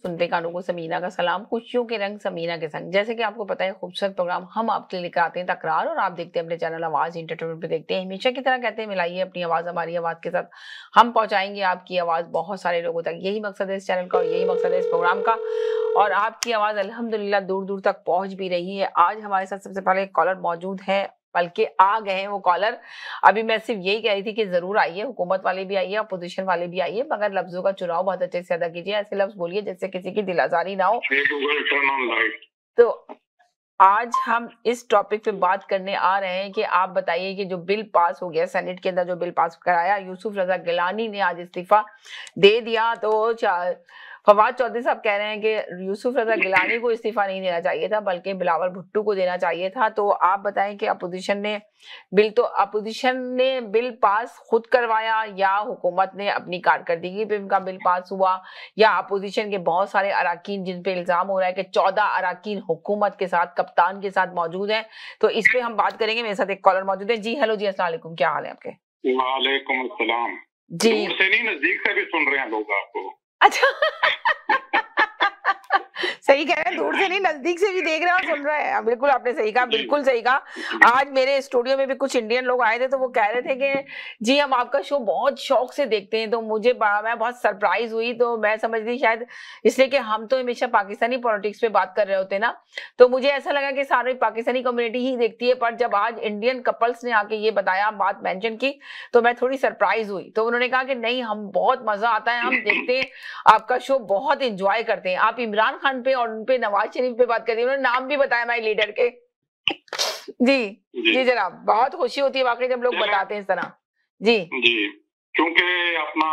सुनते कानों को समीना का सलाम, खुशियों के रंग समीना के संग। जैसे कि आपको पता है, खूबसूरत प्रोग्राम हम आपके लिए लेकर आते हैं तकरार, और आप देखते हैं अपने चैनल आवाज एंटरटेनमेंट पे देखते हैं। हमेशा की तरह कहते हैं मिलाइए अपनी आवाज हमारी आवाज के साथ, हम पहुंचाएंगे आपकी आवाज बहुत सारे लोगों तक। यही मकसद है इस चैनल का और यही मकसद है इस प्रोग्राम का, और आपकी आवाज अल्हम्दुलिल्लाह दूर दूर तक पहुंच भी रही है। आज हमारे साथ सबसे पहले एक कॉलर मौजूद है, बल्कि आ गए हैं वो कॉलर। अभी मैं सिर्फ यही कह रही थी कि जरूर आइए, हुकूमत वाले भी आइए, अपोजिशन वाले भी आइए, मगर लफ्जों का चुनाव बहुत अच्छे से अदा कीजिए। ऐसे लफ्ज बोलिए जिससे किसी की दिल आजारी ना हो। तो आज हम इस टॉपिक पे बात करने आ रहे हैं कि आप बताइए कि जो बिल पास हो गया सेनेट के अंदर, जो बिल पास कराया, यूसुफ रजा गिलानी ने आज इस्तीफा दे दिया। तो फवाद चौधरी साहब कह रहे हैं कि यूसुफ रजा गिलानी को इस्तीफा नहीं देना चाहिए था, बल्कि बिलावल भुट्टो को देना चाहिए था। तो आप बताएं कि अपोजिशन ने बिल पास खुद करवाया, या हुकूमत ने अपनी कारकर्दगी पे उनका बिल पास हुआ, या अपोजिशन के बहुत सारे अराकीन जिन पे इल्जाम हो रहा है कि 14 अराकीन हुकूमत के साथ, कप्तान के साथ मौजूद हैं। तो इस पे हम बात करेंगे। मेरे साथ एक कॉलर मौजूद है। जी हेलो जी, अस्सलाम वालेकुम, क्या हाल है आपके? वालेकुम अस्सलाम। जी, दूर से नहीं नजदीक से भी सुन रहे हैं लोग आपको। अच्छा सही कह रहे हैं, दूर से नहीं नजदीक से भी देख रहे हैं और सुन रहे हैं। बिल्कुल आपने सही कहा, बिल्कुल सही कहा। आज मेरे स्टूडियो में भी कुछ इंडियन लोग आए थे, तो वो कह रहे थे कि जी हम आपका शो बहुत शौक से देखते हैं। तो मैं बहुत सरप्राइज हुई। तो मैं समझ ली शायद इसलिए कि हम तो हमेशा पाकिस्तानी पॉलिटिक्स पे बात कर रहे होते ना, तो मुझे ऐसा लगा कि सारी पाकिस्तानी कम्युनिटी ही देखती है। पर जब आज इंडियन कपल्स ने आके ये बताया, बात मेंशन की, तो मैं थोड़ी सरप्राइज हुई। तो उन्होंने कहा कि नहीं, हम बहुत मजा आता है, हम देखते हैं आपका शो, बहुत इंजॉय करते हैं। आप इमरान खान पे और उनपे नवाज शरीफ पे बात करती है, उन्होंने नाम भी बताया हमारे लीडर के। जी जी जनाब, बहुत खुशी होती है वाकई जब लोग बताते हैं इस तरह। जी जी, क्योंकि अपना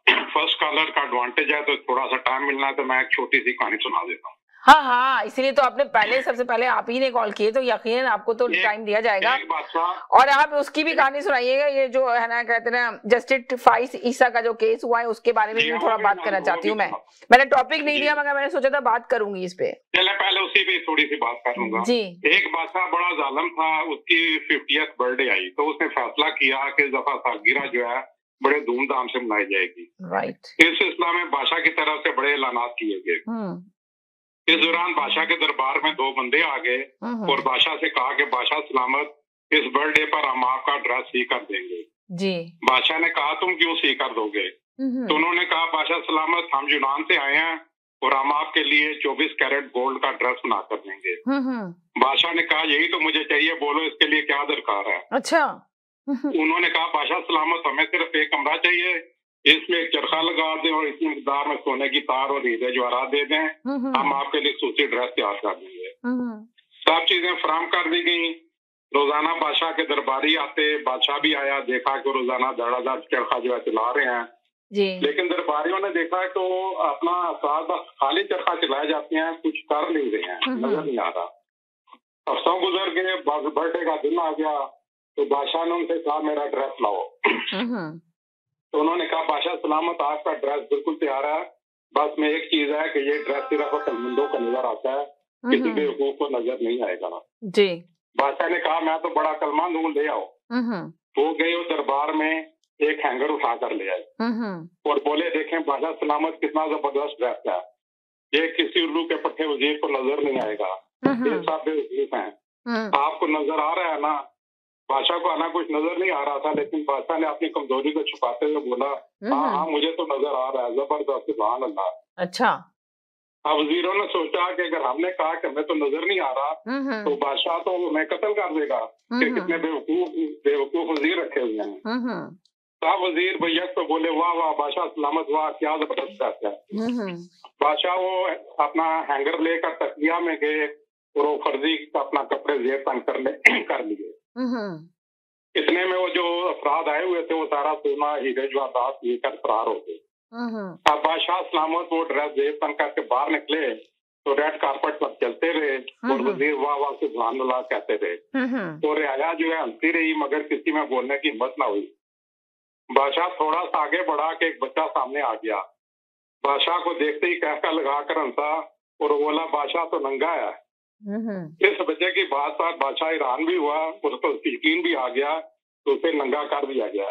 फर्स्ट कॉलर का एडवांटेज है, तो थोड़ा सा टाइम मिलना है, तो मैं एक छोटी सी कहानी सुना देता हूँ। हाँ हाँ, इसीलिए तो आपने सबसे पहले आप ही ने कॉल किए, तो यकीनन आपको तो टाइम दिया जाएगा। और आप उसकी भी कहानी सुनाइएगा, ये जो है ना, कहते हैं जस्टिफाइस ईसा का जो केस हुआ है, उसके बारे में भी थोड़ा बात करना चाहती हूँ। मैंने टॉपिक नहीं दिया, मगर मैंने सोचा था बात करूंगी इस पे। चले पहले उसी पे थोड़ी सी बात करूंगा। जी, एक बादशाह बड़ा जालिम था, उसकी 50th बर्थडे आई, तो उसने फैसला किया कि दफा सालगिरह जो है बड़े धूमधाम से मनाई जाएगी। राइट। इस सिलसिला में बादशाह की तरफ से बड़े ऐलानात किए गए। इस दौरान बादशाह के दरबार में 2 बंदे आ गए और बादशाह से कहा कि बादशाह सलामत, इस बर्थडे पर हम आपका ड्रेस सी कर देंगे। जी। बादशाह ने कहा तुम क्यों सी कर दोगे? तो उन्होंने कहा बादशाह सलामत, हम यूनान से आए हैं और हम आपके लिए 24 कैरेट गोल्ड का ड्रेस बना कर देंगे। बादशाह ने कहा यही तो मुझे चाहिए, बोलो इसके लिए क्या दरकार है? अच्छा। उन्होंने कहा बादशाह सलामत, हमें सिर्फ एक कमरा चाहिए, इसमें एक चरखा लगा दें और इतनी मिकदार में सोने की तार और हीरे जवाहरात दे दें, हम आपके लिए सूती ड्रेस तैयार कर देंगे। सब चीजें फराम कर दी गई। रोजाना बादशाह के दरबारी आते, बादशाह भी आया, देखा कि रोजाना धड़ाधड़ चरखा जो है चला रहे हैं जी। लेकिन दरबारियों ने देखा तो अपना बस खाली चरखा चलाए जाते हैं, कुछ कर नहीं रहे हैं, नजर नहीं आ रहा। हफ्तों गुजर गए, बर्थडे का दिन आ गया, तो बादशाह ने उनसे कहा मेरा ड्रेस लाओ। तो उन्होंने कहा बादशाह सलामत, आपका ड्रेस बिल्कुल तैयार है, बस में एक चीज है कि ये ड्रेस सिर्फ अक्लमंदों को नजर आता है, किसी बेवकूफ को नजर नहीं आएगा जी। बादशाह ने कहा मैं तो बड़ा अक्लमंद हूँ, ले आओ। वो गए और दरबार में एक हैंगर उठा कर ले आए और बोले देखें बादशाह सलामत, कितना जबरदस्त ड्रेस है, ये किसी उल्लू के पट्टे वजीर को नजर नहीं आएगा, ये सब बेवकूफ हैं, आपको नजर आ रहा है ना? बादशाह को आना कुछ नजर नहीं आ रहा था, लेकिन बादशाह ने अपनी कमजोरी को छुपाते हुए बोला हाँ हाँ मुझे तो नजर आ रहा है, जबरदस्त, सुभान अल्लाह। अच्छा। अब वजीरों ने सोचा कि अगर हमने कहा कि हमें तो नजर नहीं आ रहा, तो बादशाह तो हमें कत्ल कर देगा कि कितने बेवकूफ वजीर रखे हुए हैं। सब वजीर भैया तो बोले वाह वाह बादशाह सलामत, वाह क्या जबरदस्त बात है। बादशाह वो अपना हैंगर लेकर तकिया में गए और वो फर्जी अपना कपड़े जेब तंग कर लिए। इतने में वो जो अफराद आए हुए थे वो सारा सोना हीरे जवाहरात लेकर फरार हो गए। अब बादशाह सलामत वो ड्रेस जेब तंग करके बाहर निकले तो रेड कारपेट पर चलते रहे और वजीर वाह वाह सुभान अल्लाह कहते रहे। तो रियाया जो है हंसती रही, मगर किसी में बोलने की हिम्मत ना हुई। बादशाह थोड़ा सा आगे बढ़ा के एक बच्चा सामने आ गया। बादशाह को देखते ही कहका लगाकर हंसा और बोला, बादशाह तो नंगा है। इस बच्चे की बात पर बादशाह हैरान भी हुआ और तो यकीन भी आ गया, तो उसे नंगा कर दिया गया।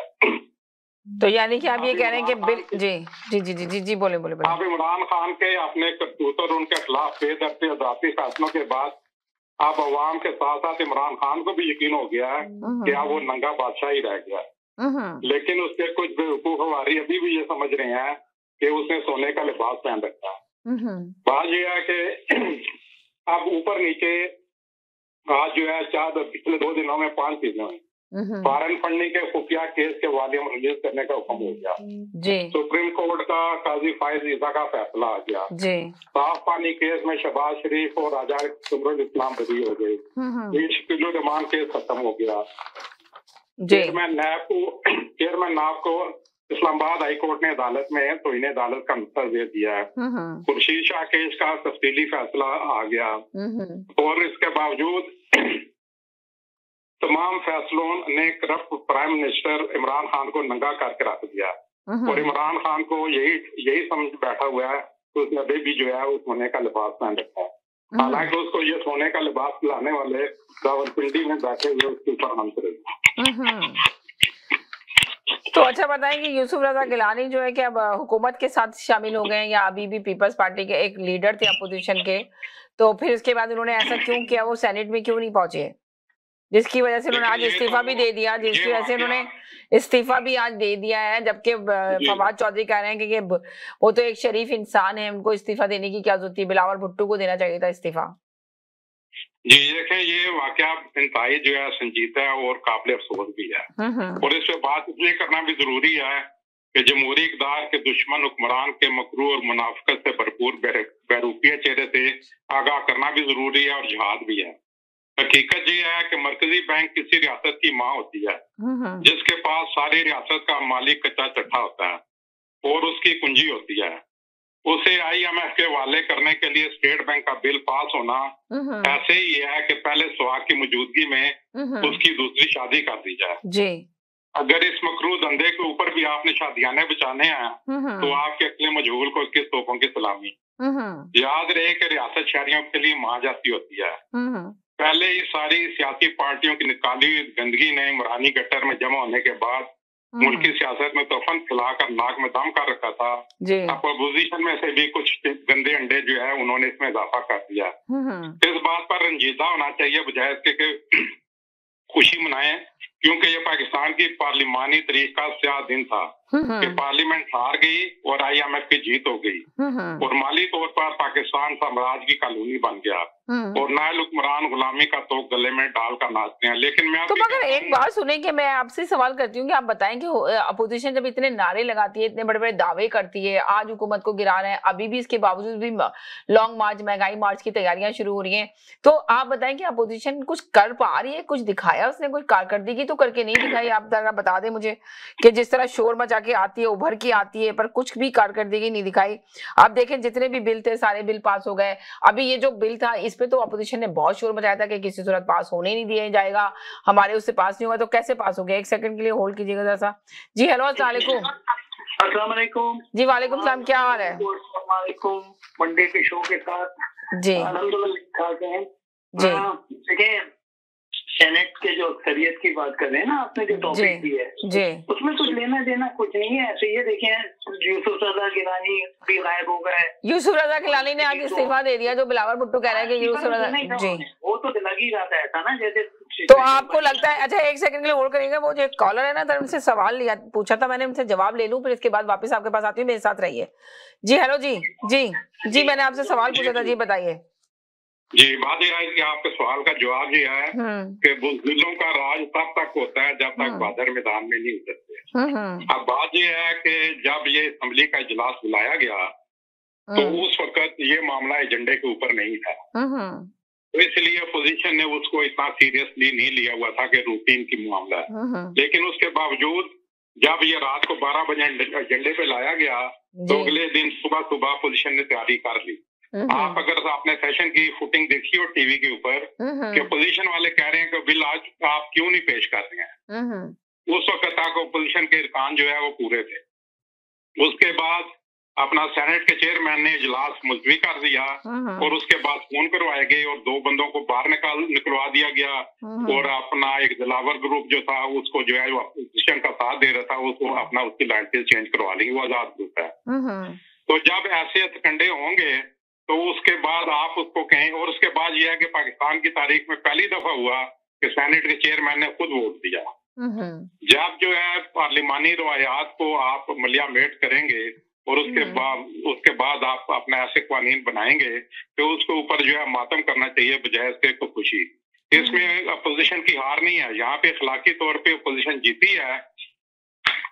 तो यानी कि आप ये कह रहे हैं कि बिल जी जी जी जी जी जी बोले बोले बोले। अब इमरान खान के अपने करतूत और उनके खिलाफ बेदर्दी फैसलों के बाद अब अवाम के साथ साथ इमरान खान को भी यकीन हो गया है कि अब वो नंगा बादशाह ही रह गया। लेकिन उसके कुछ बेवकूफ हमारी अभी भी ये समझ रहे हैं कि उसने सोने का लिबास पहन रखा है। बात यह है कि अब ऊपर नीचे आज जो है पिछले 2 दिनों में 5 चीजें हुई। फॉरेन फंडिंग के खुफिया केस के वॉल्यूम रिलीज करने का हुक्म हो गया जी। सुप्रीम कोर्ट का काजी फायज ईसा का फैसला आ गया जी। साफ पानी केस में शहबाज शरीफ और राजा सुमरुल इस्लाम बरी हो गई। किलो रिमांड केस खत्म हो गया। चेयरमैन नाब को इस्लामाबाद हाई कोर्ट ने अदालत में तो इन्हें अदालत का नुस्खा दे दिया है। खुर्शीद शाह केस का तफसीली फैसला आ गया और इसके बावजूद तमाम फैसलों ने corrupt prime minister Imran Khan को नंगा करके रख दिया और इमरान खान को यही समझ बैठा हुआ है कि उसने अभी भी जो है वो सोने का लिबास पहन रखा है। हालांकि उसको ये सोने का लिबास लाने वाले रावलपिंडी में बैठे हुए उसके ऊपर मंत्री। तो अच्छा बताएं कि यूसुफ रजा गिलानी जो है कि अब हुकूमत के साथ शामिल हो गए हैं या अभी भी पीपल्स पार्टी के एक लीडर थे अपोजिशन के, तो फिर उसके बाद उन्होंने ऐसा क्यों किया, वो सेनेट में क्यों नहीं पहुंचे, जिसकी वजह से उन्होंने आज इस्तीफा भी दे दिया, जिसकी वजह से उन्होंने इस्तीफा भी आज दे दिया है, जबकि फवाद चौधरी कह रहे हैं कि वो तो एक शरीफ इंसान है, उनको इस्तीफा देने की क्या जरूरत थी, बिलावल भुट्टो को देना चाहिए था इस्तीफा। जी देखें, ये वाकया इंतहाई जो है संजीदा है और काबिल अफसोस भी है और इस पे बात इसलिए करना भी जरूरी है कि जमहूरी इक़्तिदार के दुश्मन हुक्मरान के मकरू और मुनाफिकत से भरपूर बेरूपिया चेहरे से आगाह करना भी जरूरी है और जिहाद भी है। हकीकत ये है कि मरकजी बैंक किसी रियासत की माँ होती है जिसके पास सारी रियासत का मालिक कच्चा चट्टा होता है और उसकी कुंजी होती है। उसे IMF के हवाले करने के लिए स्टेट बैंक का बिल पास होना ऐसे ही है कि पहले सुहाग की मौजूदगी में उसकी दूसरी शादी कर दी जाए जी। अगर इस मकरू धंधे के ऊपर भी आपने शादियाने बचाने हैं तो आपके अक्ले मजहूल को किस तोपों की सलामी। याद रहे कि रियासत शहरियों के लिए माँ जाती होती है। पहले ही सारी सियासी पार्टियों की निकाली गंदगी ने इमरानी गटर में जमा होने के बाद मुल्क की सियासत में तोफन खिलाकर नाक में दम कर रखा था। अपोजिशन में से भी कुछ गंदे अंडे जो है उन्होंने इसमें इजाफा कर दिया। इस बात पर रंजीदा होना चाहिए बजाय इसके खुशी मनाएं, क्योंकि ये पाकिस्तान की पार्लिमानी तरीका स्याह दिन था कि पार्लियामेंट हार गई और IMF की जीत हो गई और माली तौर पर पाकिस्तान साम्राज्य की कॉलोनी बन गया और नायल हुक्मरान गुलामी का तो गले में डालकर नाचते हैं। लेकिन मैं तो मगर एक बात सुने कि मैं आपसे सवाल करती हूँ कि आप बताएं कि अपोजिशन जब इतने नारे लगाती है, इतने बड़े बड़े दावे करती है, आज हुकूमत को गिरा रहे हैं, अभी भी इसके बावजूद भी लॉन्ग मार्च महंगाई मार्च की तैयारियां शुरू हो रही हैं, तो आप बताएं कि अपोजिशन कुछ कर पा रही है, कुछ दिखाया उसने, कुछ कारकर्दगी तो करके नहीं दिखाई। आप जरा बता दें मुझे कि जिस तरह शोर मचा के आती है, उभर के आती है, पर कुछ भी कारकर्दगी नहीं दिखाई। आप देखें जितने भी बिल थे सारे बिल पास हो गए। अभी ये जो बिल था इस पे तो अपोजिशन ने बहुत शोर मचाया था कि किसी सूरत पास होने नहीं दिया जाएगा, हमारे उससे पास नहीं होगा। तो कैसे पास हो गया? एक सेकंड के लिए होल्ड कीजिएगा जरा सा। जी हेलो, अस्सलाम वालेकुम। जी वालेकुम सलाम, क्या हाल है? मंडे के शो के साथ जी जी। देखिए, सेनेट के जो अक्सरियत की बात कर रहे हैं ना आपने, जो टॉपिक दी है जी, उसमें कुछ लेना देना कुछ नहीं है। ऐसे ये देखिए, यूसुफ रजा गिलानी भी गायब हो गए। यूसुफ रजा गिलानी ने आज इस्तीफा दे दिया, जो बिलावल भुट्टो कह रहे हैं कि यूसुफ रजा जी, वो तो लग ही रहा था ऐसा ना जैसे। तो आपको लगता है, अच्छा एक सेकंड के लिए होल्ड करिएगा, वो जो कॉलर है ना, तो उनसे सवाल लिया पूछा था मैंने, उनसे जवाब ले लूं, फिर इसके बाद वापस आपके पास आती हूँ, मेरे साथ रहिए। जी हेलो जी जी जी, मैंने आपसे सवाल पूछा था, जी बताइए। जी बात यह है कि आपके सवाल का जवाब ये है कि बुज़दिलों का राज तब तक होता है जब तक बादर मैदान में नहीं उतरते। अब बात यह है कि जब ये असेंबली का इजलास बुलाया गया तो उस वक्त ये मामला एजेंडे के ऊपर नहीं था, तो इसलिए अपोजिशन ने उसको इतना सीरियसली नहीं लिया हुआ था कि रूटीन की मामला है। लेकिन उसके बावजूद जब ये रात को 12 बजे एजेंडे पे लाया गया तो अगले दिन सुबह अपोजिशन ने तैयारी कर ली। आप अगर आपने सेशन की फुटिंग देखी हो टीवी के ऊपर कि अपोजिशन वाले कह रहे हैं कि बिल आज आप क्यों नहीं पेश कर रहे हैं, उस वक्त तक अपोजिशन के इरकान जो है वो पूरे थे। उसके बाद अपना सेनेट के चेयरमैन ने इजलास मुलतवी कर दिया और उसके बाद फोन करवाए गए और 2 बंदों को बाहर निकलवा दिया गया और अपना एक दिलावर ग्रुप जो था उसको जो है अपोजिशन का साथ दे रहा था उसको अपना उसकी लाइसेंस चेंज करवा ली, वो आजाद ग्रुप है। तो जब ऐसे हथकंडे होंगे तो उसके बाद आप उसको कहें। और उसके बाद यह है कि पाकिस्तान की तारीख में पहली दफा हुआ कि सेनेट के चेयरमैन ने खुद वोट दिया। जब जो है पार्लिमानी रवायात को आप मलियामेट करेंगे और उसके बाद आप अपना ऐसे कानून बनाएंगे तो उसके ऊपर जो है मातम करना चाहिए बजाय इसके को खुशी। इसमें अपोजिशन की हार नहीं है, यहाँ पे अखलाकी तौर पे अपोजिशन जीती है।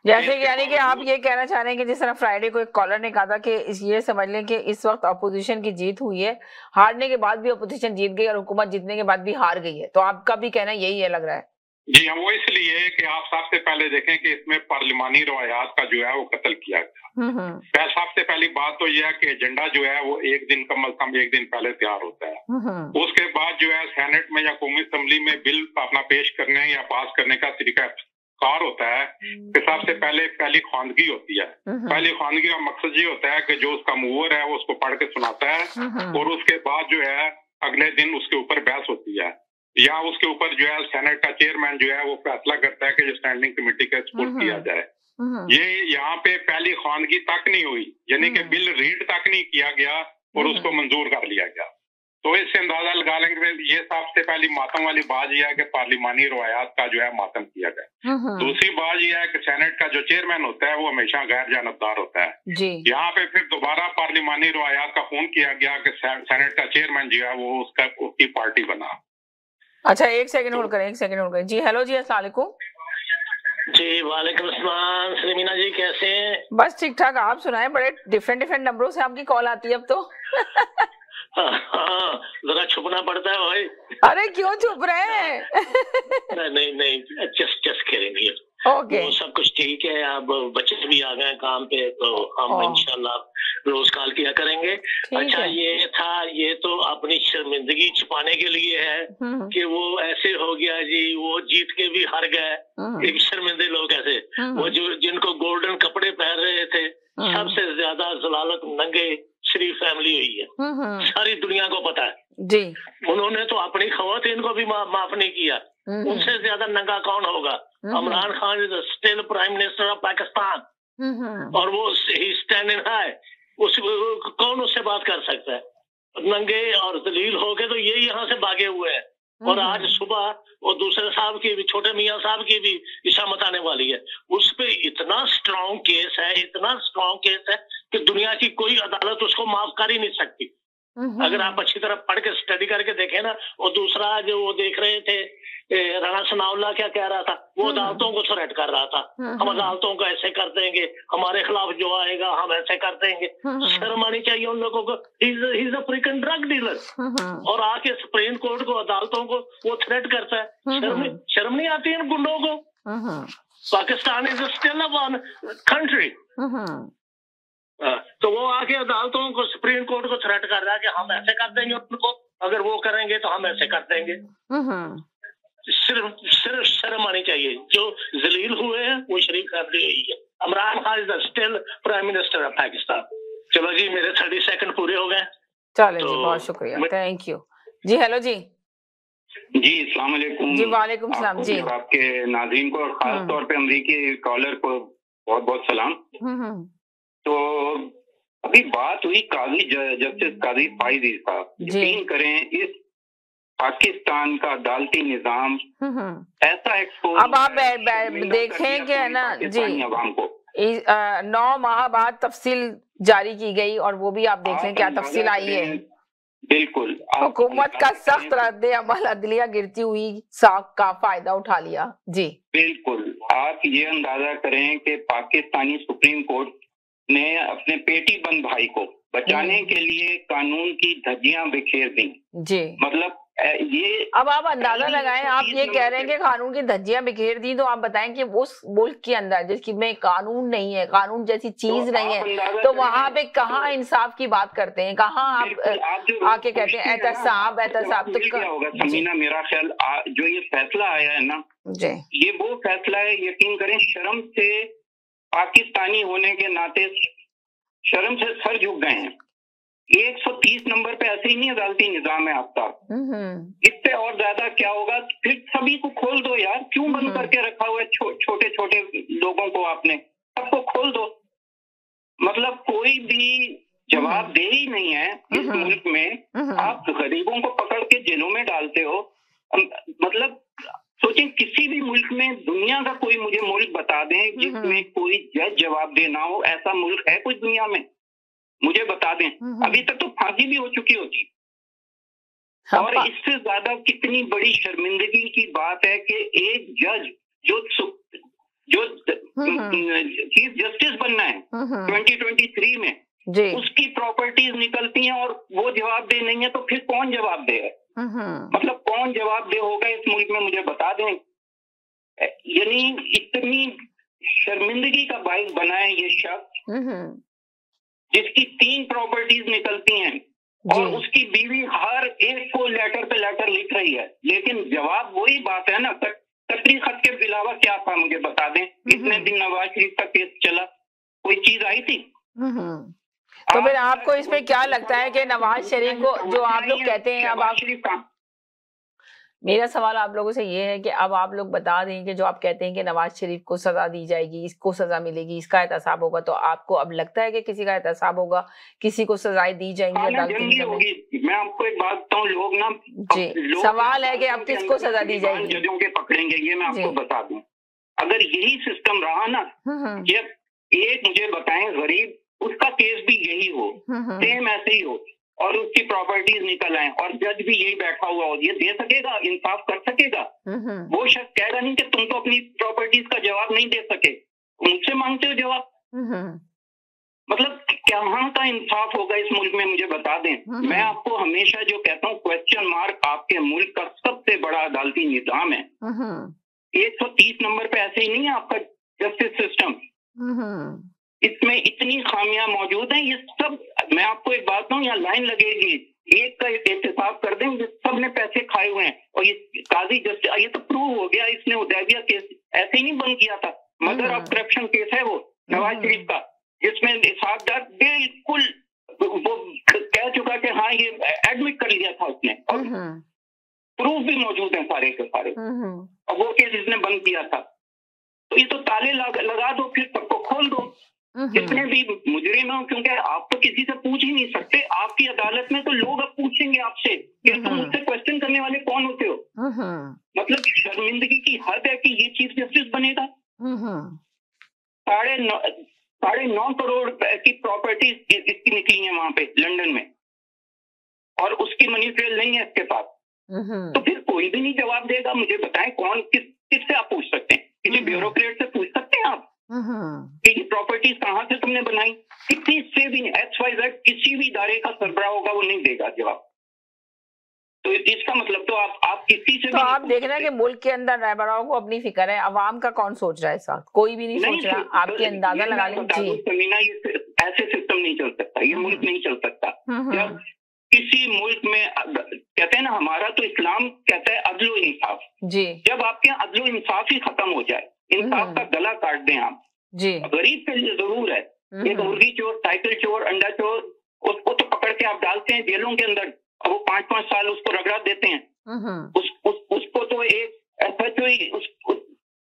जैसे यानी कि आप ये कहना चाह रहे हैं कि जिस तरह फ्राइडे को एक कॉलर ने कहा था कि ये समझ लें कि इस वक्त अपोजिशन की जीत हुई है, हारने के बाद भी अपोजिशन जीत गई और हुकूमत जीतने के बाद भी हार गई है, तो आपका भी कहना यही है लग रहा है? जी हाँ, वो इसलिए कि आप सबसे पहले देखें कि इसमें पार्लिमानी रवायात का जो है वो कत्ल किया गया। सबसे पहली बात तो यह है कि एजेंडा जो है वो एक दिन कम से कम एक दिन पहले तैयार होता है। उसके बाद जो है सेनेट में या कौमी असेंबली में बिल अपना पेश करने या पास करने का तरीका कार होता है कि सबसे पहले पहली ख्वानगी होती है। पहली ख्वानगी का मकसद ये होता है कि जो उसका मूवर है वो उसको पढ़ के सुनाता है और उसके बाद जो है अगले दिन उसके ऊपर बहस होती है या उसके ऊपर जो है सेनेट का चेयरमैन जो है वो फैसला करता है कि जो स्टैंडिंग कमेटी का सपोर्ट किया जाए। ये यहाँ पे पहली ख्वानगी तक नहीं हुई, यानी कि बिल रीड तक नहीं किया गया और उसको मंजूर कर लिया गया। तो इससे अंदाजा लगा लेंगे ये सबसे पहली मातम वाली बात यह है कि पार्लिमानी रवायात का जो है मातम किया गया। दूसरी बात यह है कि सेनेट का जो चेयरमैन होता है वो हमेशा गैर जानबदार होता है। यहाँ पे फिर दोबारा पार्लिमानी रवायात का फोन किया गया कि सेनेट का चेयरमैन जो है वो उसकी पार्टी बना। अच्छा, एक सेकंड होल्ड करें, जी हेलो जी, अस्सलाम वालेकुम। जी वालेकुम अस्सलाम। सलीमीना जी कैसे हैं? बस ठीक ठाक, आप सुनाएं। बड़े डिफरेंट नंबरों से आपकी कॉल आती है अब तो। हाँ, जरा छुपना पड़ता है भाई। अरे क्यों छुप रहे हैं? नहीं जस्ट करेंगे। ओके, वो सब कुछ ठीक है। अब बच्चे भी आ गए काम पे तो हम इंशाल्लाह रोज कॉल किया करेंगे। अच्छा, ये था, ये तो अपनी शर्मिंदगी छुपाने के लिए है कि वो ऐसे हो गया जी, वो जीत के भी हार गए। एक शर्मिंदे लोग ऐसे, वो जो जिनको गोल्डन कपड़े पहन रहे थे, सबसे ज्यादा जलालत नंगे शरीफ फैमिली हुई है, सारी दुनिया को पता है जी। उन्होंने तो अपनी खवातीन को भी माफ नहीं किया, उनसे ज्यादा नंगा कौन होगा? Imran Khan is still prime minister of Pakistan और वो स्टैंडिंग हाई, कौन उससे बात कर सकता है? नंगे और दलील हो गए तो ये यहाँ से भागे हुए हैं। और आज सुबह वो दूसरे साहब की भी, छोटे मियाँ साहब की भी इशामत आने वाली है। उस पे इतना स्ट्रॉन्ग केस है कि दुनिया की कोई अदालत उसको माफ कर ही नहीं सकती। अगर आप अच्छी तरह पढ़ के स्टडी करके देखें ना। और दूसरा जो वो देख रहे थे राणा सनाउल्लाह क्या कह रहा था, वो अदालतों को थ्रेट कर रहा था, हम अदालतों को ऐसे कर देंगे, हमारे खिलाफ जो आएगा हम ऐसे कर देंगे। शर्म आनी चाहिए उन लोगों को। He is a freaking drug dealer और आके सुप्रीम कोर्ट को, अदालतों को वो थ्रेट करता है। शर्म नहीं आती इन गुंडों को? Pakistan is still a one country. तो वो आके अदालतों को, सुप्रीम कोर्ट को थ्रेट कर रहा है कि हम ऐसे कर देंगे उनको, अगर वो करेंगे तो हम ऐसे कर देंगे। सिर्फ शर्म आनी चाहिए। जो जलील हुए हैं वो शरीफ फैमिली हुई है। Imran Khan is still prime minister of Pakistan. चलो जी, मेरे 30 सेकंड पूरे हो गए। चलो जी, बहुत शुक्रिया, थैंक यू जी। हेलो जी। जी अस्सलाम वालेकुम। जी वालेकुम सलाम जी। आपके नाज़रीन को और खास तौर पे अमरीकी कॉलर को बहुत बहुत सलाम। तो अभी बात हुई काजी जस्टिस काजी फाइजी साहब, यकीन करें इस पाकिस्तान का अदालती निजाम ऐसा एक्सपोज, अब आप देखें कि ना जी, अवाम को 9 माह बाद तफसील जारी की गई और वो भी आप देख लें क्या तफसील आई है। बिल्कुल, हुकूमत का सख्त रद्द अमल, अदलिया गिरती हुई साख का फायदा उठा लिया जी। बिल्कुल, आप ये अंदाजा करें कि पाकिस्तानी सुप्रीम कोर्ट ने अपने पेटी बंद भाई को बचाने के लिए कानून की धज्जियां बिखेर दी। जी। मतलब ये अब आप अंदाजा लगाएं, आप ये कह रहे हैं कि कानून की धज्जियां बिखेर दी, तो आप बताएं कि उस मुल्क के अंदर जिसमें कानून नहीं है, कानून जैसी चीज नहीं है, तो वहां पे कहाँ इंसाफ की बात करते हैं, कहाँ आप आके कहते हैं एहतसाब एहतसाब। तो क्या होगा समीना, मेरा ख्याल जो ये फैसला आया है ना जी, ये वो फैसला है, यकीन करें शर्म से पाकिस्तानी होने के नाते शर्म से सर झुक गए हैं। 130 नंबर पे ऐसे ही नहीं अदालती निजाम है आपका, इससे और ज्यादा क्या होगा? फिर सभी को खोल दो यार, क्यों बंद करके रखा हुआ है छोटे छोटे लोगों को? आपने सबको खोल दो, मतलब कोई भी जवाबदेही ही नहीं है इस मुल्क में। आप गरीबों को पकड़ के जेलों में डालते हो। मतलब सोचें, किसी भी मुल्क में, दुनिया का कोई मुझे मुल्क बता दें जिसमें कोई जज जवाबदेह ना हो। ऐसा मुल्क है कुछ दुनिया में? मुझे बता दें। अभी तक तो फांसी भी हो चुकी होती। और इससे ज्यादा कितनी बड़ी शर्मिंदगी की बात है कि एक जज जो चीफ जस्टिस बनना है 2023 में, उसकी प्रॉपर्टीज निकलती हैं और वो जवाबदेह नहीं है, तो फिर कौन जवाबदेह है? मतलब कौन जवाबदेह होगा इस मुल्क में? मुझे बता दें। यानी इतनी शर्मिंदगी का बाइस बना है ये शख्स जिसकी 3 प्रॉपर्टीज निकलती हैं और उसकी बीवी हर एक को लेटर पे लेटर लिख रही है, लेकिन जवाब वही बात है ना, तकरीर खत के अलावा क्या था? मुझे बता दें। इतने दिन नवाज शरीफ का केस चला, कोई चीज आई थी? तो फिर आपको इसमें क्या लगता है कि नवाज शरीफ को जो आप लोग कहते हैं, अब आप, मेरा सवाल आप लोगों से ये है कि अब आप लोग बता दें कि जो आप कहते हैं कि नवाज शरीफ को सजा दी जाएगी, इसको सजा मिलेगी, इसका एहतसाब होगा, तो आपको अब लगता है कि किसी का एहतसाब होगा, किसी को सजाएं दी जाएंगी अदालती होगी? मैं आपको एक बात बताऊं, लोग ना जी, सवाल है कि अब किसको सजा दी जाएगी? जजों के पकड़ेंगे, ये मैं आपको बता दूं। अगर यही सिस्टम रहा ना, एक मुझे बताएं गरीब, उसका केस भी यही हो, सेम ऐसे ही हो, और उसकी प्रॉपर्टीज निकल आए और जज भी यही बैठा हुआ हो, ये दे सकेगा? इंसाफ कर सकेगा? वो शख्स कहेगा नहीं कि तुम तो अपनी प्रॉपर्टीज का जवाब नहीं दे सके, मुझसे मांगते हो जवाब। मतलब कहाँ का इंसाफ होगा इस मुल्क में? मुझे बता दें। मैं आपको हमेशा जो कहता हूँ, क्वेश्चन मार्क आपके मुल्क का सबसे बड़ा अदालती निजाम है। 130 नंबर पे ऐसे ही नहीं है आपका जस्टिस सिस्टम। इसमें इतनी खामियां मौजूद हैं। ये सब, मैं आपको एक बात कहूँ, यहाँ लाइन लगेगी, एक का एक एहतसाब कर दें, सब ने पैसे खाए हुए हैं। और ये काजी जस्टिस, ये तो प्रूव हो गया, इसने उदैबिया केस ऐसे ही नहीं बंद किया था। मदर ऑफ करप्शन केस है वो नवाज शरीफ का, जिसमें इसाफदार बिल्कुल वो कह चुका कि हाँ ये एडमिट कर लिया था उसने, और प्रूफ भी मौजूद है सारे के सारे, और वो केस इसने बंद किया था। तो ये तो ताले लगा दो, फिर सबको खोल दो, जितने भी मुजरिम हो, क्योंकि आप तो किसी से पूछ ही नहीं सकते। आपकी अदालत में तो लोग अब पूछेंगे आपसे कि तुम मुझसे क्वेश्चन करने वाले कौन होते हो? मतलब शर्मिंदगी की हद है कि ये चीफ जस्टिस बनेगा। 9.5 करोड़ की प्रॉपर्टी इसकी निकली है वहां पे लंदन में, और उसकी मनी ट्रेल नहीं है इसके पास। तो फिर कोई भी नहीं जवाब देगा। मुझे बताएं, कौन किससे आप पूछ सकते हैं? किसी ब्यूरोक्रेट से पूछ सकते हैं आप कि ये प्रॉपर्टीज कहाँ से तुमने बनाई? किसी से भी XYZ किसी भी इदारे का सरबराह होगा, वो नहीं देगा जवाब। तो इसका मतलब तो आप किसी से, तो आप देख रहे हैं कि मुल्क के अंदर रहबराओं को अपनी फिक्र है, अवाम का कौन सोच रहा है? इस वक्त कोई भी नहीं सोच रहा। आपके अंदाजा लगा लीजिए समीना, ये ऐसे सिस्टम नहीं चल सकता, ये मुल्क नहीं चल सकता। जब किसी मुल्क में, कहते हैं ना, हमारा तो इस्लाम कहता है अदलो इंसाफ जी, जब आपके यहाँ अदलो इंसाफ ही खत्म हो जाए, इंसाफ का गला काट दें आप जी, गरीब के लिए जरूर है। एक मुर्गी चोर, साइकिल चोर, अंडा चोर, उसको तो पकड़ के आप डालते हैं जेलों के अंदर, और वो 5-5 साल उसको रगड़ा देते हैं। उसको तो एक SHO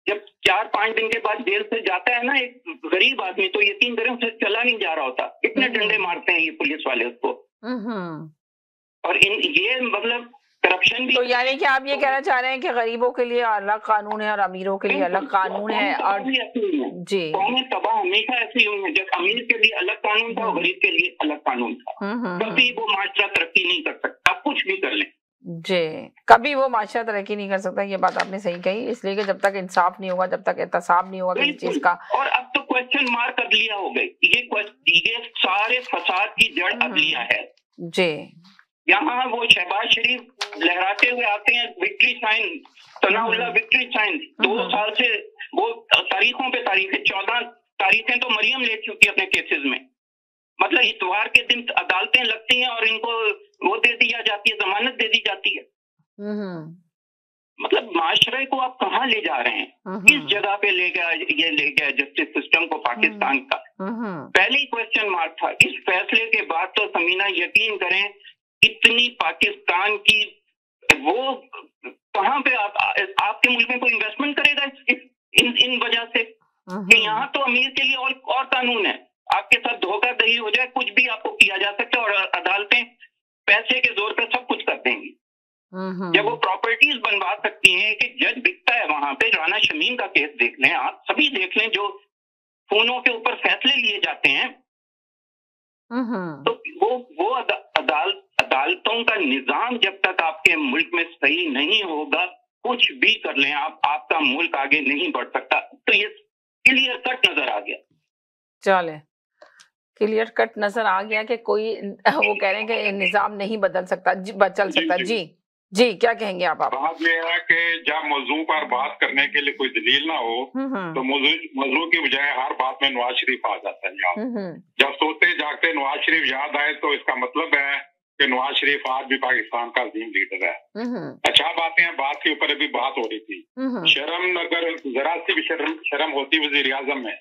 जब 4-5 दिन के बाद जेल से जाता है ना एक गरीब आदमी, तो यकीन करें उसे चला नहीं जा रहा होता। इतने डंडे मारते हैं ये पुलिस वाले उसको। और ये मतलब करप्शन भी। तो यानी कि आप ये कहना चाह रहे हैं कि गरीबों के लिए अलग कानून है और अमीरों के लिए अलग कानून है? और जी, कौमें तबाह हमेशा ऐसी हुई है, जब अमीर के लिए अलग कानून था और गरीब के लिए अलग कानून था। कभी वो माशरा तरक्की नहीं कर सकता, कुछ भी कर लें जी, कभी वो माशरा तरक्की नहीं कर सकता। ये बात आपने सही कही, इसलिए कि जब तक इंसाफ नहीं होगा, जब तक एहतसाब नहीं होगा किसी चीज का। और अब तो क्वेश्चन मार्क अदलिया हो गई। ये सारे फसाद की जड़ अदलिया है जी। यहाँ वो शहबाज शरीफ लहराते हुए आते हैं victory sign, Sanaullah victory sign. 2 साल से वो तारीखों पे तारीखें, 14 तारीखें तो मरियम ले चुकी है अपने केसेस में। मतलब इतवार के दिन अदालतें लगती हैं और इनको वो दे दिया जाती है, जमानत दे दी जाती है। मतलब माशरे को आप कहाँ ले जा रहे हैं, किस जगह पे ले गया जस्टिस सिस्टम को पाकिस्तान का। पहले ही क्वेश्चन मार्क था। इस फैसले के बाद तो समीना यकीन करें इतनी पाकिस्तान की वो कहाँ पे आपके मुल्क में कोई इन्वेस्टमेंट करेगा इन वजह से कि यहाँ तो अमीर के लिए और कानून है, आपके साथ धोखाधड़ी हो जाए कुछ भी आपको किया जा सकता है और अदालतें पैसे के जोर पे सब कुछ कर देंगी। जब वो प्रॉपर्टीज बनवा सकती हैं कि जज बिकता है वहां पे। राना शमीम का केस देख लें, आप सभी देख लें, जो फोनों के ऊपर फैसले लिए जाते हैं। तो वो अदालतों का निजाम जब तक आपके मुल्क में सही नहीं होगा, कुछ भी कर लें आप, आपका मुल्क आगे नहीं बढ़ सकता। तो ये क्लियर कट नजर आ गया। चले, क्लियर कट नजर आ गया कि कोई वो कह रहे हैं कि निजाम नहीं बदल सकता, चल सकता। जी क्या कहेंगे आप? बात यह है कि जब मौजू पर बात करने के लिए कोई दलील ना हो तो मौजू की बजाय हर बात में नवाज शरीफ आ जाता है याद। जब सोते जागते नवाज शरीफ याद आए तो इसका मतलब है कि नवाज शरीफ आज भी पाकिस्तान का अजीम लीडर है। अच्छा बातें हैं, बात के ऊपर अभी बात हो रही थी। शर्म अगर जरा सी भी शर्म होती वजीर आजम में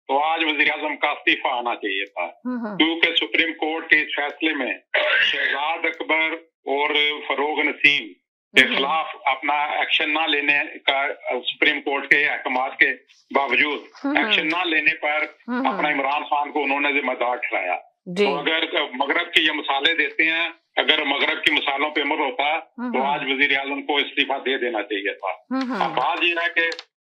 तो आज वजीर आजम का इस्तीफा आना चाहिए था, क्योंकि सुप्रीम कोर्ट के इस फैसले में शहजाद अकबर और फरोग नसीम के खिलाफ अपना एक्शन ना लेने का सुप्रीम कोर्ट के अहकामात के बावजूद एक्शन ना लेने पर अपना इमरान खान को उन्होंने जिम्मेदार ठहराया। तो अगर मगरब की ये मिसालें देते हैं, अगर मगरब की मिसालों पे अमल होता तो आज वजीर आजम को इस्तीफा दे देना चाहिए था। अब बात यह है कि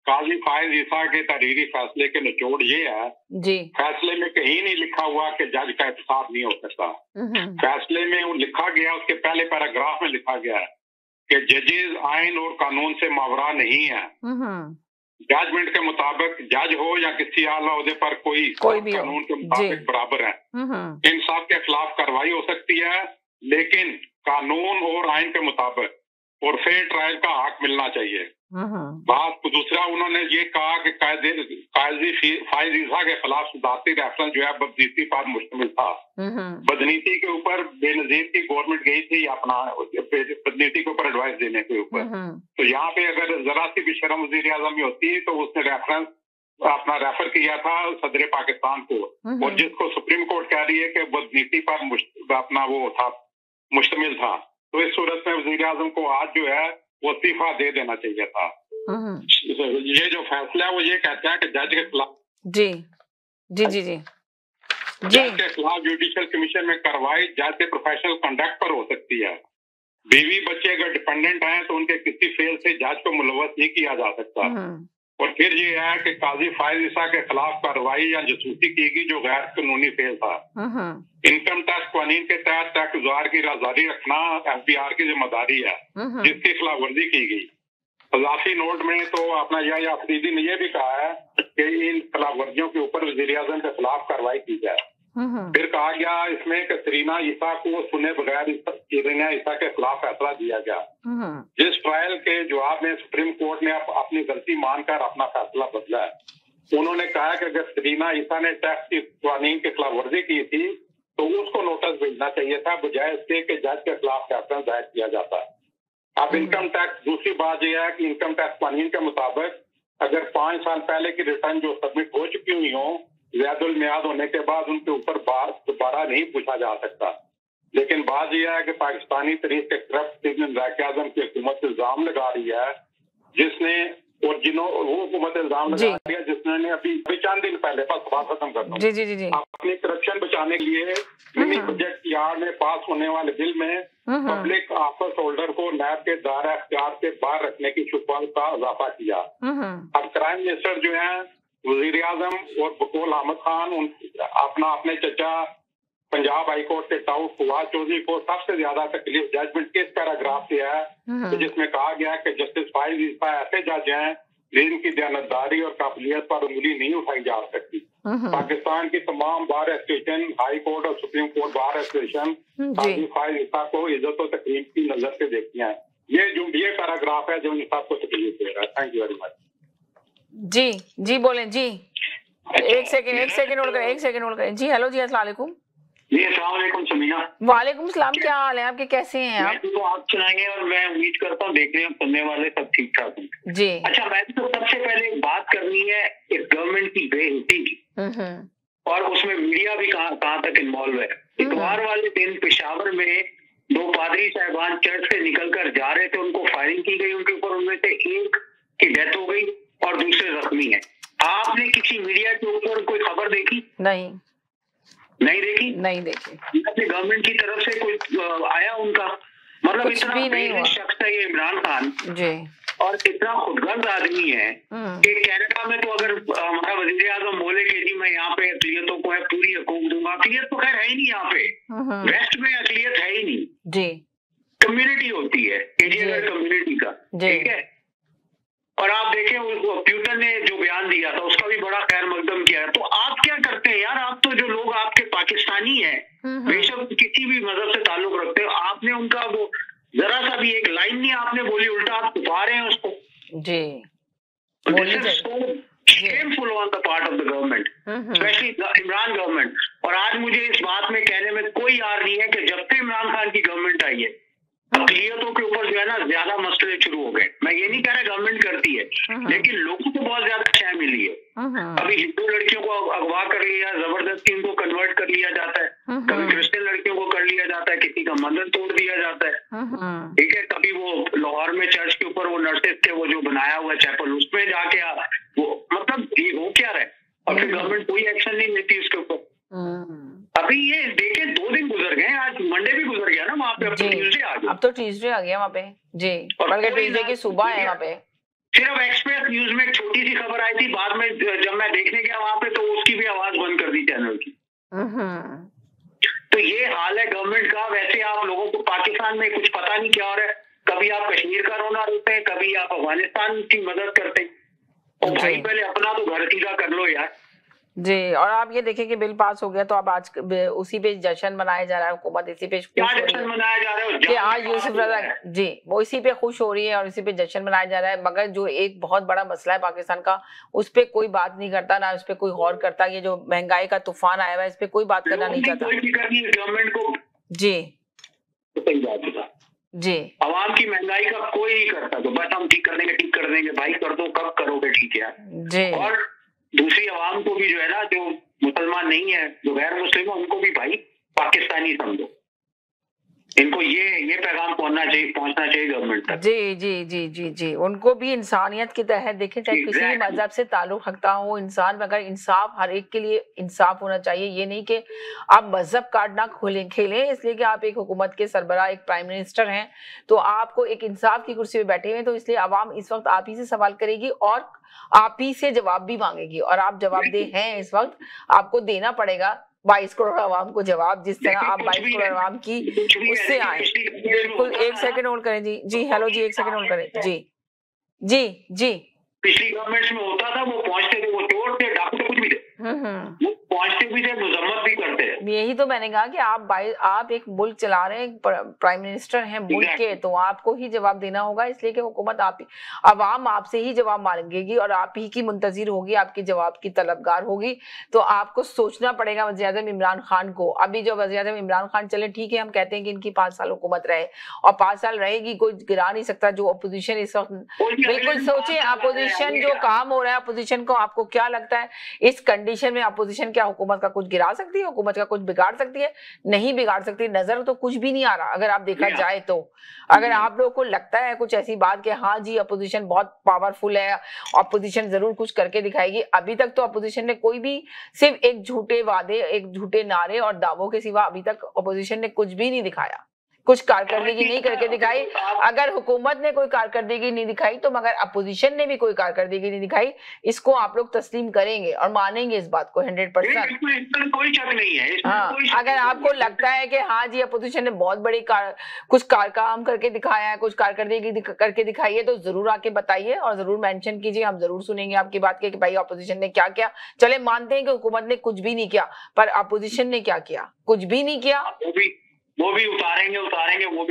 काजी फायज ईसा के तहरीरी फैसले के निचोड़ ये है जी, फैसले में कहीं नहीं लिखा हुआ कि जज का एहतसाब नहीं हो सकता। फैसले में लिखा गया, उसके पहले पैराग्राफ में लिखा गया है कि जजेस आइन और कानून से मावरा नहीं है। जजमेंट के मुताबिक जज हो या किसी आला ओहदे पर कोई भी कानून के मुताबिक बराबर है। इंसाफ के खिलाफ कार्रवाई हो सकती है, लेकिन कानून और आइन के मुताबिक और फेयर ट्रायल का हक मिलना चाहिए। बात दूसरा उन्होंने ये कहा कि काजी फायज ईसा के खिलाफ सदारती रेफरेंस जो है बदनीति पर मुश्तमिल था। बदनीति के ऊपर बेनजीर की गवर्नमेंट गई थी अपना बदनीति के ऊपर एडवाइस देने के ऊपर। तो यहाँ पे अगर जरा सी भी शर्म वजीर आजम में होती तो उसने रेफरेंस अपना रेफर किया था सदर पाकिस्तान को, और जिसको सुप्रीम कोर्ट कह रही है कि बदनीति पर अपना वो था मुश्तमिल था। तो इस सूरत में वजीर आजम को आज जो है वो इस्तीफा दे देना चाहिए था। ये जो फैसला है वो ये कहता है कि जज के खिलाफ जी जी जी जी जज के खिलाफ जुडिशियल कमीशन में कार्रवाई जज के प्रोफेशनल कंडक्ट पर हो सकती है। बीवी बच्चे अगर डिपेंडेंट हैं तो उनके किसी फेल से जज को मुलव्वस नहीं किया जा सकता। और फिर ये है कि काजी फायज ईसा के खिलाफ कार्रवाई या जासूसी की गई जो गैर कानूनी फेल था। इनकम टैक्स कानून के तहत टैक्स गुजार की राजदारी रखना FBR की जिम्मेदारी है, जिसकी खिलाफ वर्जी की गई। इजाफी नोट में तो अपना यह अफरीदी ने यह भी कहा है कि इन खिलाफ वर्जियों के ऊपर वज़ीर आज़म के खिलाफ कार्रवाई की जाए। फिर कहा गया इसमें कि सरीना ईसा को सुने बगैर सरीना ईसा के खिलाफ फैसला दिया गया। जिस ट्रायल के जवाब में सुप्रीम कोर्ट ने अपनी गलती मानकर अपना फैसला बदला है। उन्होंने कहा कि अगर सरीना ईसा ने टैक्स की कानून की खिलाफ वर्जी की थी तो उसको नोटिस भेजना चाहिए था, बजाय इसके कि जज के खिलाफ फैसला दायर किया जाता है। अब इनकम टैक्स, दूसरी बात यह है कि इनकम टैक्स कानून के मुताबिक अगर 5 साल पहले की रिटर्न जो सबमिट हो चुकी हुई हो ज़ियादुल मियाद होने के बाद उनके ऊपर दोबारा नहीं पूछा जा सकता। लेकिन बात यह है कि पाकिस्तानी तरीक के करप्ट वज़ीर-ए-आज़म की हुकूमत इल्जाम लगा रही है, जिसने और वो हुकूमत इल्जाम लगा रही है जिसने अभी चंद दिन पहले बस बात खत्म करता हूँ अपनी करप्शन बचाने के लिए मिनी प्रोजेक्ट यार्ड में पास होने वाले बिल में पब्लिक ऑफिस होल्डर को नैब के दायरा अख्तियार से बाहर रखने की शुरुआत का इजाफा किया। अब क्राइम मिनिस्टर जो है वजीर आजम और बकोल अहमद खान अपने चचा पंजाब हाई कोर्ट के टाउट फवाद चौधरी को सबसे ज्यादा तकलीफ जजमेंट के इस पैराग्राफ से है जिसमें कहा गया कि जस्टिस फायज ईसा ऐसे जज हैं जिनकी दयानतदारी और काबिलियत पर उंगली नहीं उठाई जा सकती। पाकिस्तान की तमाम बार एसोसिएशन, हाई कोर्ट और सुप्रीम कोर्ट बार एसोसिएशन को इज्जत और तकरीम की नजर से देखती हैं। ये पैराग्राफ है जो निसाब को तकलीफ दे रहा है। Thank you very much. जी बोलें जी। एक सेकंड होल्ड करें जी। हेलो जी, अस्सलाम वालेकुम। जी अस्सलाम वालेकुम समीना। वालेकुम सलाम, क्या हाल है आपके, कैसे हैं आप? तो आप सुनाएंगे और मैं उम्मीद करता हूँ देखने और सुनने वाले सब ठीक ठाक हैं जी। अच्छा, मैं तो सबसे पहले बात करनी है इस गवर्नमेंट की बेइज्जती की, और उसमें मीडिया भी कहाँ तक इन्वॉल्व है। इतवार वाले दिन पेशावर में 2 पादरी साहिबान चर्च से निकलकर जा रहे थे, उनको फायरिंग की गई उनके ऊपर, उनमें से एक की डेथ हो गई और दूसरे जख्मी हैं। आपने किसी मीडिया के ऊपर कोई खबर देखी? नहीं देखी। गवर्नमेंट की तरफ से कोई आया उनका? मतलब इतना बेइज्जत शख्स है ये इमरान खान जी, और इतना खुदगर्ज आदमी है कि कनाडा में तो अगर हमारा वजीर आजम बोले कि जी मैं यहाँ पे अकलियतों को है पूरी हुकूक दूंगा, अकलियत तो खैर है ही नहीं यहाँ पे, वेस्ट में अकलियत है ही नहीं जी, कम्युनिटी होती है एरिया कम्युनिटी का, ठीक है। और आप देखें प्यूटन ने जो बयान दिया था उसका भी बड़ा खैर मकदम किया है। तो आप क्या करते हैं यार, आप तो जो लोग आपके पाकिस्तानी है, बेशक किसी भी मजहब से ताल्लुक रखते हो, आपने उनका वो जरा सा भी एक लाइन नहीं आपने बोली, उल्टा आप छुपा रहे हैं उसको जी। This is so shameful on the part of the government, specially Imran government. और आज मुझे इस बात में कहने में कोई यार नहीं है कि जब से इमरान खान की गवर्नमेंट आई है अकलियतों के ऊपर जो है ना ज्यादा मसले शुरू हो गए। मैं ये नहीं कह रहा गवर्नमेंट करती है, लेकिन लोगों को बहुत ज्यादा शय मिली है। अभी हिंदू लड़कियों को अगवा कर लिया, जबरदस्ती इनको कन्वर्ट कर लिया जाता है, कभी क्रिश्चियन लड़कियों को कर लिया जाता है, किसी का मंदिर तोड़ दिया जाता है, ठीक है। कभी वो लाहौर में चर्च के ऊपर वो नर्सेज के वो जो बनाया हुआ चैपल उसमें जाके वो मतलब ये हो क्या रहा है, और फिर गवर्नमेंट कोई एक्शन नहीं लेती उसके ऊपर। अभी ये देखे 2 दिन गुजर गए, आज मंडे भी गुजर गया ना वहाँ पे, अब तो ट्यूजडे आ गया, अब तो ट्यूजडे आ गया वहाँ पे जी, और ट्यूजडे की सुबह है वहाँ पे। सिर्फ एक्सप्रेस न्यूज में एक छोटी सी खबर आई थी, बाद में जब मैं देखने गया वहाँ पे तो उसकी भी आवाज बंद कर दी चैनल की। तो ये हाल है गवर्नमेंट का। वैसे आप लोगों को पाकिस्तान में कुछ पता नहीं क्या हो रहा है, कभी आप कश्मीर का रोना रोते हैं, कभी आप अफगानिस्तान की मदद करते हैं, और भाई पहले अपना तो घर सीधा कर लो यार जी। और आप ये देखें कि बिल पास हो गया तो अब आज उसी पे जश्न मनाया जा रहा है, हुकूमत इसी पे क्या जश्न मनाया जा रहा है कि आज यूसुफ रजा जी वो इसी पे खुश हो रही है और इसी पे जश्न मनाया जा रहा है। मगर जो एक बहुत बड़ा मसला है पाकिस्तान का, उस पे कोई बात नहीं करता, ना उस पे कोई गौर करता। ये जो महंगाई का तूफान आया हुआ है इस पे कोई बात करना नहीं चाहता गवर्नमेंट को जी। सही बात है जी, आवाम की महंगाई का कोई नहीं करता, तो बस हम ठीक कर देंगे भाई, कर दो, कब करोगे, ठीक है जी। और दूसरी आवाम को भी जो है ना, जो मुसलमान नहीं है, जो गैर मुस्लिम है, उनको भी भाई पाकिस्तानी समझो। इनको ये पैगाम पहुंचना चाहिए गवर्नमेंट तक। जी जी जी जी जी, उनको भी इंसानियत के तहत देखें, चाहे किसी भी मजहब से ताल्लुक रखता हो इंसान, मगर इंसाफ हर एक के लिए इंसाफ होना चाहिए। ये नहीं कि आप मजहब कार्ड ना खेलें इसलिए कि आप एक हुकूमत के सरबराह, एक प्राइम मिनिस्टर हैं, तो आपको एक इंसाफ की कुर्सी पे बैठे हुए, तो इसलिए अवाम इस वक्त आप ही से सवाल करेगी और आप ही से जवाब भी मांगेगी, और आप जवाबदेह हैं इस वक्त, आपको देना पड़ेगा 22 करोड़ आवाम को जवाब, जिस तरह आप 22 करोड़ आवाम की उससे आए। बिल्कुल, एक सेकंड होल्ड करें जी। जी हेलो जी, एक सेकंड होल्ड करें जी। जी जी, पिछली गवर्नमेंट में होता था, वो पहुंचते थे, वो चोर थे, डाकू थे, कुछ भी थे, वो पहुंचते भी थे, मजम्मत भी करते हैं। यही तो मैंने कहा कि आप एक मुल्क चला रहे हैं, प्राइम मिनिस्टर हैं मुल्क के, तो आपको ही जवाब देना होगा, इसलिए कि हुकूमत अवाम आपसे ही जवाब मांगेगी और आप ही की मुंतजिर होगी, आपके जवाब की तलबगार होगी। तो आपको सोचना पड़ेगा वज़ीर-ए-आज़म इमरान खान को। अभी जो वज़ीर-ए-आज़म इमरान खान चले, ठीक है, हम कहते हैं कि इनकी 5 साल हुकूमत रहे, और 5 साल रहेगी, कोई गिरा नहीं सकता। जो अपोजिशन इस वक्त, बिल्कुल सोचिए अपोजिशन जो काम हो रहा है, अपोजिशन को आपको क्या लगता है इस कंडीशन में अपोजिशन क्या हुकूमत का कुछ गिरा सकती है, हुकूमत का कुछ बिगाड़ सकती है? नहीं बिगाड़ सकती। नजर तो कुछ भी नहीं आ रहा अगर आप देखा जाए तो। अगर आप लोगों को लगता है कुछ ऐसी बात कि हाँ जी अपोजिशन बहुत पावरफुल है, अपोजिशन जरूर कुछ करके दिखाएगी, अभी तक तो अपोजिशन ने कोई भी, सिर्फ एक झूठे वादे, एक झूठे नारे और दावों के सिवा अभी तक अपोजिशन ने कुछ भी नहीं दिखाया। कुछ कारकर्दगी नहीं करके दिखाई। अगर हुकूमत ने कोई कारकर्दगी नहीं दिखाई तो मगर अपोजिशन ने भी कोई कारकर्दगी नहीं दिखाई, इसको आप लोग तस्लीम करेंगे और मानेंगे इस बात को 100%। कोई शक नहीं है। हाँ, अगर आपको लगता है कि हाँ जी अपोजिशन ने बहुत बड़ी कुछ कारकाम करके दिखाया है, कुछ कारकर्दगी करके दिखाई है, तो जरूर आके बताइए और जरूर मेंशन कीजिए, हम जरूर सुनेंगे आपकी बात के कि भाई अपोजिशन ने क्या किया। चले मानते हैं कि हुकूमत ने कुछ भी नहीं किया, पर अपोजिशन ने क्या किया? कुछ भी नहीं किया। वो भी उतारेंगे, वो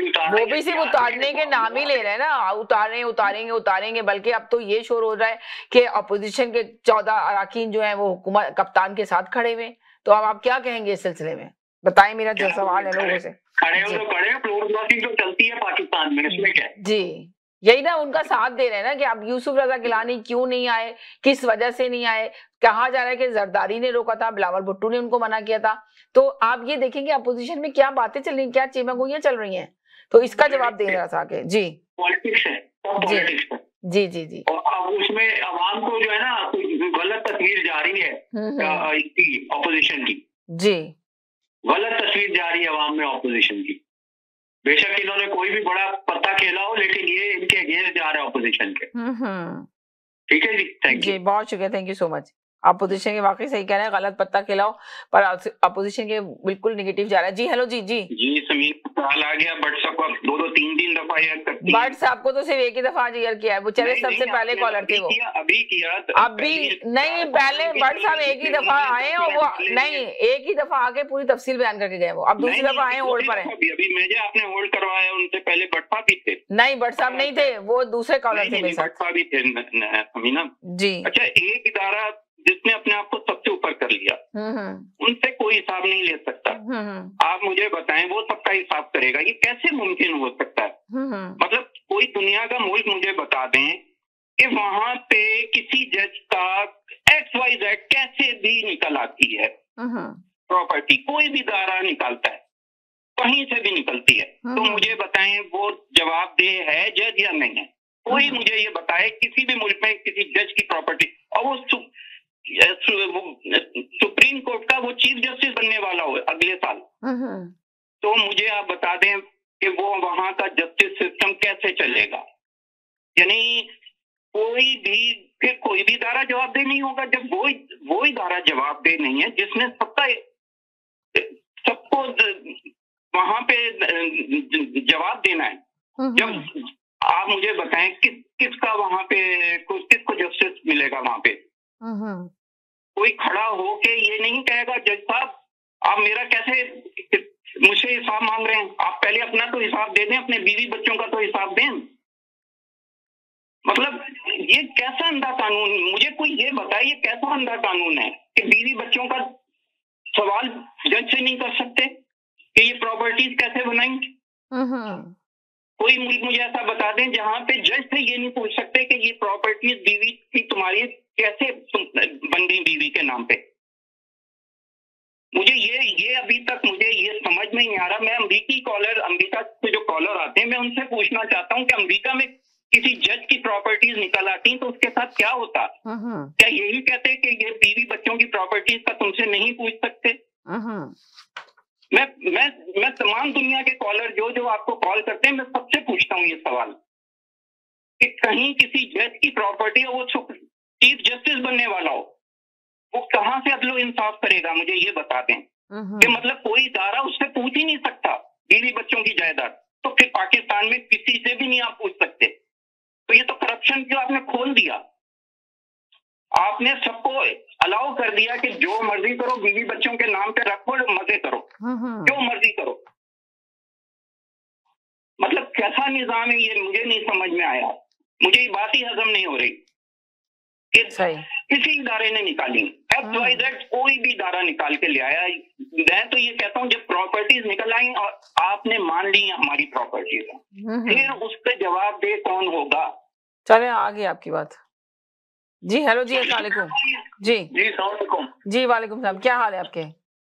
भी सिर्फ उतारने के नाम ही ले रहे हैं ना, उतारेंगे। बल्कि अब तो ये शोर हो रहा है कि अपोजिशन के 14 अरकान जो है वो हुकूमत कप्तान के साथ खड़े हुए। तो अब आप क्या कहेंगे इस सिलसिले में? बताएं, मेरा जो सवाल है लोगों से। खड़े हो तो खड़े, फ्लोर क्रॉसिंग जो चलती है पाकिस्तान में, इसमें क्या है? जी, यही ना, उनका साथ दे रहे हैं ना कि अब यूसुफ रजा गिलानी क्यों नहीं आए, किस वजह से नहीं आए। कहा जा रहा है कि जरदारी ने रोका था, बिलावल भुट्टो ने उनको मना किया था। तो आप ये देखेंगे अपोजिशन में क्या बातें चल रही, क्या चेमागोइयां चल रही हैं, तो इसका जवाब दे रहा था आगे। जी, पॉलिटिक्स है, जी जी जी। और अब उसमें अवाम को जो है ना गलत तस्वीर जा रही है ऑपोजिशन की। जी, गलत तस्वीर जा रही है अवाम में ऑपोजिशन की। बेशक इन्होंने कोई भी बड़ा पत्ता खेला हो, लेकिन ये इनके अगेंस्ट जा रहा है ऑपोजिशन के। ठीक है जी, थैंक यू। बहुत शुक्रिया, thank you so much. Opposition के वाकई सही कह रहे हैं, गलत पत्ता खिलाओ, पर अपोजिशन के बिल्कुल नेगेटिव जा रहा है। जी हेलो जी समीर, कॉल आ गया व्हाट्सएप पर 2-3 दफा यार करती है। व्हाट्सएप को तो सिर्फ एक ही दफा यार किया है, वो चले सबसे पहले कॉलर थे वो। अभी किया अभी नहीं, पहले व्हाट्सएप एक ही दफा आए और वो नहीं, एक ही दफा आके पूरी तफसील बयान करके गए वो। अब दूसरी दफा आए होल्ड पर है। अभी मुझे आपने होल्ड करवाया, उनसे पहले बटफा भी थे। नहीं, व्हाट्सएप नहीं थे, वो दूसरे कॉलर थे मेरे साथ। बटफा भी थे समीना जी। अच्छा, एक इदारा जिसने अपने आप को सबसे ऊपर कर लिया, उनसे कोई हिसाब नहीं ले सकता। आप मुझे बताएं, वो सबका हिसाब करेगा, ये कैसे मुमकिन हो सकता है? मतलब कोई दुनिया का मुल्क मुझे बता दें कि वहां पे किसी जज का XYZ कैसे भी निकल आती है प्रॉपर्टी, कोई भी इदारा निकालता है, कहीं से भी निकलती है, तो मुझे बताएं वो जवाबदेह है जज या नहीं है? कोई मुझे ये बताए किसी भी मुल्क में किसी जज की प्रॉपर्टी, और वो सुप्रीम कोर्ट का वो चीफ जस्टिस बनने वाला हो अगले साल, तो मुझे आप बता दें कि वो वहां का जस्टिस सिस्टम कैसे चलेगा? यानी फिर कोई भी इदारा जवाबदेह नहीं होगा जब वो इदारा जवाबदेह नहीं है जिसने सबको वहां पे जवाब देना है। जब आप मुझे बताएं किसका वहां पे किसको जस्टिस मिलेगा वहां पे? कोई खड़ा हो के ये नहीं कहेगा जज साहब आप मेरा कैसे मुझसे हिसाब मांग रहे हैं, आप पहले अपना तो हिसाब दे दें, अपने बीवी बच्चों का तो हिसाब दें। मतलब ये कैसा अंधा कानून, मुझे कोई ये बताए ये कैसा अंधा कानून है कि बीवी बच्चों का सवाल जज से नहीं कर सकते कि ये प्रॉपर्टीज कैसे बनाएंगे? कोई मुल्क मुझे ऐसा बता दें जहां पे जज से ये नहीं पूछ सकते कि ये प्रॉपर्टीज बीवी की तुम्हारी कैसे बन गई बीवी के नाम पे। मुझे ये अभी तक मुझे ये समझ में नहीं आ रहा। मैं अमेरिका से जो कॉलर आते हैं, मैं उनसे पूछना चाहता हूँ कि अमेरिका में किसी जज की प्रॉपर्टीज निकल आती तो उसके साथ क्या होता? क्या यही कहते कि ये बीवी बच्चों की प्रॉपर्टीज का तुमसे नहीं पूछ सकते? मैं तमाम दुनिया के कॉलर जो आपको कॉल करते हैं, मैं सबसे पूछता हूँ ये सवाल कि कहीं किसी जज की प्रॉपर्टी हो, वो चीफ जस्टिस बनने वाला हो, वो कहां से अदलो इंसाफ करेगा? मुझे ये बता दें कि मतलब कोई इदारा उससे पूछ ही नहीं सकता बीवी बच्चों की जायदाद, तो फिर पाकिस्तान में किसी से भी नहीं आप पूछ सकते। तो ये तो करप्शन जो आपने खोल दिया, आपने सबको अलाउ कर दिया कि जो मर्जी करो, बीवी बच्चों के नाम पे रखो, मजे करो, जो मर्जी करो। मतलब कैसा निजाम है ये, मुझे नहीं समझ में आया। मुझे ये बात ही हजम नहीं हो रही कि किसी इदारे ने निकाली, XYZ कोई भी इदारा निकाल के ले आया। मैं तो ये कहता हूँ जब प्रॉपर्टीज निकल आई और आपने मान ली हमारी प्रॉपर्टीज, फिर उस पर जवाब दे कौन होगा? चले आगे आपकी बात। जी हेलो जी, अस्सलाम वालेकुम। जी सलाम जी, वालेकुम सलाम। क्या हाल है आपके?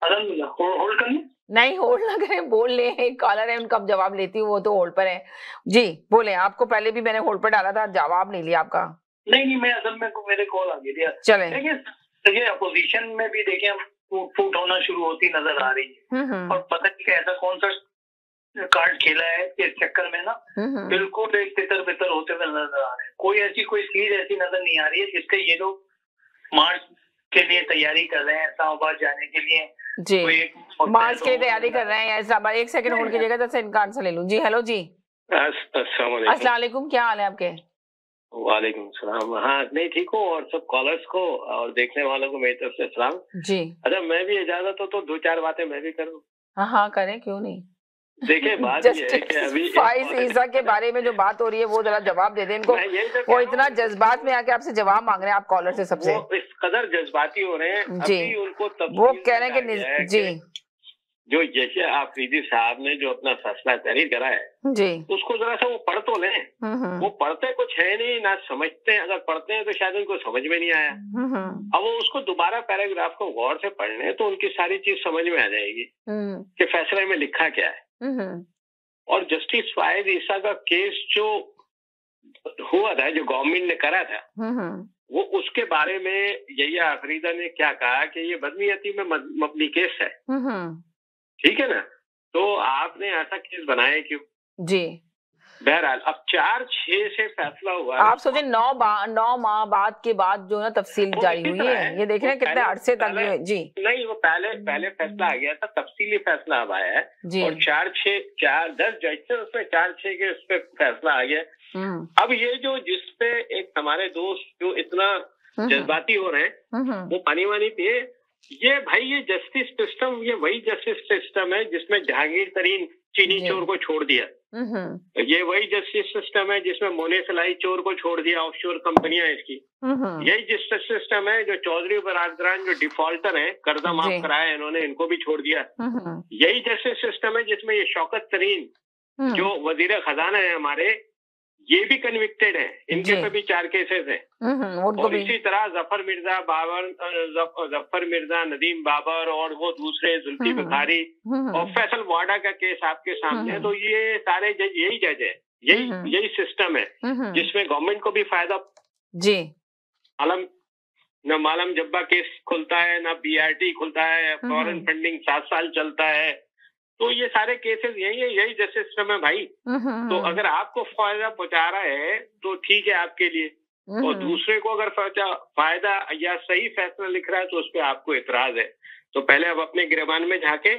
अल्हम्दुलिल्लाह। होल्ड करनी? नहीं, होल्ड ना करें, बोल ले, कॉलर है उनका जवाब लेती हूँ, वो तो होल्ड पर है। जी बोले, आपको पहले भी मैंने होल्ड पर डाला था, जवाब नहीं लिया आपका। नहीं, मैं असल में मेरे कॉल आ गई थी। चले देखिए ये अपोजिशन में भी देखें फूट होना शुरू होती नजर आ रही है, और पता नहीं कि ऐसा कौन सा कार्ड खेला है इस चक्कर में ना बिल्कुल एक तितर बितर होते हुए नजर आ रहे हैं। कोई चीज ऐसी नजर नहीं आ रही है जिसके ये लोग मार्च के लिए तैयारी कर रहे हैं, इस्लामाबाद जाने के लिए जी, मार्च के लिए तैयारी कर रहे हैं या इस्लामाबाद। एक सेकंड होल्ड कीजिएगा तो इनका आंसर ले लूं। जी हेलो जी, अस्सलाम वालेकुम, क्या हाल है आपके? वालेकुम सलाम। हाँ नहीं ठीक हो, और सब कॉलर्स को और देखने वालों को मेरी तरफ से सलाम जी। अच्छा, मैं भी इजाजत हो तो 2-4 बातें मैं भी करूँ? हाँ करें, क्यों नहीं। देखिए बात ये है कि अभी फाइज ईसा के बारे में जो बात हो रही है वो जरा जवाब दे दें इनको। वो इतना जज्बात में आके आपसे जवाब मांग रहे हैं, आप कॉलर से सबसे इस कदर जज्बाती हो रहे हैं जी। अभी उनको वो कह रहे हैं कि जी जो जैसे आफरीदी साहब ने जो अपना फैसला तहरीर करा है जी, उसको जरा सा वो पढ़ तो लें। वो पढ़ते कुछ है नहीं ना समझते हैं, अगर पढ़ते हैं तो शायद उनको समझ में नहीं आया। अब वो उसको दोबारा पैराग्राफ को गौर से पढ़ लें तो उनकी सारी चीज समझ में आ जाएगी कि फैसले में लिखा क्या है। और जस्टिस फायद ईसा का केस जो हुआ था, जो गवर्नमेंट ने करा था, वो उसके बारे में यही आफरीदा ने क्या कहा कि ये बदनीयती में मबनी केस है। ठीक है ना, तो आपने ऐसा केस बनाया क्यों? जी बहरहाल अब 4-6 से फैसला हुआ। आप सोचे 9 माह बाद के बाद जो ना तफसील जारी हुई है, ये देख रहे हैं कितने अरसे तक जी। नहीं वो पहले फैसला आ गया था, तफसीली फैसला अब आया है और 4-10 जज थे उसमें 4-6 के उस पर फैसला आ गया। अब ये जो जिसपे एक हमारे दोस्त जो इतना जज्बाती हो रहे हैं वो पानी वानी पिए। ये भाई ये जस्टिस सिस्टम, ये वही जस्टिस सिस्टम है जिसमें जहांगीर तरीन चीनी चोर को छोड़ दिया। ये वही जस्टिस सिस्टम है जिसमें मोने सलाई चोर को छोड़ दिया, ऑफशोर कंपनियां इसकी। यही जस्टिस सिस्टम है जो चौधरी बरादरान जो डिफॉल्टर हैं, कर्जा माफ कराया इन्होंने, इनको भी छोड़ दिया। यही जस्टिस सिस्टम है जिसमें ये शौकत तरीन जो वजीर खजाना है हमारे, ये भी कन्विक्टेड है, इनके पे भी 4 केसेस हैं। और इसी तरह जफर मिर्जा, नदीम बाबर और वो दूसरे जुल्फी बुखारी और फैसल वाडा का केस आपके सामने है। तो ये सारे जज यही जज है, यही सिस्टम है जिसमें गवर्नमेंट को भी फायदा जी। न मालम जब्बा केस खुलता है, ना बीआरटी खुलता है, फॉरेन फंडिंग 7 साल चलता है। तो ये सारे केसेस यही जैसे सिस्टम है भाई। तो अगर आपको फायदा पहुंचा रहा है तो ठीक है आपके लिए, और दूसरे को अगर फायदा या सही फैसला लिख रहा है तो उस पर आपको इतराज है। तो पहले अब अपने गिरबान में झांके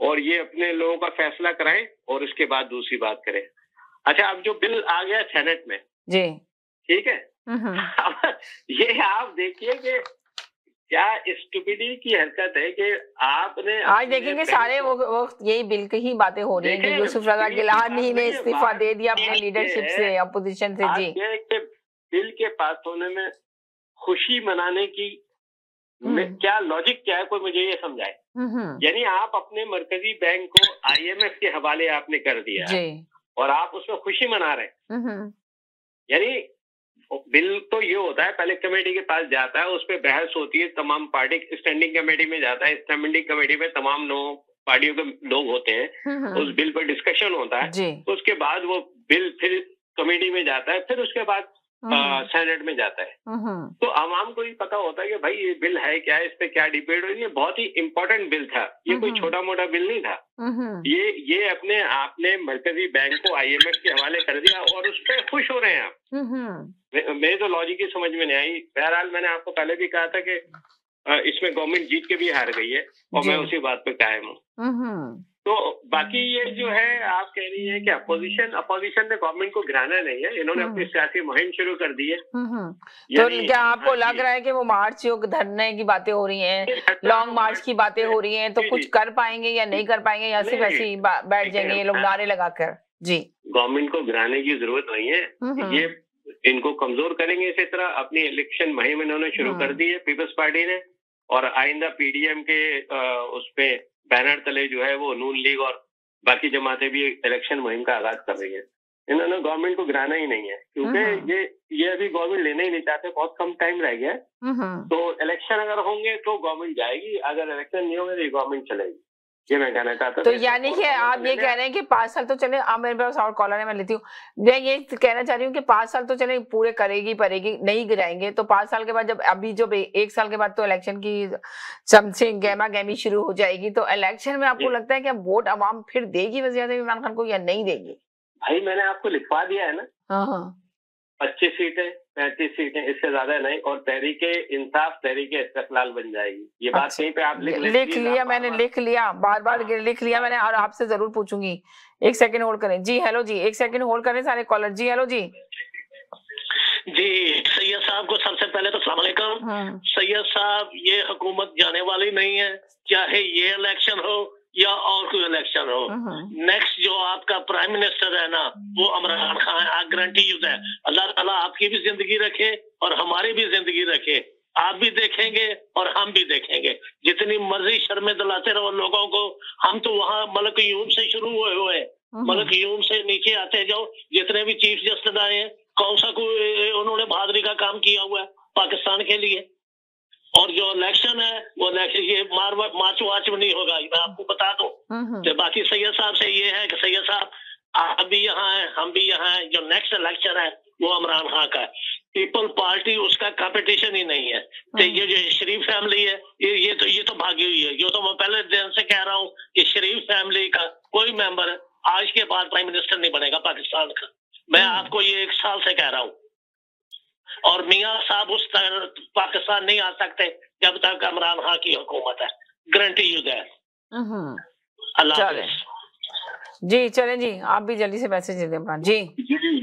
और ये अपने लोगों का फैसला कराएं और उसके बाद दूसरी बात करें। अच्छा, अब जो बिल आ गया सेनेट में जी, ठीक है, अब ये आप देखिए कि क्या स्टूपिडी की हरकत है कि आपने आज देखेंगे सारे वो यही बिल की ही बातें हो रही है। यूसुफ रजा गिलानी ने इस्तीफा दे दिया अपने लीडरशिप से, अपोजिशन से जी। बिल के पास होने में खुशी मनाने की क्या लॉजिक क्या है, कोई मुझे ये समझाए। यानी आप अपने मरकजी बैंक को IMF के हवाले आपने कर दिया जी, और आप उसमें खुशी मना रहे हैं। यानी बिल तो ये होता है पहले कमेटी के पास जाता है, उस पर बहस होती है, तमाम पार्टी स्टैंडिंग कमेटी में जाता है, स्टैंडिंग कमेटी में तमाम पार्टियों के लोग होते हैं, उस बिल पर डिस्कशन होता है, तो उसके बाद वो बिल फिर कमेटी में जाता है, फिर उसके बाद सेनेट में जाता है। तो आवाम को ही पता होता है कि भाई ये बिल है क्या, इस पे क्या डिबेट हो रही है। बहुत ही इम्पोर्टेंट बिल था ये, कोई छोटा मोटा बिल नहीं था। ये अपने आपने मरकजी बैंक को IMF के हवाले कर दिया और उस पर खुश हो रहे हैं आप। मेरे तो लॉजिक ही समझ में नहीं आई। बहरहाल मैंने आपको पहले भी कहा था कि इसमें गवर्नमेंट जीत के भी हार गई है और मैं उसी बात पे कायम हूँ। तो बाकी ये जो है आप कह रही है कि अपोजिशन ने गवर्नमेंट को गिराना नहीं है, इन्होंने अपनी सियासी मुहिम शुरू कर दी है। तो क्या आपको लग रहा है कि वो मार्च योग धरने की बातें हो रही हैं, लॉन्ग मार्च की बातें हो रही हैं, तो कुछ कर पाएंगे या नहीं कर पाएंगे, या सिर्फ ऐसे ही बैठ जाएंगे ये लोग नारे लगाकर? जी, गवर्नमेंट को गिराने की जरूरत नहीं है, ये इनको कमजोर करेंगे। इसी तरह अपनी इलेक्शन मुहिम इन्होंने शुरू कर दी है पीपल्स पार्टी ने, और आइंदा PDM के उस पे बैनर तले जो है वो नून लीग और बाकी जमातें भी इलेक्शन मुहिम का आगाज कर रही है। इन्होंने गवर्नमेंट को गिराना ही नहीं है, क्योंकि ये अभी गवर्नमेंट लेना ही नहीं चाहते, बहुत कम टाइम रह गया है। तो इलेक्शन अगर होंगे तो गवर्नमेंट जाएगी, अगर इलेक्शन नहीं होंगे तो गवर्नमेंट चलेगी। ये मैं कहना चाहता तो यानी कि आप ये कह रहे हैं कि 5 साल तो चले, आप मेरे पास और कॉलर है, मैं लेती हूँ। मैं ये कहना चाह रही हूँ कि 5 साल तो चले पूरे करेगी नहीं गिराएंगे, तो 5 साल के बाद जब अभी जो 1 साल के बाद तो इलेक्शन की सबसे गहमा गहमी शुरू हो जाएगी, तो इलेक्शन में आपको लगता है कि अब वोट अवाम फिर देगी वज़ीर-ए-आज़म इमरान खान को या नहीं देगी? भाई मैंने आपको लिखवा दिया है ना। हाँ 25 सीटें 35 सीटें, इससे ज्यादा नहीं, और तहरीके इंसाफ तहरीके इस्तिक़लाल बन जाएगी। ये बात कहीं पे आप लिख लिया, मैंने लिख लिया, बार लिख लिया मैंने, और आपसे जरूर पूछूंगी। 1 सेकंड होल्ड करें जी। हेलो जी, 1 सेकंड होल्ड करें सारे कॉलर जी। हेलो जी सैयद साहब को सबसे पहले तो अस्सलाम वालेकुम। सैयद साहब, ये हुकूमत जाने वाली नहीं है, चाहे ये इलेक्शन हो या और कोई इलेक्शन हो। नेक्स्ट जो आपका प्राइम मिनिस्टर है ना, वो इमरान खान, गारंटी है। अल्लाह ताला आपकी भी जिंदगी रखे और हमारी भी जिंदगी रखे। आप भी देखेंगे और हम भी देखेंगे। जितनी मर्जी शर्मे दिलाते रहो लोगों को, हम तो वहाँ मलक यूम से शुरू हुए हैं, मलक यूम से नीचे आते जाओ। जितने भी चीफ जस्टिस आए हैं, कौन सा कोई उन्होंने बहादुरी का काम किया हुआ है पाकिस्तान के लिए। और जो इलेक्शन है वो इलेक्शन ये मार्च वाच में नहीं होगा, मैं आपको बता दूं। तो बाकी सैयद साहब से ये है कि सैयद साहब आप भी यहाँ हैं, हम भी यहाँ हैं। जो नेक्स्ट इलेक्शन है वो इमरान खान का है। पीपल पार्टी उसका कंपटीशन ही नहीं है। तो ये जो शरीफ फैमिली है, ये तो भागी हुई है। ये तो मैं पहले दिन से कह रहा हूँ कि शरीफ फैमिली का कोई मेंबर आज के बाद प्राइम मिनिस्टर नहीं बनेगा पाकिस्तान का। मैं आपको ये 1 साल से कह रहा हूँ। और मियाँ साहब उस पाकिस्तान नहीं आ सकते जब तक इमरान खान की हुकूमत है। Guarantee you that. अल्लाह हाफ़िज़। जी चलें जी, आप भी जल्दी से मैसेज दे दें जी।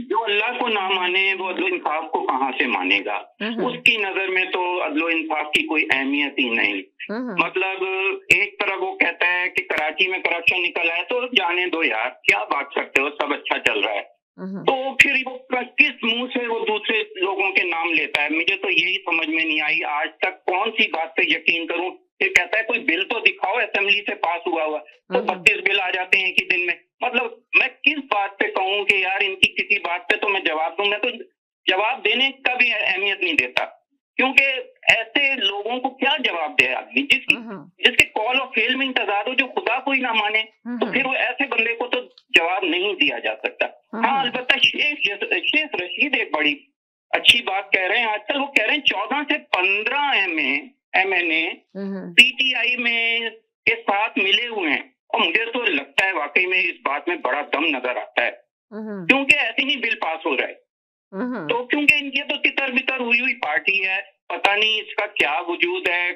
जो अल्लाह को ना माने वो अदलो इंसाफ को कहाँ से मानेगा। उसकी नजर में तो अदलो इंसाफ की कोई अहमियत ही नहीं। मतलब एक तरफ वो कहता है कि कराची में करप्शन निकला है, तो जाने दो यार, क्या बात करते हो, सब अच्छा चल रहा है। तो फिर वो किस मुंह से वो दूसरे लोगों के नाम लेता है। मुझे तो यही समझ में नहीं आई आज तक, कौन सी बात पे यकीन करूं। ये कहता है कोई बिल तो दिखाओ असेंबली से पास हुआ तो 32 बिल आ जाते हैं एक ही दिन में। मतलब मैं किस बात पे कहूं कि यार इनकी किसी बात पे तो मैं जवाब दूं। मैं तो जवाब देने का भी अहमियत नहीं देता, क्योंकि ऐसे लोगों को क्या जवाब दे आदमी जिसके कॉल और फेल में इंतजार हो, जो खुदा को ही ना माने। तो फिर वो ऐसे बंदे को तो जवाब नहीं दिया जा सकता। हाँ अलबत्ता शेख रशीद एक बड़ी अच्छी बात कह रहे हैं आजकल। वो कह रहे हैं 14 से 15 MNA PTI में के साथ मिले हुए हैं, और मुझे तो लगता है वाकई में इस बात में बड़ा दम नजर आता है, क्योंकि ऐसे ही बिल पास हो रहा है। तो क्योंकि इनकी तो तितर बितर हुई पार्टी है, पता नहीं इसका क्या वजूद है।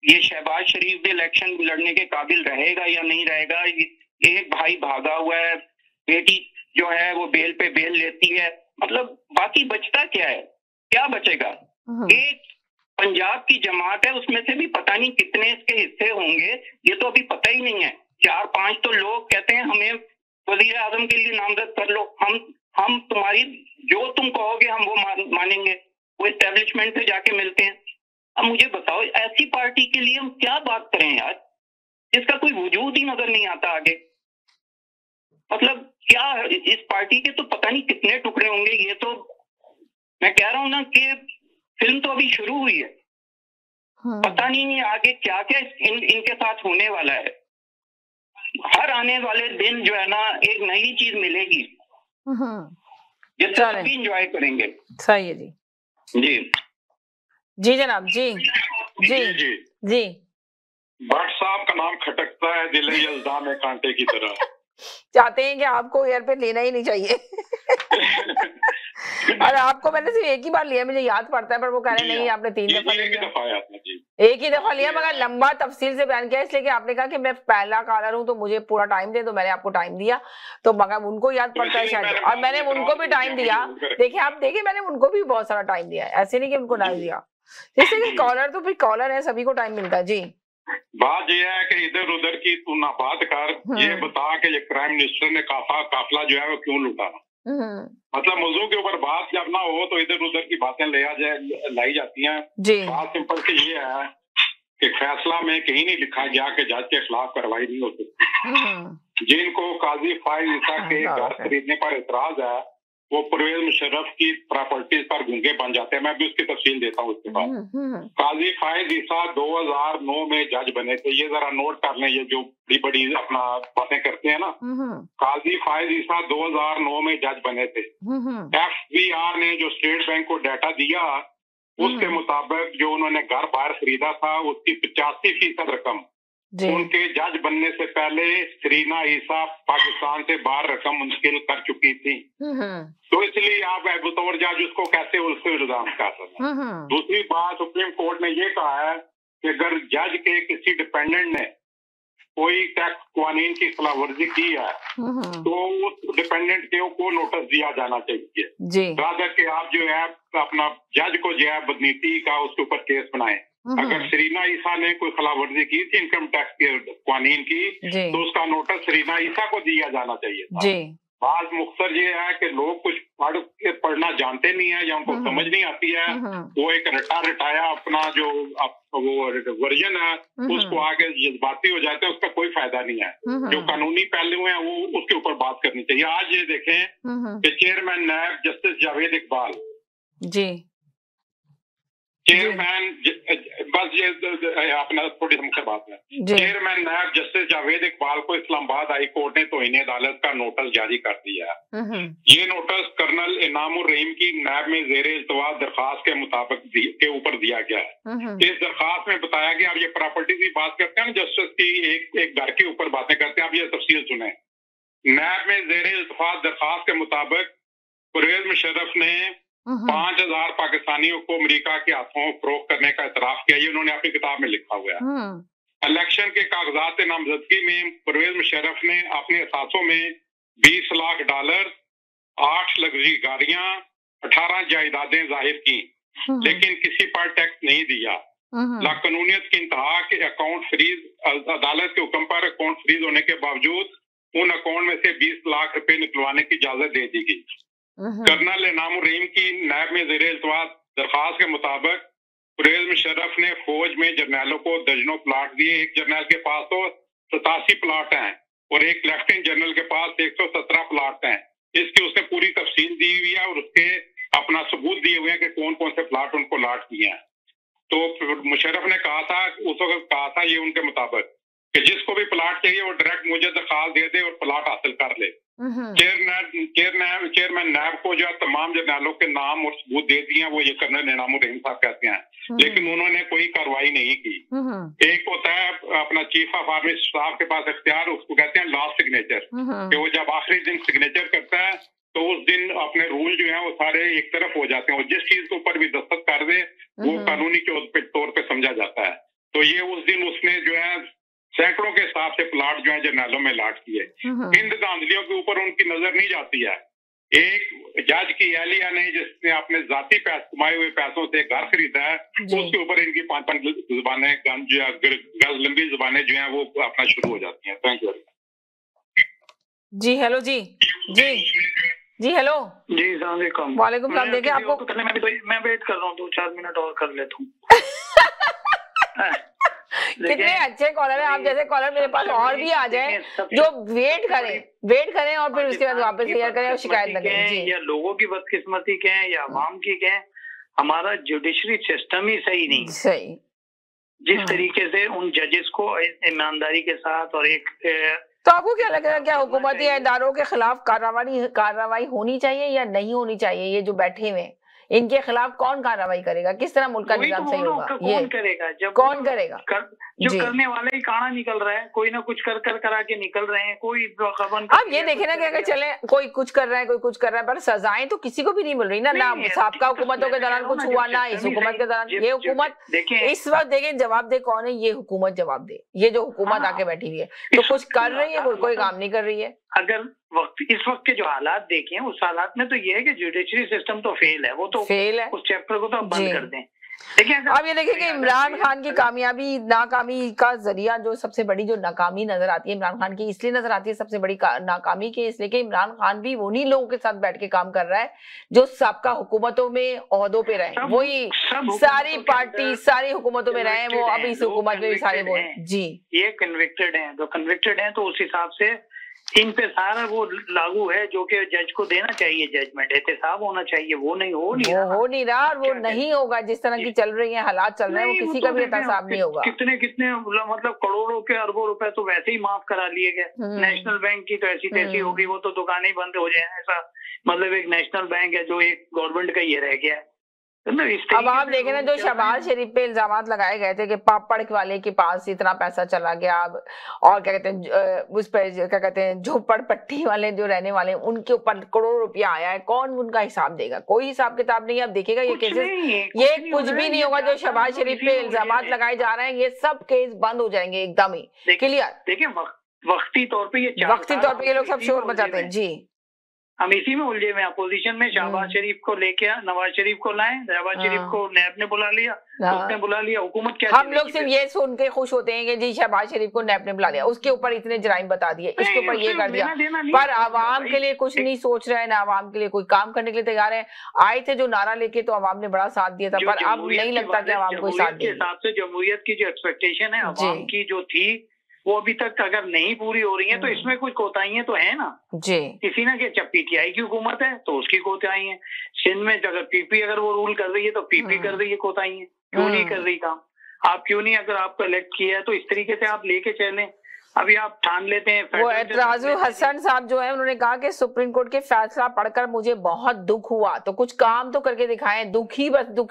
ये शहबाज शरीफ भी इलेक्शन लड़ने के काबिल रहेगा या नहीं रहेगा। एक भाई भागा हुआ है, बेटी जो है वो बेल पे बेल लेती है। मतलब बाकी बचता क्या है, क्या बचेगा। एक पंजाब की जमात है, उसमें से भी पता नहीं कितने इसके हिस्से होंगे, ये तो अभी पता ही नहीं है। 4-5 तो लोग कहते हैं हमें वजीर आजम के लिए नामजद कर लो, हम तुम्हारी जो तुम कहोगे हम वो मानेंगे। वो एस्टेब्लिशमेंट से जाके मिलते हैं। अब मुझे बताओ ऐसी पार्टी के लिए हम क्या बात करें यार, जिसका कोई वजूद ही नजर नहीं आता आगे। मतलब क्या इस पार्टी के तो पता नहीं कितने टुकड़े होंगे। ये तो मैं कह रहा हूं ना कि फिल्म तो अभी शुरू हुई है, पता नहीं आगे क्या क्या इनके साथ होने वाला है। हर आने वाले दिन जो है ना एक नई चीज मिलेगी जिससे सभी एंजॉय करेंगे। सही है जी। जी जी जनाब जी जी जी जी। भट्ट साहब का नाम खटकता है दिल यल्दा में कांटे की तरह। चाहते हैं कि आपको एयर पे लेना ही नहीं चाहिए। और आपको मैंने सिर्फ एक ही बार लिया, मुझे याद पड़ता है, पर वो कह रहे नहीं आपने 3 दफा लिया। एक ही दफा लिया, मगर लंबा तफसील से बयान किया, इसलिए कि आपने कहा कि मैं पहला कॉलर हूं तो मुझे पूरा टाइम दे, तो मैंने आपको टाइम दिया। तो मगर उनको याद पड़ता है शायद, और मैंने उनको भी टाइम दिया। देखिए मैंने उनको भी बहुत सारा टाइम दिया है, ऐसे नहीं कि उनको टाइम दिया। जैसे कि कॉलर तो फिर कॉलर है, सभी को टाइम मिलता है जी। बात यह है कि इधर उधर की तू ना बात कर, ये बता कि ये प्राइम मिनिस्टर ने काफिला जो है वो क्यों लूटा। मतलब मौजूद के ऊपर बात जब ना हो तो इधर उधर की बातें लाई जाती हैं। बात सिंपल सी ये है कि फैसला में कहीं नहीं लिखा गया कि जज के खिलाफ कार्रवाई नहीं हो सकती। जिनको काजी फाइज ईसा के घर खरीदने पर एतराज है वो परवेज मुशर्रफ की प्रॉपर्टीज पर गूंगे बन जाते हैं। मैं भी उसकी तफसील देता हूँ उसके बाद। काजी फायद ईसा 2009 में जज बने थे। ये जरा नोट कर लें, ये जो बड़ी बड़ी अपना बातें करते हैं ना। काजी फायद ईसा 2009 में जज बने थे। FBI ने जो स्टेट बैंक को डाटा दिया उसके मुताबिक जो उन्होंने घर बाहर खरीदा था उसकी 85% रकम उनके जज बनने से पहले सरीना ईसा पाकिस्तान से बाहर रकम मुंतकिल कर चुकी थी। तो इसलिए आप बतौर जज उसको कैसे उससे इल्जाम कर सकते हैं। दूसरी बात, सुप्रीम कोर्ट ने ये कहा है कि अगर जज के किसी डिपेंडेंट ने कोई टैक्स कानून की खिलाफवर्जी की है तो उस डिपेंडेंट को नोटिस दिया जाना चाहिए। राजा कि आप जो है अपना जज को जो है बदनीति का उसके ऊपर केस बनाए। अगर सरीना ईसा ने कोई खिलाफवर्जी की थी इनकम टैक्स के कानून की तो उसका नोटिस सरीना ईसा को दिया जाना चाहिए। बात मुख्तर ये है कि लोग कुछ पढ़ना जानते नहीं है या उनको समझ नहीं आती है। वो एक रटाया अपना जो वो वर्जन है उसको आगे जज्बाती हो जाते हैं, उसका कोई फायदा नहीं है। जो कानूनी पहलू हैं वो उसके ऊपर बात करनी चाहिए। आज ये देखें कि चेयरमैन नायब जस्टिस जावेद इकबाल चेयरमैन, बस ये अपना थोड़ी मुख्य बात है। चेयरमैन नायब जस्टिस जावेद इकबाल को इस्लामाबाद हाई कोर्ट ने तौहीन अदालत का नोटिस जारी कर दिया है। ये नोटिस कर्नल इनामुर रहीम की नायब में ज़ेर इल्तवा दरखास्त के मुताबिक के ऊपर दिया गया है। इस दरखास्त में बताया गया, अब ये प्रॉपर्टी की बात करते हैं जस्टिस की एक घर के ऊपर बातें करते हैं, आप ये तफसील सुने। नायब में ज़ेर इल्तवा दरखास्त के मुताबिक परवेज मुशर्रफ ने 5000 पाकिस्तानियों को अमेरिका के हाथों फरोख्त करने का इतराफ किया। ये उन्होंने अपनी किताब में लिखा हुआ है। इलेक्शन के कागजात नामजदगी में परवेज मुशर्रफ ने अपने असासों में $20 लाख, 8 लग्जरी गाड़ियां, 18 जायदादें जाहिर की, लेकिन किसी पर टैक्स नहीं दिया। लाकानूनियत की इंतहा के अकाउंट फ्रीज, अदालत के हुक्म पर अकाउंट फ्रीज होने के बावजूद उन अकाउंट में से 20 लाख रुपए निकलवाने की इजाजत दे दी गई। कर्नल इनामुर रहीम की नायब में ज़ेर इल्तवा दरखास्त के मुताबिक परवेज मुशर्रफ ने फौज में जर्नैलों को दर्जनों प्लाट दिए। एक जर्नैल के पास तो 87 प्लाट हैं और एक लेफ्टिनेंट जनरल के पास 117 प्लाट हैं। इसकी उसने पूरी तफसील दी हुई है और उसके अपना सबूत दिए हुए हैं कि कौन कौन से प्लाट उनको लाट किए हैं। तो मुशर्रफ ने कहा था, उस वक्त कहा था ये उनके मुताबिक कि जिसको भी प्लाट चाहिए वो डायरेक्ट मुझे दरखास्त दे दे और प्लाट हासिल कर ले। चेयरमैन नायब को जो तमाम जर्नैलों के नाम और सबूत दे दिए हैं, वो ये कर्नल इनामुर रहीम साहब कहते हैं, लेकिन उन्होंने कोई कार्रवाई नहीं की। एक होता है अपना चीफ ऑफ आर्मी स्टाफ के पास इख्तियार, उसको कहते हैं लास्ट सिग्नेचर, कि वो जब आखिरी दिन सिग्नेचर करता है तो उस दिन अपने रूल जो है वो सारे एक तरफ हो जाते हैं और जिस चीज के ऊपर भी दस्तखत कर दे वो कानूनी तौर पे समझा जाता है। तो ये उस दिन उसने जो है सैकड़ों के हिसाब से प्लाट जो है जर्नैलों में लाट किए। इन धांधलियों के ऊपर उनकी नजर नहीं जाती है। एक जज की एहलिया ने जिसने अपने जाती कमाए हुए पैसों से घर खरीदा है उसके ऊपर इनकी 5-5 जुबानें गज लंबी जुबानें जो है वो अपना शुरू हो जाती हैं। थैंक यू जी। हेलो जी हेलो जी, अस्सलाम वालेकुम। वालेकुम सलाम। देखिए आपको मैं वेट कर रहा हूँ, 2-4 मिनट और कर लेता हूँ। कितने अच्छे कॉलर हैं आप जैसे कॉलर मेरे पास और भी आ जाए जो वेट करें और फिर उसके बाद वापस क्लियर करें और शिकायत न करें। या लोगों की बदकिस्मती के हैं या अवाम की के हैं, हमारा जुडिशरी सिस्टम ही सही नहीं। सही जिस तरीके से उन जजेस को ईमानदारी के साथ और एक तो आपको क्या लगेगा, क्या हुकूमती इदारों के खिलाफ कार्रवाई होनी चाहिए या नहीं होनी चाहिए? ये जो बैठे हुए इनके खिलाफ कौन कार्रवाई करेगा? किस तरह मुल्क का निजाम सही होगा? कौन करेगा? जब कौन करेगा? जो करने वाले ही काना निकल रहा है, कोई ना कुछ करा के निकल रहे हैं। कोई अब ये देखे ना कि अगर चले कोई कुछ कर रहा है कोई कुछ कर रहा है, पर सजाएं तो किसी को भी नहीं मिल रही ना। ना साबका हुकूमतों के दौरान कुछ हुआ, ना इस हुकूमत के दौरान। ये हुकूमत इस वक्त देखें जवाब दे कौन है? ये हुकूमत जवाब दे। ये जो हुकूमत आके बैठी हुई है तो कुछ कर रही है, कोई काम नहीं कर रही है। अगर इस वक्त के जो हालात देखें उस हालात में तो ये है कि जुडिशरी सिस्टम तो फेल है, वो तो फेल है। उस चैप्टर को तो आप बंद कर दें। अब ये देखिए कि इमरान खान की नाकामी का जरिया जो सबसे बड़ी जो नाकामी नजर आती है इमरान खान की, इसलिए नजर आती है सबसे बड़ी नाकामी के, इसलिए कि इमरान खान भी उन्हीं लोगों के साथ बैठ के काम कर रहा है जो सबका हुकूमतों में ओहदों पे रहे। वही सारी पार्टी सारी हुकूमतों में रहे, वो अब इस हुकूमत में भी सारे वो जी ये कन्विक्टेड हैं। तो कन्विक्टेड हैं तो उस हिसाब से इन पे सारा वो लागू है जो कि जज को देना चाहिए, जजमेंट एहतसाब होना चाहिए, वो हो नहीं रहा और वो नहीं होगा। जिस तरह की चल रही है हालात चल रहे हैं, वो किसी का भी एहतसाब नहीं होगा। कितने मतलब करोड़ों के अरबों रुपए तो वैसे ही माफ करा लिए गए। नेशनल बैंक की तो ऐसी तैसी हो गई, वो तो दुकानें ही बंद हो जाए, ऐसा मतलब एक नेशनल बैंक है जो एक गवर्नमेंट का ही रह गया है। अब आप देखें ना, जो शहबाज शरीफ पे इल्जाम लगाए गए थे कि पापड़ वाले के पास इतना पैसा चला गया, अब और क्या कहते हैं उस पर क्या कहते हैं झोपड़पट्टी वाले जो रहने वाले उनके ऊपर करोड़ रुपया आया है, कौन उनका हिसाब देगा? कोई हिसाब किताब नहीं है। अब देखिएगा ये केसेस, ये कुछ भी नहीं होगा जो शहबाज शरीफ पे इल्जाम लगाए जा रहे हैं, ये सब केस बंद हो जाएंगे एकदम ही क्लियर। देखिए वक्ती तौर पर ये लोग सब शोर मचाते हैं जी। हम इसी में उलझे हुए, अपोजिशन में शहबाज शरीफ को लेके नवाज शरीफ को लाए, शहबाज शरीफ को नैब ने बुला लिया, उसने बुला लिया, हुकूमत क्या, हम लोग सिर्फ ये सुन के खुश होते हैं कि जी शहबाज शरीफ को नैब ने बुला लिया, उसके ऊपर इतने जराइम बता दिए, इसके ऊपर ये कर दिया, पर आवाम के लिए कुछ नहीं सोच रहे हैं ना, आवाम के लिए कोई काम करने के लिए तैयार है। आए थे जो नारा लेके तो आवाम ने बड़ा साथ दिया था, पर अब नहीं लगता कि आवाम को साथ के हिसाब से जमहूरियत की जो एक्सपेक्टेशन है आवाम की जो थी वो अभी तक अगर नहीं पूरी हो रही है तो इसमें कुछ कोताहियां तो है ना जी। किसी ना कि जब पीटीआई की हुकूमत है तो उसकी कोताही है, सिंध में अगर पीपी अगर वो रूल कर रही है तो पीपी कर रही है कोताही है, क्यों नहीं कर रही काम? आप क्यों नहीं, अगर आपको इलेक्ट किया है तो इस तरीके से आप लेके चलें। अभी आप ठान लेते हैं। वो एतराजु हसन साहब जो है उन्होंने कहा कि सुप्रीम कोर्ट के फैसला पढ़कर मुझे बहुत दुख हुआ, तो कुछ काम तो करके दिखाएं। दुखी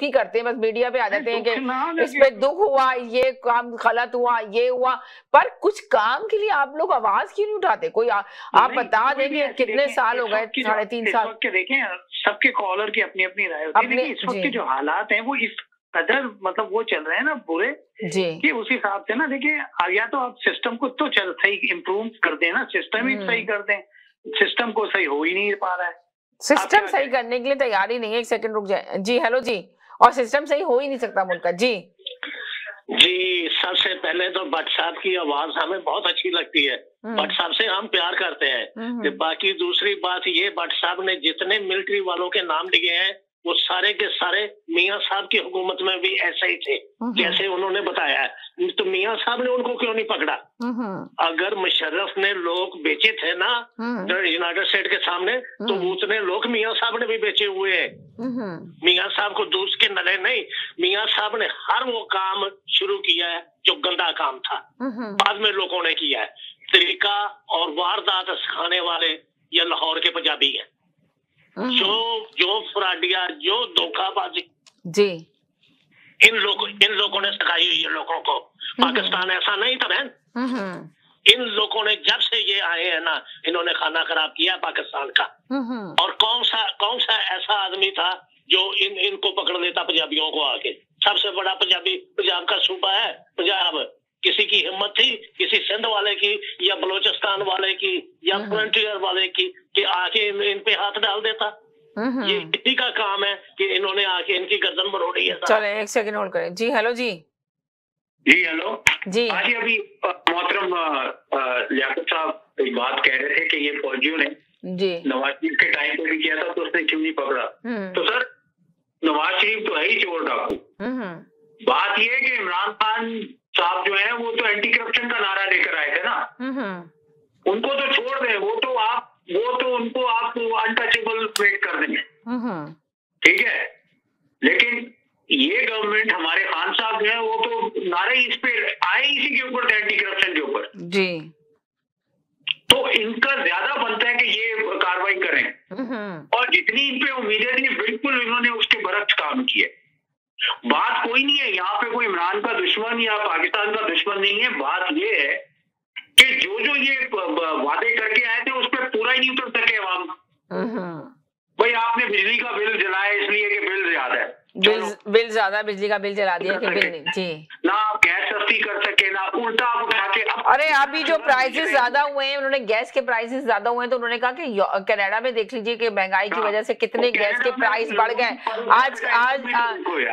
करते हैं, बस मीडिया पे आ जाते हैं कि इस पे दुख हुआ, ये काम गलत हुआ, ये हुआ, पर कुछ काम के लिए आप लोग आवाज क्यों नहीं उठाते? कोई आप बता देंगे कितने साल हो गए, 3.5 साल के। देखें सबके कॉलर की अपनी अपनी राय होती है, इस वक्त के जो हालात हैं वो इस कदर मतलब वो चल रहे हैं ना बुरे जी कि उस हिसाब से ना देखिए, या तो आप सिस्टम को तो सही इम्प्रूव कर दें ना, सिस्टम ही सही कर दें, सिस्टम को सही हो ही नहीं पा रहा है, सिस्टम सही करने के लिए तैयार ही नहीं है। एक सेकंड रुक जाए जी। हेलो जी। और सिस्टम सही हो ही नहीं सकता मुल्क का जी। जी सबसे पहले तो भट्ट साहब की आवाज हमें बहुत अच्छी लगती है, भट्ट साहब से हम प्यार करते हैं। बाकी दूसरी बात ये, भट्ट साहब ने जितने मिलिट्री वालों के नाम लिए हैं वो सारे के सारे मियां साहब की हुकूमत में भी ऐसे ही थे जैसे उन्होंने बताया है, तो मियां साहब ने उनको क्यों नहीं पकड़ा? अगर मुशर्रफ ने लोग बेचे थे ना यूनाइटेड स्टेट के सामने, तो उतने लोग मियां साहब ने भी बेचे हुए हैं। मियां साहब को दूस के नले नहीं, मियां साहब ने हर वो काम शुरू किया है जो गंदा काम था, बाद में लोगों ने किया है। तरीका और वारदात सिखाने वाले ये लाहौर के पंजाबी है, जो फ्राडिया, जो धोखाबाजी जी इन लोगों ने सिखाई हुई है लोगों को। पाकिस्तान ऐसा नहीं था बहन, इन लोगों ने जब से ये आए हैं ना, इन्होंने खाना खराब किया पाकिस्तान का। और कौन सा ऐसा आदमी था जो इनको पकड़ लेता पंजाबियों को आके? सबसे बड़ा पंजाब का सूबा है पंजाब। किसी की हिम्मत थी किसी सिंध वाले की या बलोचिस्तान वाले की या फ्रंटियर वाले की कि आके इन पे हाथ डाल देता? ये इसी का काम है कि इन्होंने आके इनकी गर्दन मरोड़ी है। चले एक सेकंड होल्ड करें जी। हेलो जी। जी हेलो जी। आज अभी मोहतरम लियाकत साहब एक बात कह रहे थे कि ये फौजियों ने जी नवाज शरीफ के टाइम पे भी किया था तो उसने क्यों नहीं पकड़ा? तो सर नवाज शरीफ तो है ही चोर डाकू। बात ये है कि इमरान खान साहब जो है वो तो एंटी करप्शन का नारा लेकर आए थे ना, उनको तो छोड़ दें, वो तो उनको आप अनटचेबल वेट कर देंगे, ठीक है। लेकिन ये गवर्नमेंट हमारे खान साहब जो है वो तो नारे इस पे आए इसी के ऊपर थे, एंटी करप्शन के ऊपर जी। तो इनका ज्यादा बनता है कि ये कार्रवाई करें, और जितनी इन पे उम्मीदें थी बिल्कुल इन्होंने उसके बरक्स काम किए। बात कोई नहीं है यहाँ पे कोई इमरान का दुश्मन या पाकिस्तान का दुश्मन नहीं है, बात ये है कि जो ये वादे करके आए थे उस पर पूरा ही नहीं उतर सके अवाम। भाई आपने बिजली का बिल जलाया इसलिए कि बिल ज्यादा है, बिल ज्यादा, बिजली का बिल जला दिया कि बिल नहीं जी, ना आप गैस सस्ती कर सके, ना उल्टा आप उठा के। अरे अभी जो प्राइसेस ज्यादा हुए हैं, उन्होंने गैस के प्राइसेस ज्यादा हुए हैं तो उन्होंने कहा कि कनाडा में देख लीजिए कि महंगाई की वजह से कितने गैस के प्राइस बढ़ गए। आज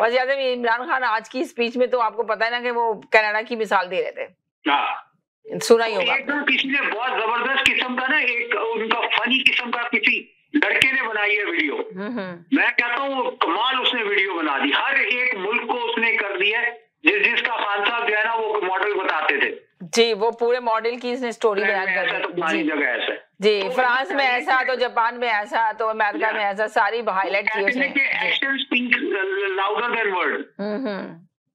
वज़ीर आज़म इमरान खान आज की स्पीच में तो आपको पता है ना कि वो कनाडा की मिसाल दे रहे थे, सुना ही होगा। किसी ने बहुत जबरदस्त किस्म का ना एक उनका फनी किस्म का किसी लड़के ने बनाई है वीडियो, मैं कहता हूँ कमाल उसने वीडियो बना दी, हर एक मुल्क को उसने कर दिया जिसका खान साहब जो है ना वो मॉडल बताते थे जी, वो पूरे मॉडल की इसने स्टोरी बयान कर दी जी, तो फ्रांस में ऐसा, तो जापान में ऐसा, तो अमेरिका में ऐसा, सारी हाईलाइट की उसने। Action speak louder than word.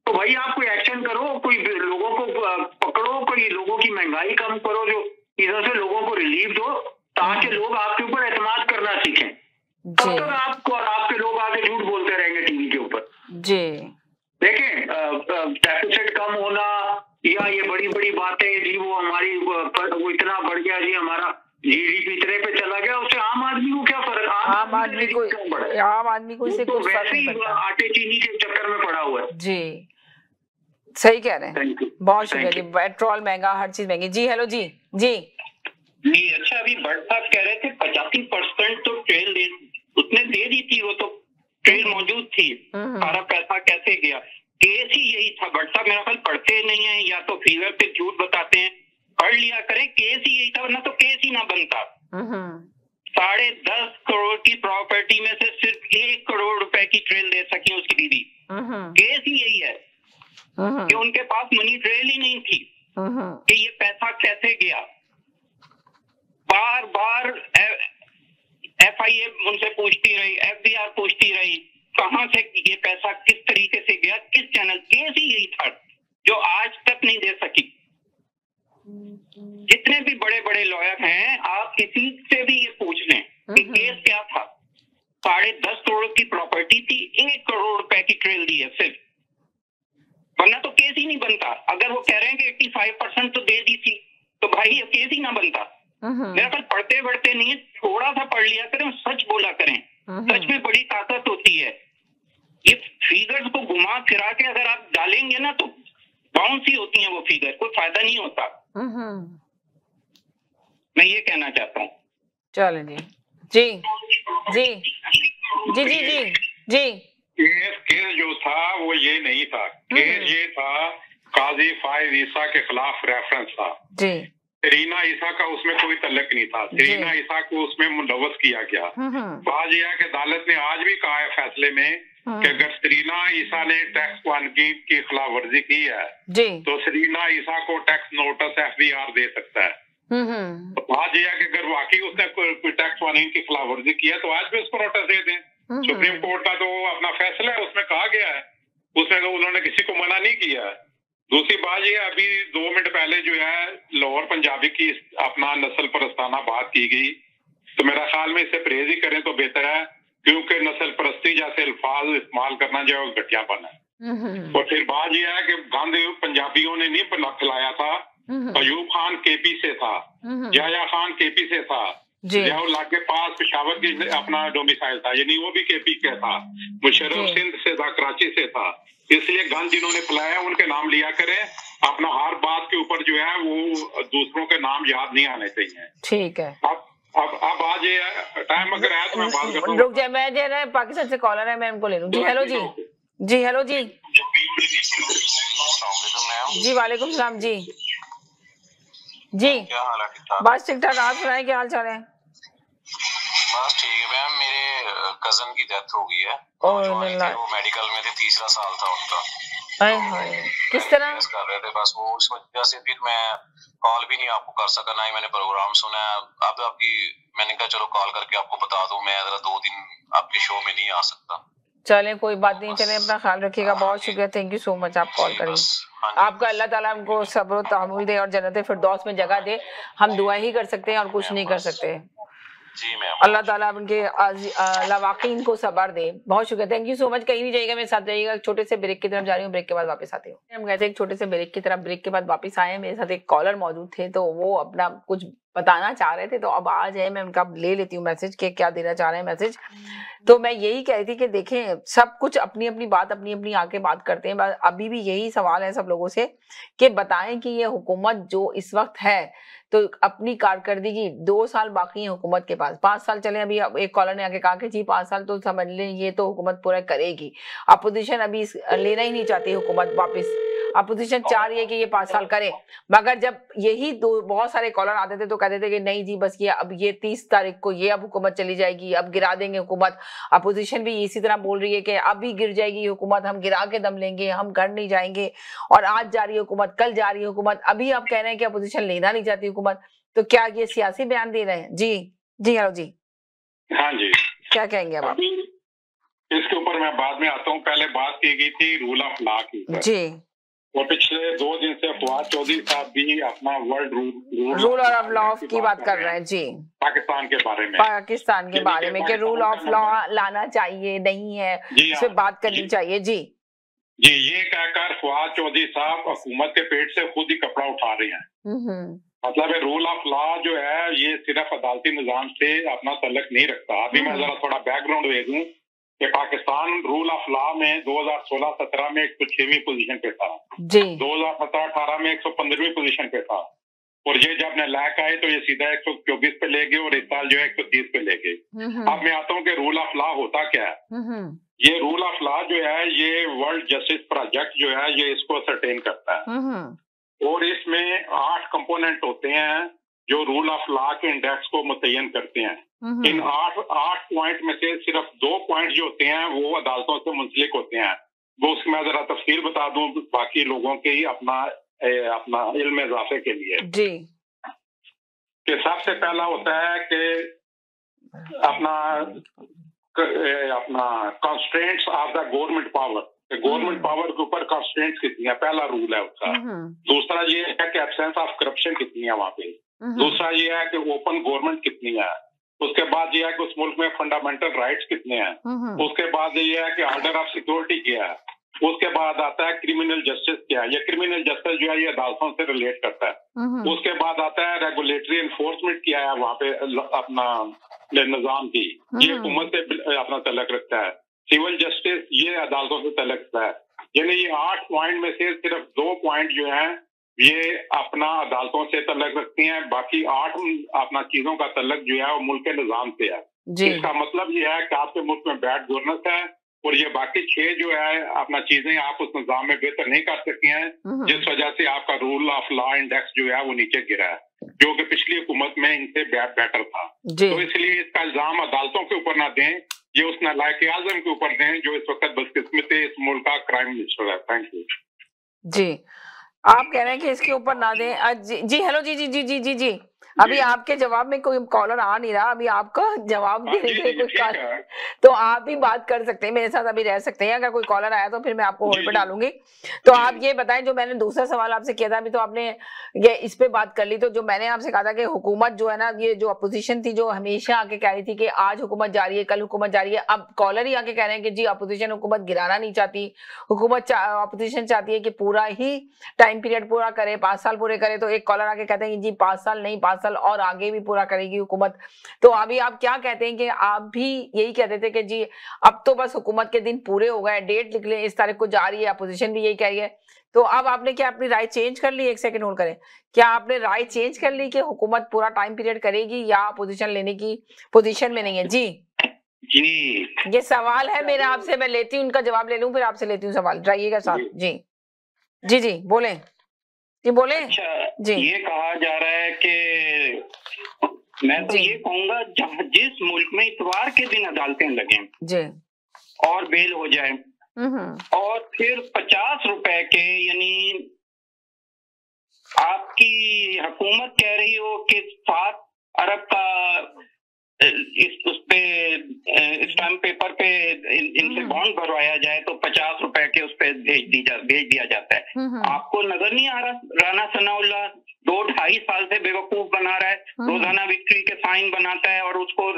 तो भाई आप कोई एक्शन करो, कोई लोगों को पकड़ो, कोई लोगों की महंगाई कम करो, जो इधर से लोगों को रिलीफ दो, ताकि लोग आपके ऊपर एतमाद करना सीखें। तब तक आपको और आपके लोग आगे झूठ बोलते रहेंगे टीवी के ऊपर। जी देखें, डेफिसिट कम होना या ये बड़ी बड़ी बातें जी, वो हमारी वो इतना बढ़ गया जी, हमारा जीडीपी इतने पे चला गया, उससे आम आदमी को क्या फर्क? आम आदमी को इससे कुछ फर्क नहीं पड़ता, आटे चीनी के चक्कर में पड़ा हुआ है। जी सही कह रहे हैं, बहुत शुक्रिया जी। पेट्रोल महंगा, हर चीज महंगी। जी हेलो जी। जी अच्छा, अभी भट्ट साहब कह रहे थे 85% तो ट्रेल उसने दे दी थी, वो तो ट्रेल मौजूद थी, सारा पैसा कैसे गया? केस ही यही था। भट्ट साहब मेरा ख्याल पढ़ते नहीं है, या तो फिगर पे झूठ बताते हैं। पढ़ लिया करें, केस ही यही था, वरना तो केस ही ना बनता। 10.5 करोड़ की प्रॉपर्टी में से सिर्फ 1 करोड़ रुपए की ट्रेल दे सकी उसकी दीदी। केस ही यही है कि उनके पास मनी ट्रेल ही नहीं थी कि ये पैसा कैसे गया। बार बार FIA उनसे पूछती रही, FBR पूछती रही, कहां से ये पैसा किस तरीके से गया, किस चैनल। केस ही यही था जो आज तक नहीं दे सकी। जितने भी बड़े बड़े लॉयर हैं, आप किसी से भी ये पूछ लें कि केस क्या था। 10.5 करोड़ की प्रॉपर्टी थी, 1 करोड़ रुपए की ट्रेल दी है सिर्फ, वरना तो केस ही नहीं बनता। अगर वो कह रहे हैं कि 85% तो दे दी थी, तो भाई ये केस ही ना बनता। मेरा ख्याल पढ़ते बढ़ते नहीं, थोड़ा सा पढ़ लिया करें, सच बोला करें। सच में बड़ी ताकत होती है। ये फिगर्स को घुमा फिरा के अगर आप डालेंगे ना, तो बाउंस ही होती हैं वो फिगर, कोई फायदा नहीं होता। मैं ये कहना चाहता हूँ। चलो जी जी जी जी जी जी जी केस जो था वो ये नहीं था। केस ये था, काजी फाइज ईसा के खिलाफ रेफरेंस था जी। सरीना ईसा का उसमें कोई तल्लक नहीं था। सरीना ईसा को उसमें मुलव्वस किया गया। बाज यह कि अदालत ने आज भी कहा है फैसले में कि अगर सरीना ईसा ने टैक्स वानगी की खिलाफ वर्जी की है तो सरीना ईसा को टैक्स नोटिस FBR दे सकता है। आज यह कि अगर वाकई उसने कोई टैक्स वार्निंग की खिलाफ वर्जी की है तो आज भी उसको नोटिस दे दें। सुप्रीम कोर्ट का तो अपना फैसला है, उसमें कहा गया है, उसमें तो उन्होंने किसी को मना नहीं किया है। दूसरी बात ये, अभी 2 मिनट पहले जो है लाहौर पंजाबी की अपना नस्ल परस्ताना बात की गई, तो मेरा ख्याल में इससे परहेज ही करें तो बेहतर है, क्योंकि नस्ल परस्ती जैसे अल्फाज इस्तेमाल करना जो है घटियापन है। और फिर बात यह है कि गंद पंजाबियों ने नहीं खिलाया था, अयूब खान KP से था, याया खान KP से था, जियाउल्लाह के पास पेशावर की अपना डोमिसाइल था, यानी वो भी KP का था, मुशर्रफ सिंध से था, कराची से था। इसलिए गंद जिन्होंने फैलाया उनके नाम लिया करें, अपना हर बात के ऊपर जो है वो दूसरों के नाम याद नहीं आने चाहिए। ठीक है। अब आज ये टाइम अगर है तो मैं बात करता हूँ। रुक जाए, मैं जो है पाकिस्तान से कॉलर है, मैं उनको ले लूँ। जी हेलो जी। जी हेलो जी। जी वालेकुम सलाम जी। जी क्या हाल है? बस ठीक ठाक, आप सुनाएं क्या हाल चाल है? बस ठीक है मैम, मेरे कजन की डेथ हो गई है। वो मेडिकल में थे, 3रा साल था उनका। किस तरह कर रहे थे, बस वो उस वजह से फिर मैं कॉल भी नहीं आपको कर सका, ना ही मैंने प्रोग्राम सुना। अब आपकी मैंने कहा चलो कॉल करके आपको बता दूं, मैं 2 दिन आपके शो में नहीं आ सकता। चले कोई बात नहीं, चले अपना ख्याल रखिएगा। बहुत शुक्रिया, थैंक यू सो मच आप कॉल करेंगे। आपका अल्लाह ताला हमको सब्र और तहम्मुल दे और जन्नत फिरदौस में जगह दे। हम दुआ ही कर सकते हैं और कुछ नहीं कर सकते। जी मैम, अल्लाह ताला उनके लवाकीन को सब्र दे। बहुत शुक्रिया, थैंक यू सो मच। कहीं नहीं जाइएगा, मेरे साथ रहिएगा। छोटे से ब्रेक की तरफ जा रही हूँ, ब्रेक के बाद वापस आती हूँ। हम गए थे एक छोटे से ब्रेक की तरफ, ब्रेक के बाद वापस आए। मेरे साथ एक कॉलर मौजूद थे, तो वो अपना कुछ बताना चाह रहे थे, तो अब आज है मैं उनका ले लेती हूँ मैसेज के क्या देना चाह रहे हैं मैसेज। तो मैं यही कह रही थी कि देखें, सब कुछ अपनी अपनी बात अपनी अपनी आके बात करते हैं। अभी भी यही सवाल है सब लोगों से कि बताएं कि ये हुकूमत जो इस वक्त है, तो अपनी कारकर्दगी 2 साल बाकी है हुकूमत के पास, 5 साल चले। अभी एक कॉलर ने आके कहा कि जी 5 साल तो समझ लें, ये तो हुकूमत पूरा करेगी। अपोजिशन अभी लेना ही नहीं चाहती हुकूमत वापस। अपोजिशन चाह रही है कि ये 5 साल करे, मगर जब यही बहुत सारे कॉलर आते थे तो कहते थे कि नहीं जी बस ये अब ये 30 तारीख को ये अब हुकूमत चली जाएगी, अब गिरा देंगे हुकूमत। अपोजिशन भी इसी तरह बोल रही है कि अभी गिर जाएगी हुकूमत, हम गिरा के दम लेंगे, हम घर नहीं जाएंगे, और आज जा रही है हुकूमत, कल जा रही है हुकूमत, अभी आप कह रहे हैं कि अपोजिशन लेना नहीं चाहती हुकूमत। तो क्या ये सियासी बयान दे रहे हैं? जी जी हेलो जी, हाँ जी, क्या कहेंगे अब आप? इसके ऊपर मैं बाद में आता हूँ। पहले बात की गई थी रूल ऑफ लॉ की जी, और पिछले 2 दिन से फवाद चौधरी साहब भी अपना वर्ल्ड रूल ऑफ लॉ की बात कर रहे हैं जी, पाकिस्तान के बारे में, पाकिस्तान के बारे में कि रूल ऑफ लॉ लाना चाहिए, नहीं है, इस पे बात करनी चाहिए। जी जी, ये कहकर फवाद चौधरी साहब हुकूमत के पेट से खुद ही कपड़ा उठा रहे हैं। मतलब रूल ऑफ लॉ जो है ये सिर्फ अदालती निजाम से अपना तल्लुक नहीं रखता। अभी मैं जरा थोड़ा बैकग्राउंड दे दूं कि पाकिस्तान रूल ऑफ लॉ में 2016-17 में 106वीं पोजीशन पे था जी, 2017-18 में 115वीं पोजीशन पे था, और ये जब नालायक आए तो ये सीधा 124 पे ले गए और इस साल जो है 130 पे ले गए। अब मैं आता हूँ कि रूल ऑफ लॉ होता क्या है। ये रूल ऑफ लॉ जो है ये वर्ल्ड जस्टिस प्रोजेक्ट जो है ये इसको सर्टेन करता है, और इसमें 8 कंपोनेंट होते हैं जो रूल ऑफ लॉ के इंडेक्स को मुतय्यन करते हैं। इन 8 पॉइंट में से सिर्फ 2 पॉइंट जो होते हैं वो अदालतों से मुंसलिक होते हैं। वो उसकी मैं जरा तफसील बता दूं बाकी लोगों के ही अपना इल्म इजाफे के लिए जी, कि सबसे पहला होता है कि अपना constraints of the government power, government power के ऊपर कंस्ट्रेंट्स कितनी है, पहला रूल है उसका। दूसरा ये है कि एब्सेंस ऑफ करप्शन कितनी है वहाँ पे। दूसरा ये है कि ओपन गवर्नमेंट कितनी है। उसके बाद ये है कि उस मुल्क में फंडामेंटल राइट्स कितने हैं। उसके बाद ये है कि ऑर्डर ऑफ सिक्योरिटी क्या है। उसके बाद आता है क्रिमिनल जस्टिस क्या है। ये क्रिमिनल जस्टिस जो है ये अदालतों से रिलेट करता है। उसके बाद आता है रेगुलेटरी एनफोर्समेंट क्या है वहाँ पे अपना निजाम की, ये हुकूमत से अपना तल्लुक रखता है। सिविल जस्टिस ये अदालतों से तल्लुक रखता है। यानी ये 8 पॉइंट में से सिर्फ 2 पॉइंट जो हैं ये अपना अदालतों से तल्लुक रखती हैं, बाकी 8 अपना चीजों का तल्लुक जो है वो मुल्क के निजाम से है। इसका मतलब ये है कि आपके मुल्क में बैड गवर्नेंस है और ये बाकी 6 जो है अपना चीजें आप उस निजाम में बेहतर नहीं कर सकती हैं, जिस वजह से आपका रूल ऑफ लॉ इंडेक्स जो है वो नीचे गिरा है, जो कि पिछली हुकूमत में इनसे बेटर था। तो इसलिए इसका इल्जाम अदालतों के ऊपर ना दें, ये उस नालायक आज़म के ऊपर दें जो इस वक्त बदकिस्मती इस मुल्क का क्राइम मिनिस्टर है। थैंक यू जी। आप कह रहे हैं कि इसके ऊपर ना दें। जी हेलो जी जी जी जी जी जी अभी आपके जवाब में कोई कॉलर आ नहीं रहा, अभी आपका जवाब देने के लिए कोई तो आप भी बात कर सकते हैं मेरे साथ, अभी रह सकते हैं। अगर कोई कॉलर आया तो फिर मैं आपको होल्ड पे डालूंगी। तो आप ये बताएं, जो मैंने दूसरा सवाल आपसे किया था अभी तो आपने ये इस पे बात कर ली, तो जो मैंने आपसे कहा था कि हुकूमत जो है ना, ये जो अपोजिशन थी जो हमेशा आके कह रही थी कि आज हुकूमत जा रही है, कल हुकूमत जा रही है, अब कॉलर ही आके कह रहे हैं कि जी अपोजिशन हुकूमत गिराना नहीं चाहती, हुकूमत अपोजिशन चाहती है कि पूरा ही टाइम पीरियड पूरा करे, 5 साल पूरे करे। तो एक कॉलर आके कहते हैं जी 5 साल नहीं, 5 साल और आगे भी पूरा करेगी हुकूमत। तो अभी आप क्या कहते हैं कि आप भी यही कहते थे कि जी अब तो बस हुकूमत के दिन पूरे हो गए, डेट लिख लें, इस तारीख को जा रही है, अपोजिशन भी यही कह रही है। तो अब आपने क्या अपनी राय चेंज कर ली? 1 सेकंड होल्ड करें। क्या आपने राय चेंज कर ली कि हुकूमत पूरा टाइम पीरियड करेगी या अपोजिशन लेने की पोजीशन में नहीं है? जी जी ये सवाल है मेरा आपसे, मैं लेती हूँ, उनका जवाब ले लूँ फिर आपसे लेती हूँ सवाल, जाइएगा साथ। जी जी जी बोले जी बोले। अच्छा जी, ये कहा जा रहा है कि मैं तो ये कहूंगा जिस मुल्क में इतवार के दिन अदालतें लगे जी और बेल हो जाए और फिर 50 रुपए के, यानी आपकी हुकूमत कह रही हो कि 7 अरब का इस स्टैम्प पेपर पे इनसे बॉन्ड भरवाया जाए तो 50 रुपए के उस पे भेज दिया जाता है। आपको नजर नहीं आ रहा राना सनाउल्लाह 2-2.5 साल से बेवकूफ बना रहा है, रोजाना विक्ट्री के साइन बनाता है और उसको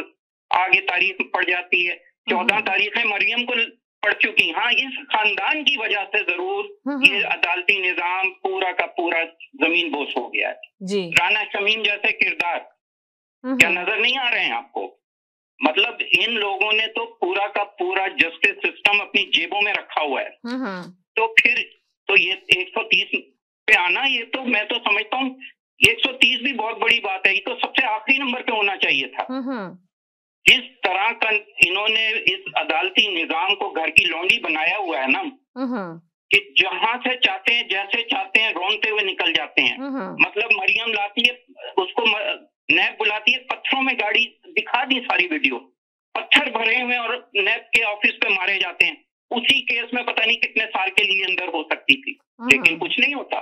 आगे तारीख पड़ जाती है। 14 तारीखें मरियम को पड़ चुकी। हाँ, इस खानदान की वजह से जरूर ये अदालती निजाम पूरा का पूरा जमीन बोस हो गया है। राना शमीम जैसे किरदार क्या नजर नहीं आ रहे हैं आपको? मतलब इन लोगों ने तो पूरा का पूरा जस्टिस सिस्टम अपनी जेबों में रखा हुआ है। तो फिर तो ये 130 पे आना, ये तो मैं तो समझता हूँ 130 भी बहुत बड़ी बात है, ये तो सबसे आखिरी नंबर पे होना चाहिए था। इस तरह का इन्होंने इस अदालती निजाम को घर की लौंडी बनाया हुआ है ना, कि जहां से चाहते हैं जैसे चाहते हैं रोनते हुए निकल जाते हैं। मतलब मरियम लाती है, उसको नैब बुलाती है, पत्थरों में गाड़ी दिखा दी, सारी वीडियो पत्थर भरे हुए और नैब के ऑफिस पे मारे जाते हैं। उसी केस में पता नहीं कितने साल के लिए अंदर हो सकती थी, लेकिन कुछ नहीं होता,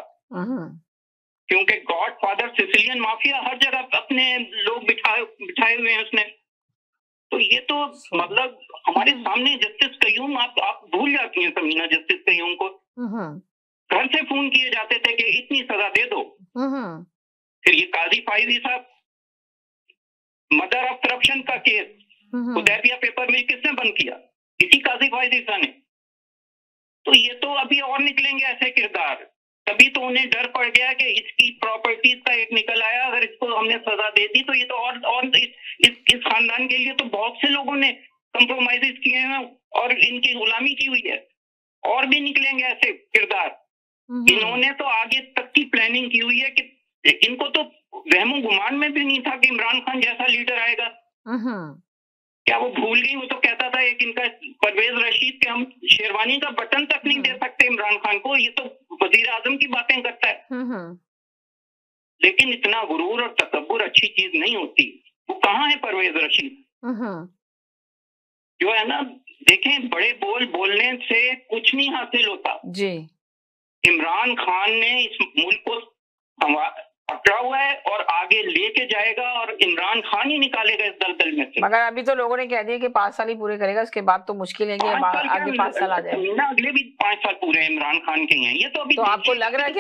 क्योंकि गॉड फादर सिसिलियन माफिया हर जगह अपने लोग बिठाए हुए हैं उसने। तो ये तो मतलब हमारे सामने जस्टिस कयूम, आप भूल जाती हैं समीना, जस्टिस कयूम को घर से फोन किए जाते थे कि इतनी सजा दे दो। फिर ये काजी फाइजी साहब, मदर ऑफ करप्शन का केस हुदैबिया पेपर में किसने बंद किया? इसी काजी फाइजी साहब ने। तो ये तो अभी और निकलेंगे ऐसे किरदार। तभी तो उन्हें डर पड़ गया कि इसकी प्रॉपर्टीज का एक निकल आया, अगर इसको हमने सजा दे दी तो ये तो और इस खानदान के लिए तो बहुत से लोगों ने कंप्रोमाइजेस किए हैं और इनकी गुलामी की हुई है। और भी निकलेंगे ऐसे किरदार। इन्होंने तो आगे तक की प्लानिंग की हुई है कि इनको तो वहमो गुमान में भी नहीं था कि इमरान खान जैसा लीडर आएगा। क्या वो भूल गई? वो तो कहता था एक इनका परवेज रशीद के हम शेरवानी का बटन तक नहीं दे सकते इमरान खान को, ये तो वजीर आजम की बातें करता है। लेकिन इतना गुरूर और तकब्बुर अच्छी चीज नहीं होती। वो कहाँ है परवेज रशीद? जो है ना, देखें, बड़े बोलने से कुछ नहीं हासिल होता जी। इमरान खान ने इस मुल्क को पकड़ा हुआ है और आगे लेके जाएगा और इमरान खान ही निकालेगा इस दलदल में से। मगर अभी तो लोगों ने कह दिया कि 5 साल ही पूरे करेगा, उसके बाद तो मुश्किल है कि आगे 5 साल आ जाए। अगले भी 5 साल पूरे इमरान खान के हैं। ये तो अभी तो आपको लग रहा है कि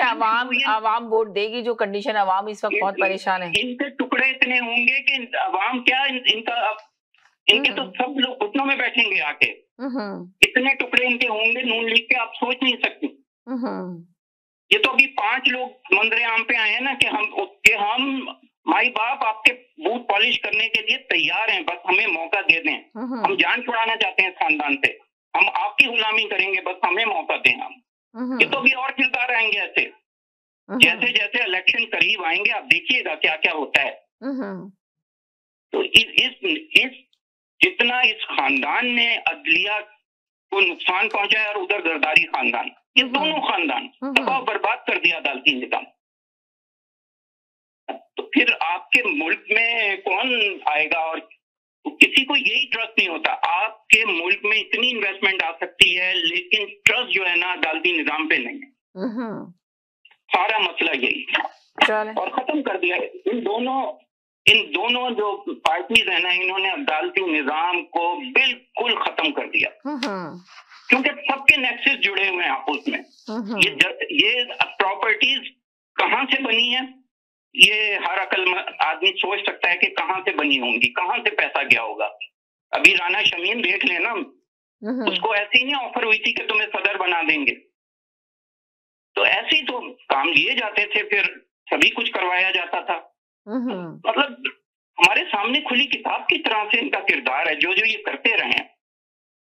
अवाम वोट देगी? जो कंडीशन अवाम इस वक्त बहुत परेशान है। इनके टुकड़े इतने होंगे कि अवाम क्या, इनके तो सब लोग घुटनों में बैठेंगे आके। इतने टुकड़े इनके होंगे नून लीग के, आप सोच नहीं सकते। ये तो अभी 5 लोग मंजरे आम पे आए हैं ना कि हम माई बाप आपके बूथ पॉलिश करने के लिए तैयार हैं, बस हमें मौका दे दें। हम जान छुड़ाना चाहते हैं खानदान से, हम आपकी गुलामी करेंगे, बस हमें मौका दें हम। ये तो अभी और किरदार आएंगे ऐसे। जैसे जैसे इलेक्शन करीब आएंगे आप देखिएगा क्या क्या होता है। तो इस जितना इस खानदान ने अदलिया को नुकसान पहुंचाया और उधर जरदारी खानदान, ये दोनों खानदान तबाह बर्बाद कर दिया अदालती निजाम। तो फिर आपके मुल्क में कौन आएगा? और किसी को यही ट्रस्ट नहीं होता। आपके मुल्क में इतनी इन्वेस्टमेंट आ सकती है, लेकिन ट्रस्ट जो है ना अदालती निजाम पे नहीं है। सारा मसला यही और खत्म कर दिया। इन दोनों जो पार्टीज है ना, इन्होंने अदालती निजाम को बिल्कुल खत्म कर दिया, क्योंकि सबके नेक्सस जुड़े हुए हैं आपस में। ये प्रॉपर्टीज कहाँ से बनी है, ये हर अक्लमंद आदमी सोच सकता है कि कहाँ से बनी होंगी, कहाँ से पैसा गया होगा। अभी राना शमीम देख लेना, उसको ऐसी ही नहीं ऑफर हुई थी कि तुम्हें सदर बना देंगे। तो ऐसे ही तो काम लिए जाते थे, फिर सभी कुछ करवाया जाता था। मतलब हमारे सामने खुली किताब की तरह से इनका किरदार है। जो जो ये करते रहे,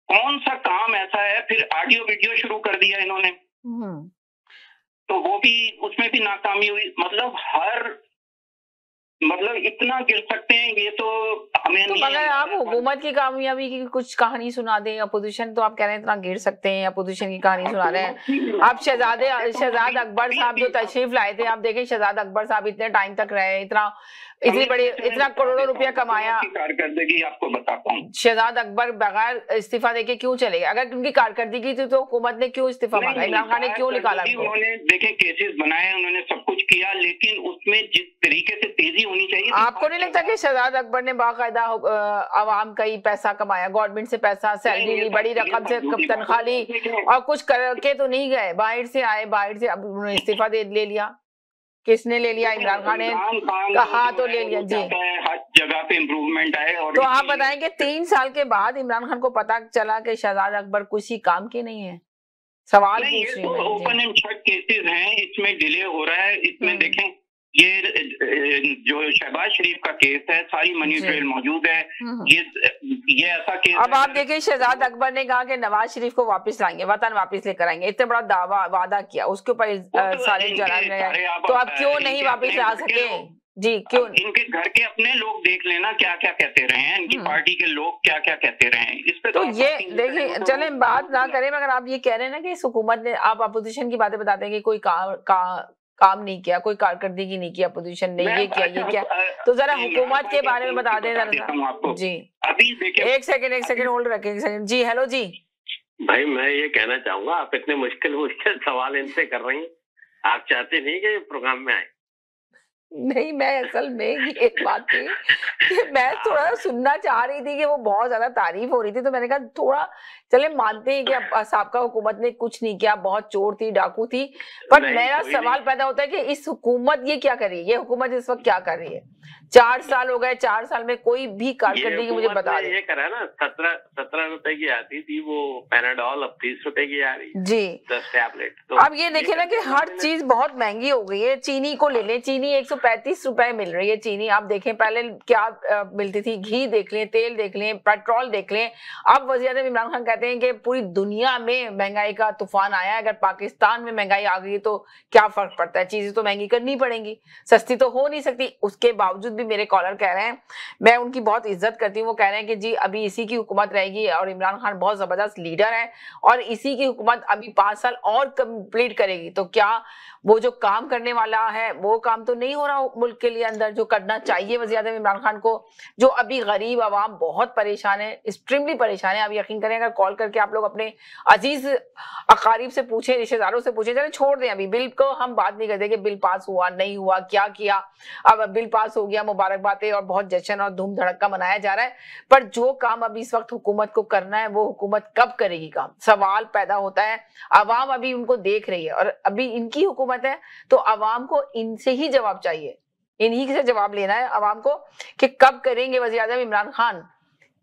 कौन सा काम ऐसा है? फिर ऑडियो वीडियो शुरू कर दिया इन्होंने, तो वो भी, उसमें भी नाकामी हुई। मतलब इतना गिर सकते हैं, ये तो हमें तो अगर आप हुकूमत की कामयाबी की कुछ कहानी सुना दें, अपोजिशन तो आप कह रहे हैं इतना गिर सकते हैं, अपोजिशन की कहानी सुना रहे हैं आप। शहजाद अकबर साहब जो तशरीफ लाए थे, आप देखें शहजाद अकबर साहब इतने टाइम तक रहे, इतना करोड़ों रुपया कमाया। कारकर्दगी आपको बताता हूँ, शहजाद अकबर बगैर इस्तीफा देके क्यों चले गए? अगर उनकी कारकर्दगी थी तो हुकूमत ने क्यों इस्तीफा मांगा? इमरान खान ने क्यों निकाला? उन्होंने देखे केसेस बनाए, उन्होंने सब कुछ किया, लेकिन उसमें जिस तरीके से तेजी होनी चाहिए। आपको नहीं लगता कि शहजाद अकबर ने बाकायदा आवाम का ही पैसा कमाया, गवर्नमेंट से पैसा, सैलरी ली, बड़ी रकम से तनख्वाह ली और कुछ करके तो नहीं गए? बाहर से आए, बाहर से अब उन्होंने इस्तीफा ले लिया। किसने ले लिया? इमरान खान ने कहा तो ले लिया जी। हर जगह पे इम्प्रूवमेंट आए। और तो आप बताएं कि 3 साल के बाद इमरान खान को पता चला कि शहजाद अकबर किसी काम के नहीं है? सवाल पूछ रही हूं। ओपन एंड शट केसेस हैं, इसमें डिले हो रहा है। इसमें देखें, ये जो शहबाज शरीफ का केस है, सारी मनी ट्रेल मौजूद है। ये ऐसा केस। अब आप देखिए, शहजाद अकबर ने कहा कि नवाज शरीफ को वापस लाएंगे, वतन वापस लेकर आएंगे, इतना बड़ा दावा वादा किया, उसके ऊपर सारे जराम रहे, तो आप क्यों नहीं वापस ला सके? जी क्यों? इनके घर के अपने लोग देख लेना क्या क्या कहते रहे हैं, इनकी पार्टी के लोग क्या क्या कहते रहे हैं इस पे। तो ये देखिए, चले बात ना करें, मगर आप ये कह रहे हैं ना कि इस हुकूमत ने, आप अपोजिशन की बातें बताते हैं कि कोई काम नहीं किया, कोई कारकर्दगी नहीं की अपोजिशन ने, ये किया, तो जरा हुकूमत के बारे में बता दें जरा। जी अभी देखिए, एक सेकंड होल्ड रखें, एक सेकंड। जी हेलो जी। भाई मैं ये कहना चाहूंगा, आप इतने मुश्किल सवाल इनसे कर रही हैं, आप चाहते नहीं कि प्रोग्राम में आए? नहीं, मैं असल में ये एक बात थी कि मैं थोड़ा सुनना चाह रही थी कि वो बहुत ज्यादा तारीफ हो रही थी, तो मैंने कहा थोड़ा चले मानते हैं कि साबका हुकूमत ने कुछ नहीं किया, बहुत चोर थी, डाकू थी, पर मेरा सवाल पैदा होता है कि इस हुकूमत ये क्या कर रही है, ये हुकूमत इस वक्त क्या कर रही है? 4 साल हो गए, 4 साल में कोई भी कारकर्दगी मुझे बता दे। ये करा ना, 17 रुपए की आती थी वो पैराडॉल, अब 30 रुपए की आ रही है जी 10 टैबलेट। तो अब ये देखिए ना कि हर चीज बहुत महंगी हो गई है। चीनी को ले लें, चीनी 135 रुपए मिल रही है चीनी। आप देखें पहले क्या मिलती थी, घी देख लें, तेल देख लें, पेट्रोल देख लें। अब वज़ीर-ए-आज़म इमरान खान कहते हैं कि पूरी दुनिया में महंगाई का तूफान आया है, अगर पाकिस्तान में महंगाई आ गई तो क्या फर्क पड़ता है, चीजें तो महंगी करनी पड़ेंगी, सस्ती तो हो नहीं सकती। उसके बावजूद भी मेरे कॉलर कह रहे हैं, मैं उनकी बहुत इज्जत करती हूँ, वो कह रहे हैं कि जी अभी इसी की हुकूमत रहेगी और इमरान खान बहुत जबरदस्त लीडर है और इसी की हुकूमत अभी 5 साल और कंप्लीट करेगी। तो क्या वो जो काम करने वाला है वो काम तो नहीं हो रहा मुल्क के लिए अंदर जो करना चाहिए वज़ीर-ए-आज़म इमरान खान को? जो अभी गरीब आवाम बहुत परेशान है, एक्सट्रीमली परेशान है। आप यकीन करें, अगर कॉल करके आप लोग अपने अजीज अकारीब से पूछे, रिश्तेदारों से पूछे, चले छोड़ दें, अभी बिल को हम बात नहीं करते कि बिल पास हुआ नहीं हुआ, क्या किया। अब बिल पास हो गया, मुबारकबादें और बहुत जश्न और धूम धड़का मनाया जा रहा है, पर जो काम अभी इस वक्त हुकूमत को करना है वो हुकूमत कब करेगी काम? सवाल पैदा होता है। आवाम अभी उनको देख रही है और अभी इनकी हुकूमत है, तो आवाम को इनसे ही जवाब चाहिए, इन्हीं से जवाब लेना है आवाम को कि कब करेंगे वज़ीर-ए-आज़म इमरान खान।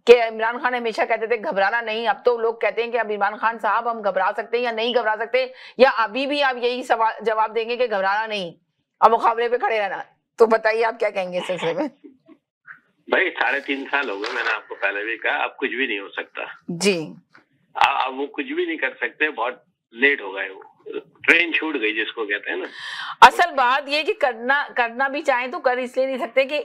कि इमरान खान हमेशा कहते थे घबराना नहीं, अब तो लोग कहते हैं कि अब इमरान खान साहब हम घबरा सकते हैं या नहीं घबरा सकते, या अभी भी आप यही सवाल जवाब देंगे कि घबराना नहीं और मुकाबले पे खड़े रहना? तो बताइए आप क्या कहेंगे इस सिलसिले में? भाई 3.5 साल हो गए, मैंने आपको पहले भी कहा, अब कुछ भी नहीं हो सकता जी। अब वो कुछ भी नहीं कर सकते, बहुत लेट हो गए, वो ट्रेन छूट गई जिसको कहते हैं ना। असल बात ये कि करना भी चाहें तो कर इसलिए नहीं सकते कि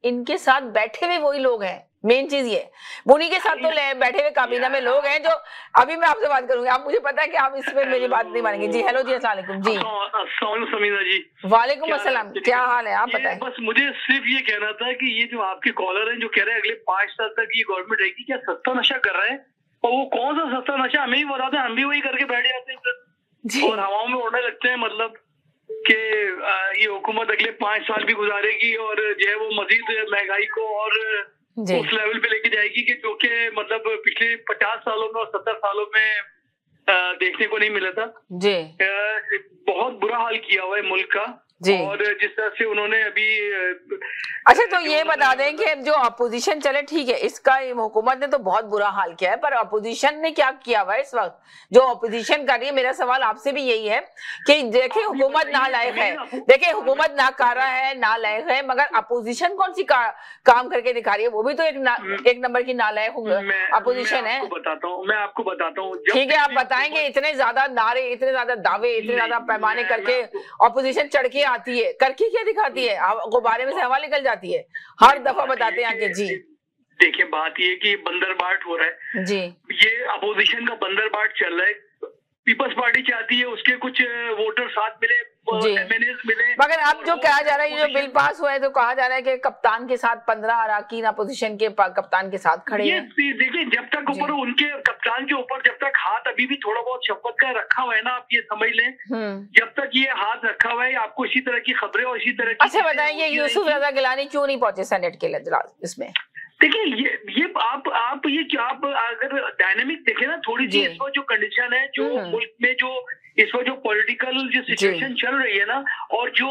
इनके साथ बैठे हुए वही लोग हैं। मेन चीज ये, उन्हीं के साथ तो बैठे हुए काबीना में लोग हैं जो, अभी मैं आपसे बात करूंगी, आप मुझे पता है कि आप इसमें मेरी बात नहीं मानेंगे। जी हेलो जी, अस्सलाम वालेकुम। जी समीना जी, वालेकुम अस्सलाम, क्या हाल है, आप बताएं। बस मुझे सिर्फ ये कहना था कि ये जो आपके कॉलर हैं जो कह रहे हैं अगले 5 साल तक ये गवर्नमेंट रहेगी, क्या सस्ता नशा कर रहे हैं? और वो कौन सा सस्ता नशा, हमें ही बताते हैं, हम भी वही करके बैठ जाते हैं और हवाओं में उड़ने लगते हैं। मतलब कि ये हुकूमत अगले 5 साल भी गुजारेगी और जो है वो मजीद महंगाई को और उस लेवल पे लेके जाएगी कि जो कि मतलब पिछले 50 सालों में और 70 सालों में देखने को नहीं मिला था। जी बहुत बुरा हाल किया हुआ है मुल्क का। और जिस तरह से उन्होंने अभी अच्छा, तो ये बता दें कि जो अपोजिशन, चले ठीक है, इसका हुकूमत ने तो बहुत बुरा हाल किया है, पर अपोजिशन ने क्या किया हुआ है इस वक्त जो अपोजिशन कर रही है? मेरा सवाल आपसे भी यही है कि देखिए हुकूमत नालायक है, देखिए हुकूमत नाकारा है, नालायक है, मगर अपोजिशन कौन सी काम करके दिखा रही है? वो भी तो एक नंबर की नालायक अपोजिशन है। मैं आपको बताता हूँ। ठीक है, आप बताएंगे। इतने ज्यादा नारे, इतने ज्यादा दावे, इतने ज्यादा पैमाने करके अपोजिशन चढ़ के आती है, करके क्या दिखाती है? गुब्बारे में से हवा निकल जाती है, हर दफा बताते हैं आके। जी देखिए, बात ये कि बंदरबाट हो रहा है जी, ये अपोजिशन का बंदरबाट चल रहा है। पीपल्स पार्टी चाहती है उसके कुछ वोटर साथ मिले, एमएनएस मिले, मगर अब जो कहा जा रहा है, जो बिल पास हुआ है तो कहा जा रहा है कि कप्तान के साथ 15 अराकीन अपोजिशन के कप्तान के साथ खड़े हैं। देखिए, जब तक ऊपर उनके कप्तान के ऊपर जब तक हाथ अभी भी थोड़ा बहुत शपथ का रखा हुआ है ना, आप ये समझ लें, जब तक ये हाथ रखा हुआ है आपको इसी तरह की खबरें और इसी तरह की। अच्छा बताइए, यूसुफ रजा गिलानी क्यों नहीं पहुंचे सेनेट के लिए इसमें? देखिए, ये आप अगर डायनेमिक देखें ना थोड़ी सी, इस वक्त जो कंडीशन है, जो मुल्क में जो इस वक्त जो पॉलिटिकल जो सिचुएशन चल रही है ना, और जो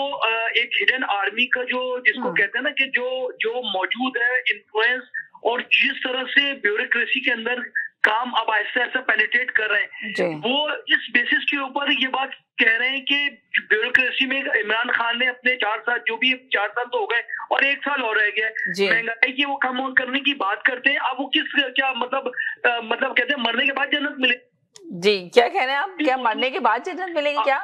एक हिडन आर्मी का जो जिसको कहते हैं ना कि जो मौजूद है इन्फ्लुएंस, और जिस तरह से ब्यूरोक्रेसी के अंदर काम अब आहिस्ता आहिस्ता पेनिट्रेट कर रहे हैं, वो इस बेसिस के ऊपर ये बात कह रहे हैं कि ब्यूरोक्रेसी में इमरान खान ने अपने 4 साल, जो भी 4 साल तो हो गए और 1 साल और रह गया, महंगाई की वो कम करने की बात करते हैं। अब वो क्या मतलब कहते हैं मरने के बाद जन्नत मिले। जी क्या कह रहे हैं आप? क्या मरने के बाद जन्नत मिलेगी? क्या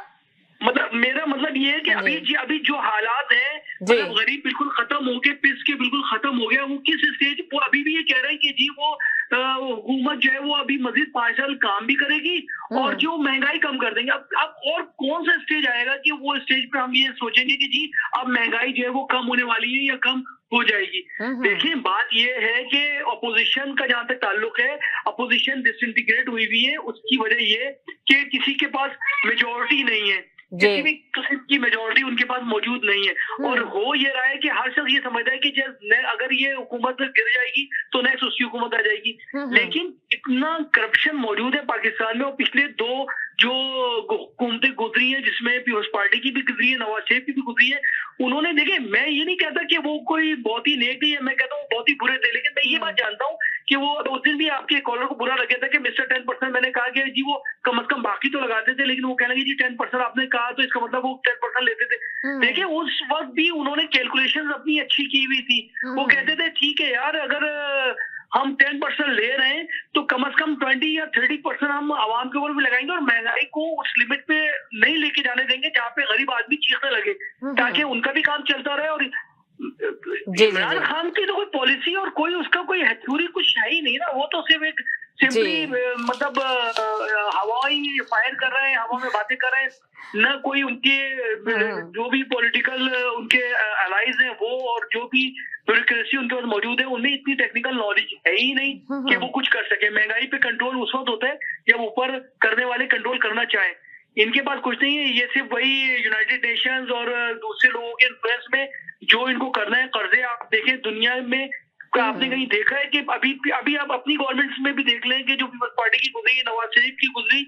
मतलब मेरा मतलब ये है कि अभी जो हालात है, मतलब गरीब बिल्कुल खत्म हो गए, पिस के बिल्कुल खत्म हो गया। वो किस स्टेज, वो अभी भी ये कह रहे हैं कि जी वो हुकूमत जो है वो अभी मजीद 5 साल काम भी करेगी और जो महंगाई कम कर देंगे। अब और कौन सा स्टेज आएगा कि वो स्टेज पे हम ये सोचेंगे कि जी अब महंगाई जो है वो कम होने वाली है या कम हो जाएगी। देखिए बात ये है कि अपोजिशन का जहां तक ताल्लुक है, अपोजिशन डिसइंटीग्रेट हुई हुई है। उसकी वजह ये कि किसी के पास मेजोरिटी नहीं है, किसी भी किस्म की मेजोरिटी उनके पास मौजूद नहीं है। और हो ये रहा है कि हर शख्स ये समझता है कि अगर ये हुकूमत गिर जाएगी तो नेक्स्ट उसकी हुकूमत आ जाएगी। लेकिन इतना करप्शन मौजूद है पाकिस्तान में, और पिछले 2 जो हुकूमतें गुजरी हैं, जिसमें पीपल्स पार्टी की भी गुजरी है, नवाज शरीफ की भी गुजरी है, उन्होंने देखे, मैं ये नहीं कहता कि वो कोई बहुत ही नेक थी, मैं कहता हूँ बहुत ही बुरे थे, लेकिन मैं ये बात जानता हूँ कि वो उस दिन भी आपके कॉलर को बुरा लग गया था कि मिस्टर 10%। मैंने कहा कि जी वो कम से कम बाकी तो लगाते थे, लेकिन वो कहने लगे जी 10% आपने कहा तो इसका मतलब वो 10% लेते थे। देखिए उस वक्त भी उन्होंने कैलकुलेशन अपनी अच्छी की हुई थी। वो कहते थे ठीक है यार, अगर हम 10% ले रहे हैं तो कम से कम 20 या 30% हम आवाम के ऊपर भी लगाएंगे और महंगाई को उस लिमिट पे नहीं लेके जाने देंगे जहाँ पे गरीब आदमी चीखने लगे, ताकि उनका भी काम चलता रहे। और इमरान खान की तो कोई पॉलिसी और कोई उसका कोई थ्योरी कुछ है ही नहीं ना, वो तो सिर्फ एक सिंपली मतलब हवाई फायर कर रहे हैं, हवा में बातें कर रहे हैं, न कोई उनके जो भी पॉलिटिकल उनके अलाइज हैं वो और जो भी ब्यूरोक्रेसी उनके पास मौजूद है, उनमें इतनी टेक्निकल नॉलेज है ही नहीं कि वो कुछ कर सके। महंगाई पे कंट्रोल उस वक्त होता है जब ऊपर करने वाले कंट्रोल करना चाहें। इनके पास कुछ नहीं है, ये सिर्फ वही यूनाइटेड नेशंस और दूसरे लोगों के इन्फ्लुएंस में जो इनको करना है। कर्जे आप देखें दुनिया में, आपने कहीं देखा है कि अभी आप अपनी गवर्नमेंट्स में भी देख लें कि जो पीपल्स पार्टी की गुजरी, नवाज शरीफ की गुजरी,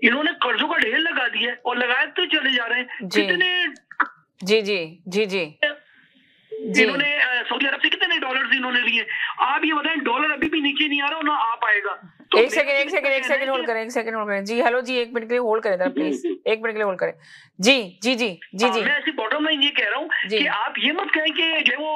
इन्होंने कर्जों का ढेर लगा दिया है और लगाए तो चले जा रहे हैं। कितने इन्होंने सऊदी अरब से कितने डॉलर्स इन्होंने लिए। आप ये बताएं, डॉलर अभी भी नीचे नहीं आ रहा, ना आ पाएगा। तो एक सेकंड होल्ड करें जी। हेलो जी, 1 मिनट के लिए होल्ड करें जरा प्लीज, 1 मिनट के लिए होल्ड करें जी। मैं ऐसी बॉटम लाइन ये कह रहा हूँ कि आप ये मत कहें कि जो वो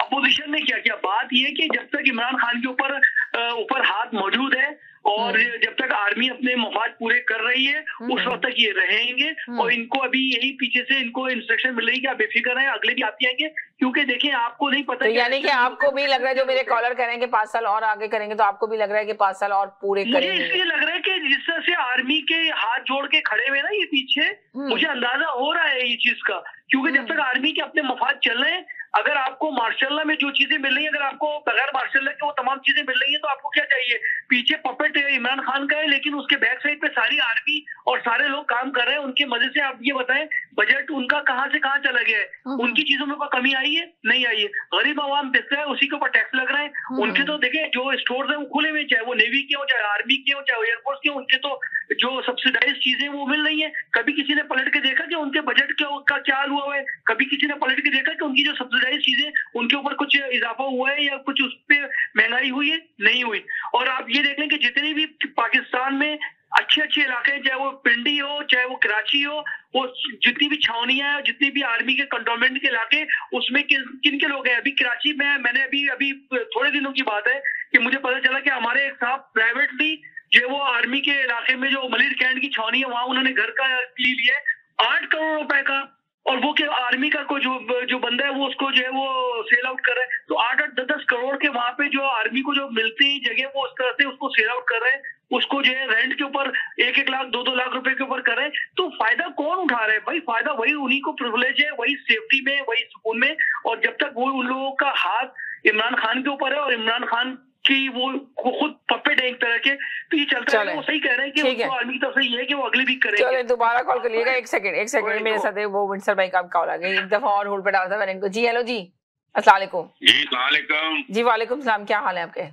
अपोजिशन ने क्या किया। बात ये कि जब तक इमरान खान के ऊपर हाथ मौजूद है और जब तक आर्मी अपने मफाद पूरे कर रही है उस वक्त तक ये रहेंगे। और इनको अभी यही पीछे से इनको इंस्ट्रक्शन मिल रही है कि आप बेफिक्र रहें, अगले भी आते आएंगे, क्योंकि देखें आपको नहीं पता। तो यानी कि आपको भी लग रहा है, जो मेरे कॉलर कह रहे हैं कि 5 साल और आगे करेंगे, तो आपको भी लग रहा है कि 5 साल और पूरे करेंगे? मुझे इसलिए लग रहा है कि जिस तरह से आर्मी के हाथ जोड़ के खड़े हुए ना ये पीछे, मुझे अंदाजा हो रहा है ये चीज का, क्योंकि जब तक आर्मी के अपने मफाद चल रहे हैं, अगर आपको मार्शल में जो चीजें मिल रही है, अगर आपको बगैर मार्शल के वो तमाम चीजें मिल रही है, तो आपको क्या चाहिए? पीछे पपेट इमरान खान का है, लेकिन उसके बैक साइड पे सारी आर्मी और सारे लोग काम कर रहे हैं उनके मजे से। आप ये बताएं, बजट उनका कहां से कहां चला गया है? उनकी चीजों में कोई कमी आई है? नहीं आई है। गरीब आवाम पिसता है, उसी के ऊपर टैक्स लग रहा है। उनके तो देखे जो स्टोर्स है वो खुले हुए, चाहे वो नेवी के हो, चाहे आर्मी के हो, चाहे एयरफोर्स के हो, उनके तो जो सब्सिडाइज चीजें वो मिल रही है। कभी किसी ने पलट के देखा कि उनके बजट का क्या हुआ है? कभी किसी ने पलट के देखा कि उनकी जो सब्सिडाइज चीजें उनके ऊपर कुछ इजाफा हुआ है या कुछ उस पर महंगाई हुई है? नहीं हुई। और आप ये देख लें कि जितने भी पाकिस्तान में अच्छे इलाके हैं, चाहे वो पिंडी हो, चाहे वो कराची हो, वो जितनी भी छावनियां हैं, जितनी भी आर्मी के कंटोनमेंट के इलाके, उसमें किन के लोग हैं? अभी कराची में मैंने अभी थोड़े दिनों की बात है कि मुझे पता चला कि हमारे एक साहब प्राइवेटली जो वो आर्मी के इलाके में जो मलिर कैंट की छावनी है, वहां उन्होंने घर का लिया 8 करोड़ रुपए का, और वो क्या आर्मी का को जो बंदा है वो उसको जो है वो सेल आउट कर रहा है। तो 8-10 करोड़ के वहां पे जो आर्मी को जो मिलती जगह वो उस तरह से उसको सेल आउट कर रहे हैं, उसको जो है रेंट के ऊपर 1-1 लाख 2-2 लाख रुपए के ऊपर कर रहे हैं। तो फायदा कौन उठा रहे हैं भाई? फायदा वही उन्हीं को प्रिविलेज है, वही सेफ्टी में, वही सुकून में। और जब तक वो उन लोगों का हाथ इमरान खान के ऊपर है और इमरान खान कि वो खुद पपेट है एक तरह के, तो ये चलता है। वो सही कह रहे हैं कि उनको आर्मी की तरफ से ये है कि वो अगले वीक करेंगे। चलो दोबारा कॉल कर लीजिएगा। एक सेकंड मेरे साथ वो विंसर भाई का कॉल आ गया, एक दफा और होल्ड पे डाला था मैंने इनको। जी हेलो जी, अस्सलाम वालेकुम। जी अस्सलाम वालेकुम। जी वालेकुम सलाम, क्या हाल है आपके?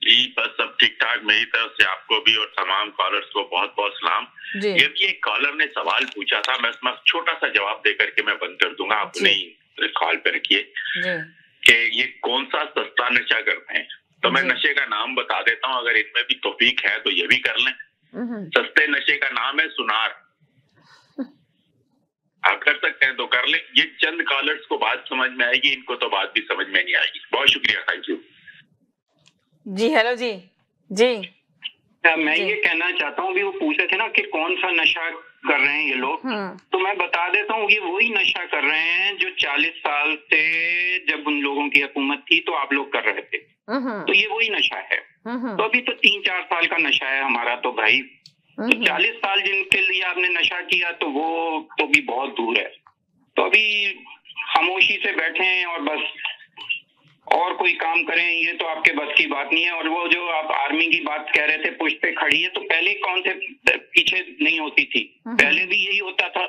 जी बस सब ठीक ठाक। मेरी तरफ से आपको भी और तमाम कॉलर्स को बहुत बहुत सलाम। ये भी एक कॉलर ने सवाल पूछा था, मैं इसमें छोटा सा जवाब दे करके मैं बंद कर दूंगा, आप नहीं कॉल पे रखिए कि ये कौन सा सस्ता नशा करते हैं। तो मैं नशे का नाम बता देता हूँ, अगर इनमें भी तौफीक है तो ये भी कर लें। सस्ते नशे का नाम है सुनार। आप कर सकते हैं तो कर लें। ये चंद कॉलर्स को बात समझ में आएगी, इनको तो बात भी समझ में नहीं आएगी। बहुत शुक्रिया, थैंक यू। जी हेलो जी। मैं ये कहना चाहता हूँ, भी वो पूछे थे ना कि कौन सा नशा कर रहे हैं ये लोग। तो मैं बता देता हूँ, ये वही नशा कर रहे हैं जो 40 साल से जब उन लोगों की हुकूमत थी तो आप लोग कर रहे थे। तो ये वही नशा है। तो अभी तो 3-4 साल का नशा है हमारा तो भाई। तो 40 साल जिनके लिए आपने नशा किया तो वो तो भी बहुत दूर है। तो अभी खामोशी से बैठे हैं और बस और कोई काम करें ये तो आपके बस की बात नहीं है। और वो जो आप आर्मी की बात कह रहे थे, पुश पे खड़ी है, तो पहले कौन से पीछे नहीं होती थी? पहले भी यही होता था।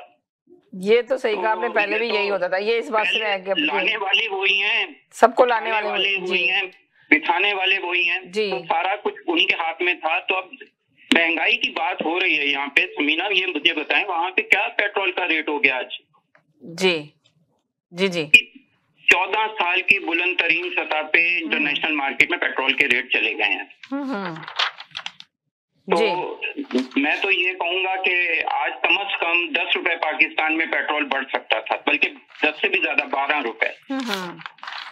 ये तो सही कहा आपने, पहले भी यही होता था। ये इस बात से लाने वाले वही हैं, सबको लाने वाले वही हैं, बिठाने वाले वही हैं, तो सारा कुछ उन्हीं के हाथ में था। तो अब महंगाई की बात हो रही है यहाँ पे। समीना ये मुझे बताएं, वहां पे क्या पेट्रोल का रेट हो गया आज? जी जी जी 14 साल की बुलंद तरीन सतह पे इंटरनेशनल मार्केट में पेट्रोल के रेट चले गए हैं। तो मैं तो ये कहूंगा कि आज कम से कम 10 रुपए पाकिस्तान में पेट्रोल बढ़ सकता था, बल्कि 10 से भी ज्यादा 12 रुपए।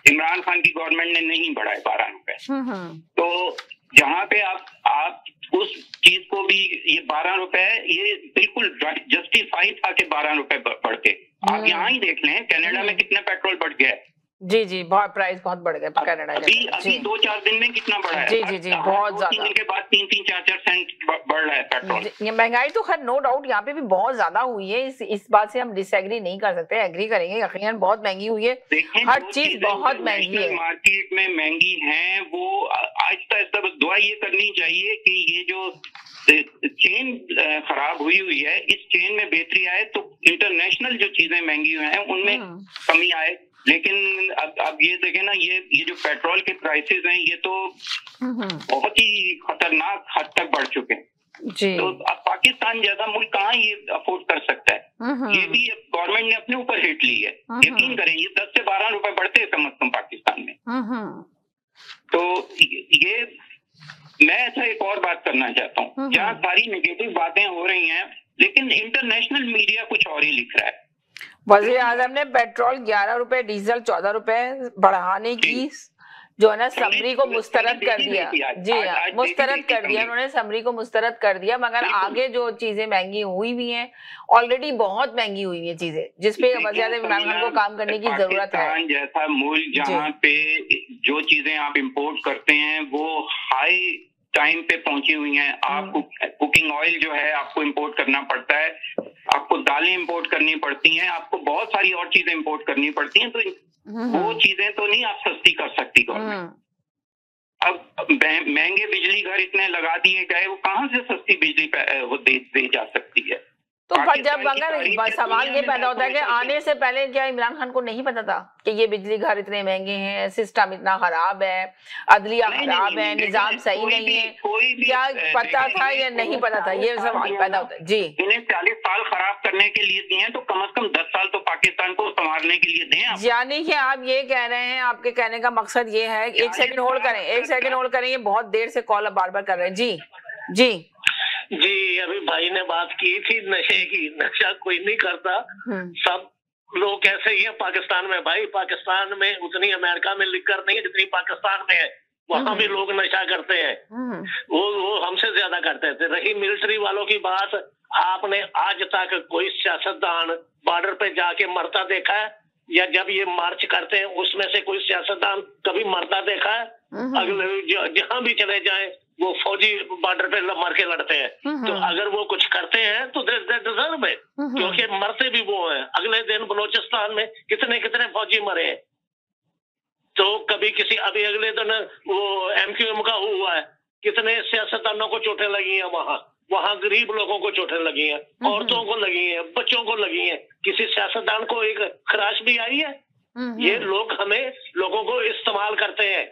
इमरान खान की गवर्नमेंट ने नहीं बढ़ाए 12 रुपए। तो जहाँ पे आप उस चीज को भी, ये 12 रुपए ये बिल्कुल जस्टिफाई था कि 12 रुपए बढ़ते। आप यहाँ ही देख लें कनाडा में कितने पेट्रोल बढ़ गया है। जी जी बहुत प्राइस बहुत बढ़ गया कनाडा अभी 2-4 दिन में कितना बढ़ा है? जी जी जी बहुत ज्यादा। दिन के बाद 3-3, 4-4 सेंट बढ़ रहा है पेट्रोल। ये महंगाई तो खैर नो डाउट यहाँ पे भी बहुत ज्यादा हुई है। इस बात से हम डिसएग्री नहीं कर सकते, एग्री करेंगे। यकीनन बहुत महंगी हुई है, हर चीज बहुत महंगी है, मार्केट में महंगी है। वो आहिस्ता आहिस्ता बस दुआ ये करनी चाहिए कि ये जो चेन खराब हुई है, इस चेन में बेहतरी आए, तो इंटरनेशनल जो चीजें महंगी हुई हैं उनमें कमी आए। लेकिन अब ये देखें ना, ये जो पेट्रोल के प्राइसेस हैं ये तो बहुत ही खतरनाक हद तक बढ़ चुके हैं। जी। तो अब पाकिस्तान जैसा मुल्क कहाँ ये अफोर्ड कर सकता है? ये भी गवर्नमेंट ने अपने ऊपर हिट ली है। यकीन करें, ये 10 से 12 रुपए बढ़ते हैं कम से कम पाकिस्तान में। तो ये मैं ऐसा एक और बात करना चाहता हूँ, जहाँ सारी नेगेटिव बातें हो रही हैं लेकिन इंटरनेशनल मीडिया कुछ और ही लिख रहा है। वज़ीर आज़म ने पेट्रोल 11 रुपए, डीजल 14 रुपए बढ़ाने की जो है ना समरी को मुस्तरद कर दिया। जी हाँ, मुस्तरद कर दिया उन्होंने, समरी को मुस्तरद कर दिया। मगर आगे जो चीजें महंगी हुई भी हैं, ऑलरेडी बहुत महंगी हुई है चीजें, जिसपे वज़ीर आज़म इमरान खान को काम करने की जरूरत है। जैसा मुल्क जहाँ पे जो चीजें आप इम्पोर्ट करते हैं वो हाई टाइम पे पहुंची हुई हैं। आपको कुकिंग ऑयल जो है आपको इंपोर्ट करना पड़ता है, आपको दालें इंपोर्ट करनी पड़ती हैं, आपको बहुत सारी और चीजें इंपोर्ट करनी पड़ती हैं। तो वो चीजें तो नहीं आप सस्ती कर सकती गवर्नमेंट। अब महंगे बिजली घर इतने लगा दिए गए, वो कहाँ से सस्ती बिजली वो दे जा सकती है? तो जब अगर सवाल ये पैदा होता है कि आने से पहले क्या इमरान खान को नहीं पता था कि ये बिजली घर इतने महंगे हैं, सिस्टम इतना खराब है, अदलिया खराब है, निजाम सही नहीं है, क्या पता था या नहीं पता था? ये सवाल पैदा होता है। जी, इन्हें 40 साल खराब करने के लिए दिए हैं तो कम से कम 10 साल तो पाकिस्तान को संवारने के लिए दें। यानी कि आप ये कह रहे हैं, आपके कहने का मकसद ये है, एक सेकंड होल्ड करें, एक सेकंड होल्ड करें, ये बहुत देर से कॉल बार बार कर रहे हैं। जी जी जी, अभी भाई ने बात की थी नशे की। नशा कोई नहीं करता, सब लोग ऐसे ही है पाकिस्तान में। भाई पाकिस्तान में उतनी अमेरिका में लिकर नहीं है जितनी पाकिस्तान में है। वहां भी लोग नशा करते हैं, वो हमसे ज्यादा करते थे। रही मिलिट्री वालों की बात, आपने आज तक कोई सियासतदान बॉर्डर पे जाके मरता देखा है? या जब ये मार्च करते हैं उसमें से कोई सियासतदान कभी मरता देखा है? अगले जहां भी चले जाएं वो फौजी बॉर्डर पे मर के लड़ते हैं। तो अगर वो कुछ करते हैं तो डिजर्व है, क्योंकि मरते भी वो हैं। अगले दिन बलोचिस्तान में कितने कितने फौजी मरे हैं। तो कभी किसी, अभी अगले दिन वो MQM का हुआ है, कितने सियासतदानों को चोटें लगी हैं। वहाँ गरीब लोगों को चोटें लगी हैं, औरतों को लगी हैं, बच्चों को लगी हैं। किसी सियासतदान को एक खराश भी आई है? ये लोग हमें लोगों को इस्तेमाल करते हैं।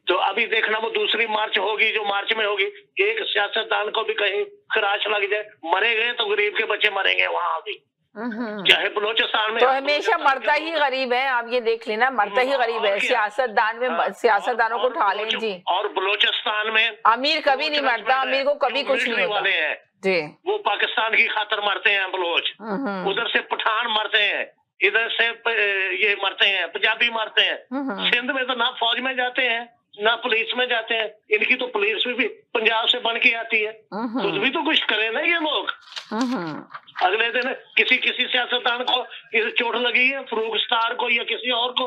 तो अभी देखना वो दूसरी मार्च होगी, जो मार्च में होगी, एक सियासतदान को भी कहीं खराश लग जाए, मरे गए तो गरीब के बच्चे मरेंगे वहां भी, चाहे बलोचिस्तान में। तो हमेशा मरता ही गरीब है, आप ये देख लेना, मरता ही गरीब है। सियासतदान में सियासतदानों को उठा लें जी। और बलोचिस्तान में अमीर कभी नहीं मरता, अमीर को कभी कुछ नहीं होता है जी। वो पाकिस्तान की खातर मरते हैं बलोच, उधर से पठान मरते हैं, इधर से ये मरते हैं, पंजाबी मरते हैं। सिंध में तो ना फौज में जाते हैं, ना पुलिस में जाते हैं। इनकी तो पुलिस भी पंजाब से बन के आती है। खुद भी तो कुछ करे ना ये लोग। अगले दिन किसी सियासतदान को चोट लगी है, फरूक स्टार को या किसी और को,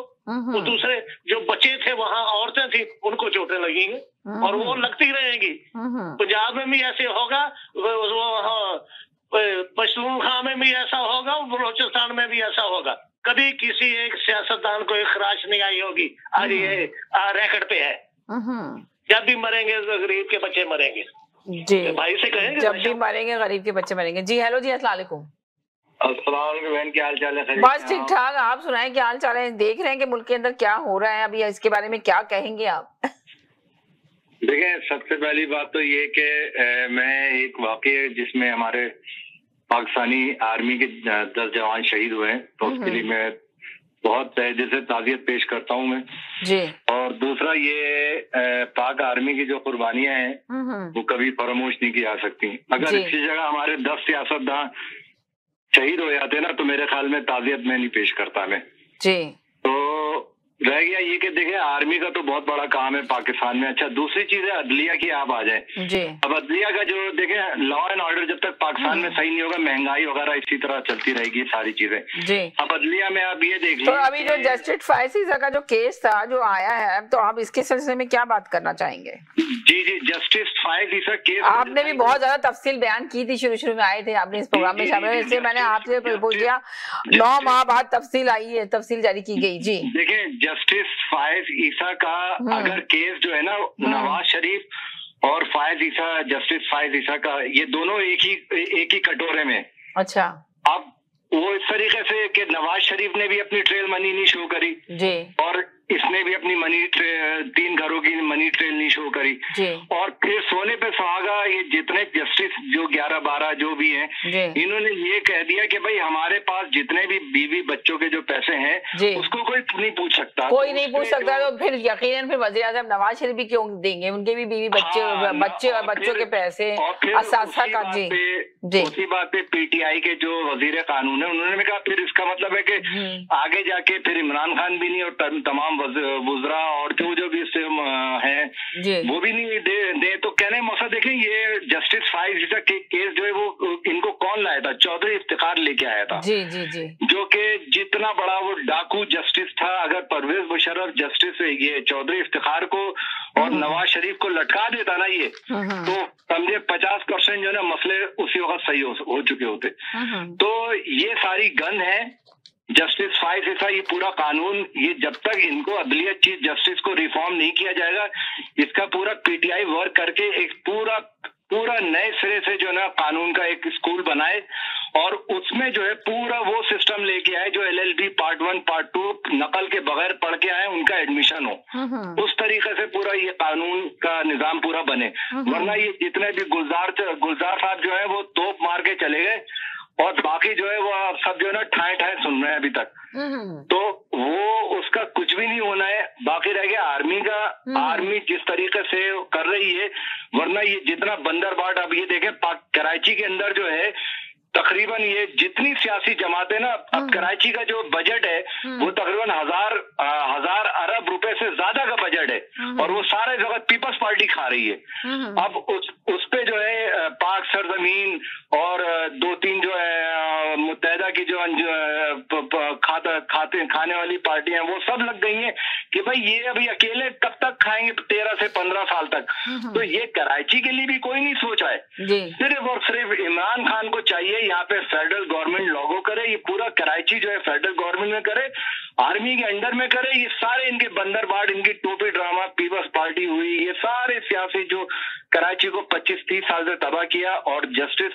वो दूसरे जो बच्चे थे वहां औरतें थी उनको चोटें लगेंगी और वो लगती रहेंगी। पंजाब में भी ऐसे होगा, पश्चिम में भी ऐसा होगा, बलोचिस्तान में भी ऐसा होगा। कभी किसी एक सियासतदान को एक खराश नहीं आई होगी। आज ये रैकेट पे है। जब भी मरेंगे तो गरीब के बच्चे मरेंगे। जी भाई से कहेंगे जब भी मरेंगे गरीब के बच्चे मरेंगे। जी हेलो जी, अस्सलाम वालेकुम। अस्सलाम वालेकुम बहन, क्या हाल चाल है? बस ठीक ठाक, आप सुनाएं क्या हाल चाल है? देख रहे हैं कि मुल्क के अंदर क्या हो रहा है अभी, इसके बारे में क्या कहेंगे आप? देखें, सबसे पहली बात तो ये कि मैं एक वाकये जिसमें हमारे पाकिस्तानी आर्मी के 10 जवान शहीद हुए हैं, तो उसके लिए मैं बहुत तहे से ताज़ियत पेश करता हूँ मैं जी। और दूसरा ये पाक आर्मी की जो कुर्बानियां हैं वो कभी फरामोश नहीं की जा सकती। अगर इसी जगह हमारे 10 सियासतदान शहीद हो जाते ना तो मेरे ख्याल में ताज़ियत में नहीं पेश करता मैं जी। तो रह गया ये कि देखें, आर्मी का तो बहुत बड़ा काम है पाकिस्तान में। अच्छा, दूसरी चीज है अदलिया की। आप आ जाए जी। अब अदलिया का जो देखें, लॉ एंड ऑर्डर जब तक पाकिस्तान में सही नहीं होगा, महंगाई वगैरह इसी तरह चलती रहेगी सारी चीजें जी। अब अदलिया में आप ये देख तो अभी जो जस्टिस फायसीजा का जो केस था जो आया है, तो आप इसके सिलसिले में क्या बात करना चाहेंगे? जी जी, जस्टिस फायसीजा केस आपने भी बहुत ज्यादा तफसील बयान की थी, शुरू में आए थे आपने इस प्रोग्राम में शामिल, इसलिए मैंने आपसे पूछ लिया। 9 माह बाद तफसील आई है, तफसील जारी की गई जी। देखें, जस्टिस फायज ईसा का अगर केस जो है ना, नवाज शरीफ और फायज ईसा, जस्टिस फायज ईसा का, ये दोनों एक ही कटोरे में। अच्छा, अब वो इस तरीके से कि नवाज शरीफ ने भी अपनी ट्रेल मनी नहीं शो करी जी, और इसने भी अपनी 3 घरों की मनी ट्रेल नहीं शो करी जी। और फिर सोने पे सुहागा ये जितने जस्टिस जो 11-12 जो भी हैं, इन्होंने ये कह दिया कि भाई हमारे पास जितने भी बीवी बच्चों के जो पैसे हैं उसको कोई नहीं पूछ सकता। कोई नहीं पूछ सकता तो फिर यकीनन फिर वज़ीर आज़म नवाज शरीफ भी क्यों देंगे? उनके भी बीवी बच्चे बच्चे और बच्चों के पैसे असासा का जी। उसी बात पे पीटीआई के जो वजीर कानून है उन्होंने कहा फिर इसका मतलब है कि आगे जाके फिर इमरान खान भी नहीं और तमाम वज़रा और जो भी हैं वो भी नहीं दे। तो कहने मकसद देखें, ये जस्टिस फायज के केस जो है वो इनको कौन लाया था? चौधरी इफ्तिखार लेके आया था जी जी जी, जो कि जितना बड़ा वो डाकू जस्टिस था, अगर परवेज मुशर्रफ जस्टिस ये चौधरी इफ्तिखार को और नवाज शरीफ को लटका देता ना ये, तो समझे 50% जो है मसले उसी वक्त सही हो चुके होते। तो ये सारी गन है जस्टिस फायज ईसा, ये पूरा कानून, ये जब तक इनको अदलिया चीफ जस्टिस को रिफॉर्म नहीं किया जाएगा, इसका पूरा पीटीआई वर्क करके एक पूरा नए सिरे से जो है ना कानून का एक स्कूल बनाए और उसमें जो है पूरा वो सिस्टम लेके आए जो LLB पार्ट 1 पार्ट 2 नकल के बगैर पढ़ के आए, उनका एडमिशन हो। उस तरीके से पूरा ये कानून का निजाम पूरा बने। वरना ये जितने भी गुलजार साहब जो है वो तोप मार के चले गए और बाकी जो है वो सब जो है ना ठाए सुन रहे हैं अभी तक। तो वो उसका कुछ भी नहीं होना है। बाकी रह गया आर्मी का। आर्मी जिस तरीके से कर रही है, वरना ये जितना बंदरबाट, अब ये देखें कराची के अंदर जो है तकरीबन ये जितनी सियासी जमातें ना, अब कराची का जो बजट है वो तकरीबन हजार अरब रुपए से ज्यादा का बजट है और वो सारे जगह पीपल्स पार्टी खा रही है। अब उस पे जो है पाक सरजमीन और 2-3 जो है मुत्तहदा की जो खाने वाली पार्टियां वो सब लग गई हैं कि भाई ये अभी अकेले कब तक खाएंगे 13 से 15 साल तक। तो ये कराची के लिए भी कोई नहीं सोचा है। सिर्फ और सिर्फ इमरान खान को चाहिए यहाँ पे फेडरल गवर्नमेंट लॉगो करे, ये पूरा कराची जो है फेडरल गवर्नमेंट में करे, आर्मी के अंडर में करे। ये सारे इनके बंदरबाट, इनकी टोपी ड्रामा, पीपल्स पार्टी हुई, ये सारे सियासी जो कराची को 25-30 साल से तबाह किया। और जस्टिस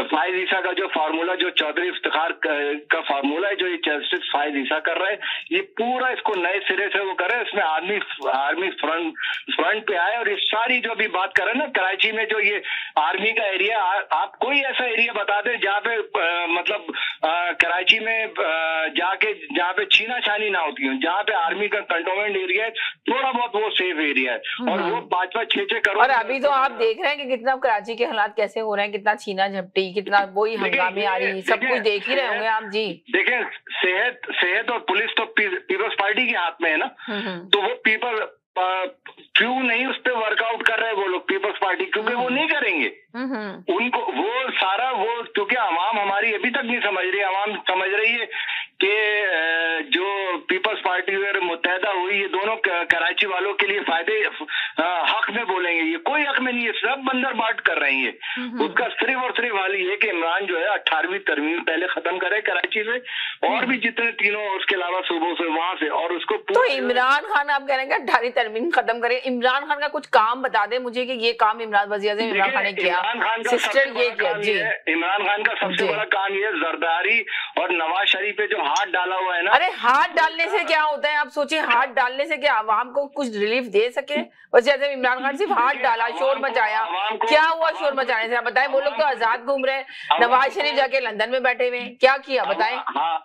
फायज ईसा का जो फार्मूला, जो चौधरी इफ्तिखार का फार्मूला है, जो ये जस्टिस फायज ईसा कर रहे हैं, ये पूरा इसको नए सिरे से वो करे। इसमें आर्मी फ्रंट पे आए और ये सारी जो अभी बात कर रहे हैं ना कराची में जो ये आर्मी का एरिया, आप कोई ऐसा एरिया बता दें जहाँ पे मतलब कराची में जहाँ पे छीना छानी ना होती हो, जहाँ पे आर्मी का कंटोनमेंट एरिया है, थोड़ा बहुत वो सेफ एरिया है और वो 5-6 करोड़। और अभी तो आप देख रहे हैं कि कितना कराची के हालात कैसे हो रहे हैं, कितना छीना झपटी, कितना वही हंगामे आ रही, सब कुछ देख ही रहे होंगे आप जी। देखें, सेहत और पुलिस तो पीपल्स पार्टी के हाथ में है ना, तो वो क्यों नहीं उस पर वर्कआउट कर रहे वो लोग पीपल्स पार्टी, क्योंकि वो नहीं करेंगे। उनको वो सारा वो, क्योंकि आवाम हमारी अभी तक नहीं समझ रही। आवाम समझ रही है कि जो पीपल्स पार्टी और मुत्तहदा हुई, ये दोनों कराची वालों के लिए फायदे हक में बोलेंगे। ये कोई हक में नहीं है, सब बंदर बाट कर रही है। उसका सिर्फ और सिर्फ हाल ये है कि इमरान जो है 18वीं तरमीम पहले खत्म करे कराची से, और भी जितने तीनों उसके अलावा सूबों से वहां से, और उसको तो इमरान खान आप कह रहे हैं 18वीं तरमीम खत्म करे। इमरान खान का कुछ काम बता दे मुझे कि ये काम वज़ीर-ए-आज़म इमरान खान ने किया, सिस्टर ये किया। जी, इमरान खान का सबसे बड़ा काम ये जरदारी और नवाज शरीफ पे जो हाथ डाला हुआ है ना। अरे हाथ डालने से क्या होता है? आप सोचिए, हाथ डालने से क्या आवाम को कुछ रिलीफ दे सके? वज़ीर-ए-आज़म इमरान खान सिर्फ हाथ डाला, शोर मचाया। क्या हुआ शोर मचाने से? आप बताएं। वो लोग तो आजाद घूम रहे हैं, नवाज शरीफ जाके लंदन में बैठे हुए हैं, क्या किया बताएं?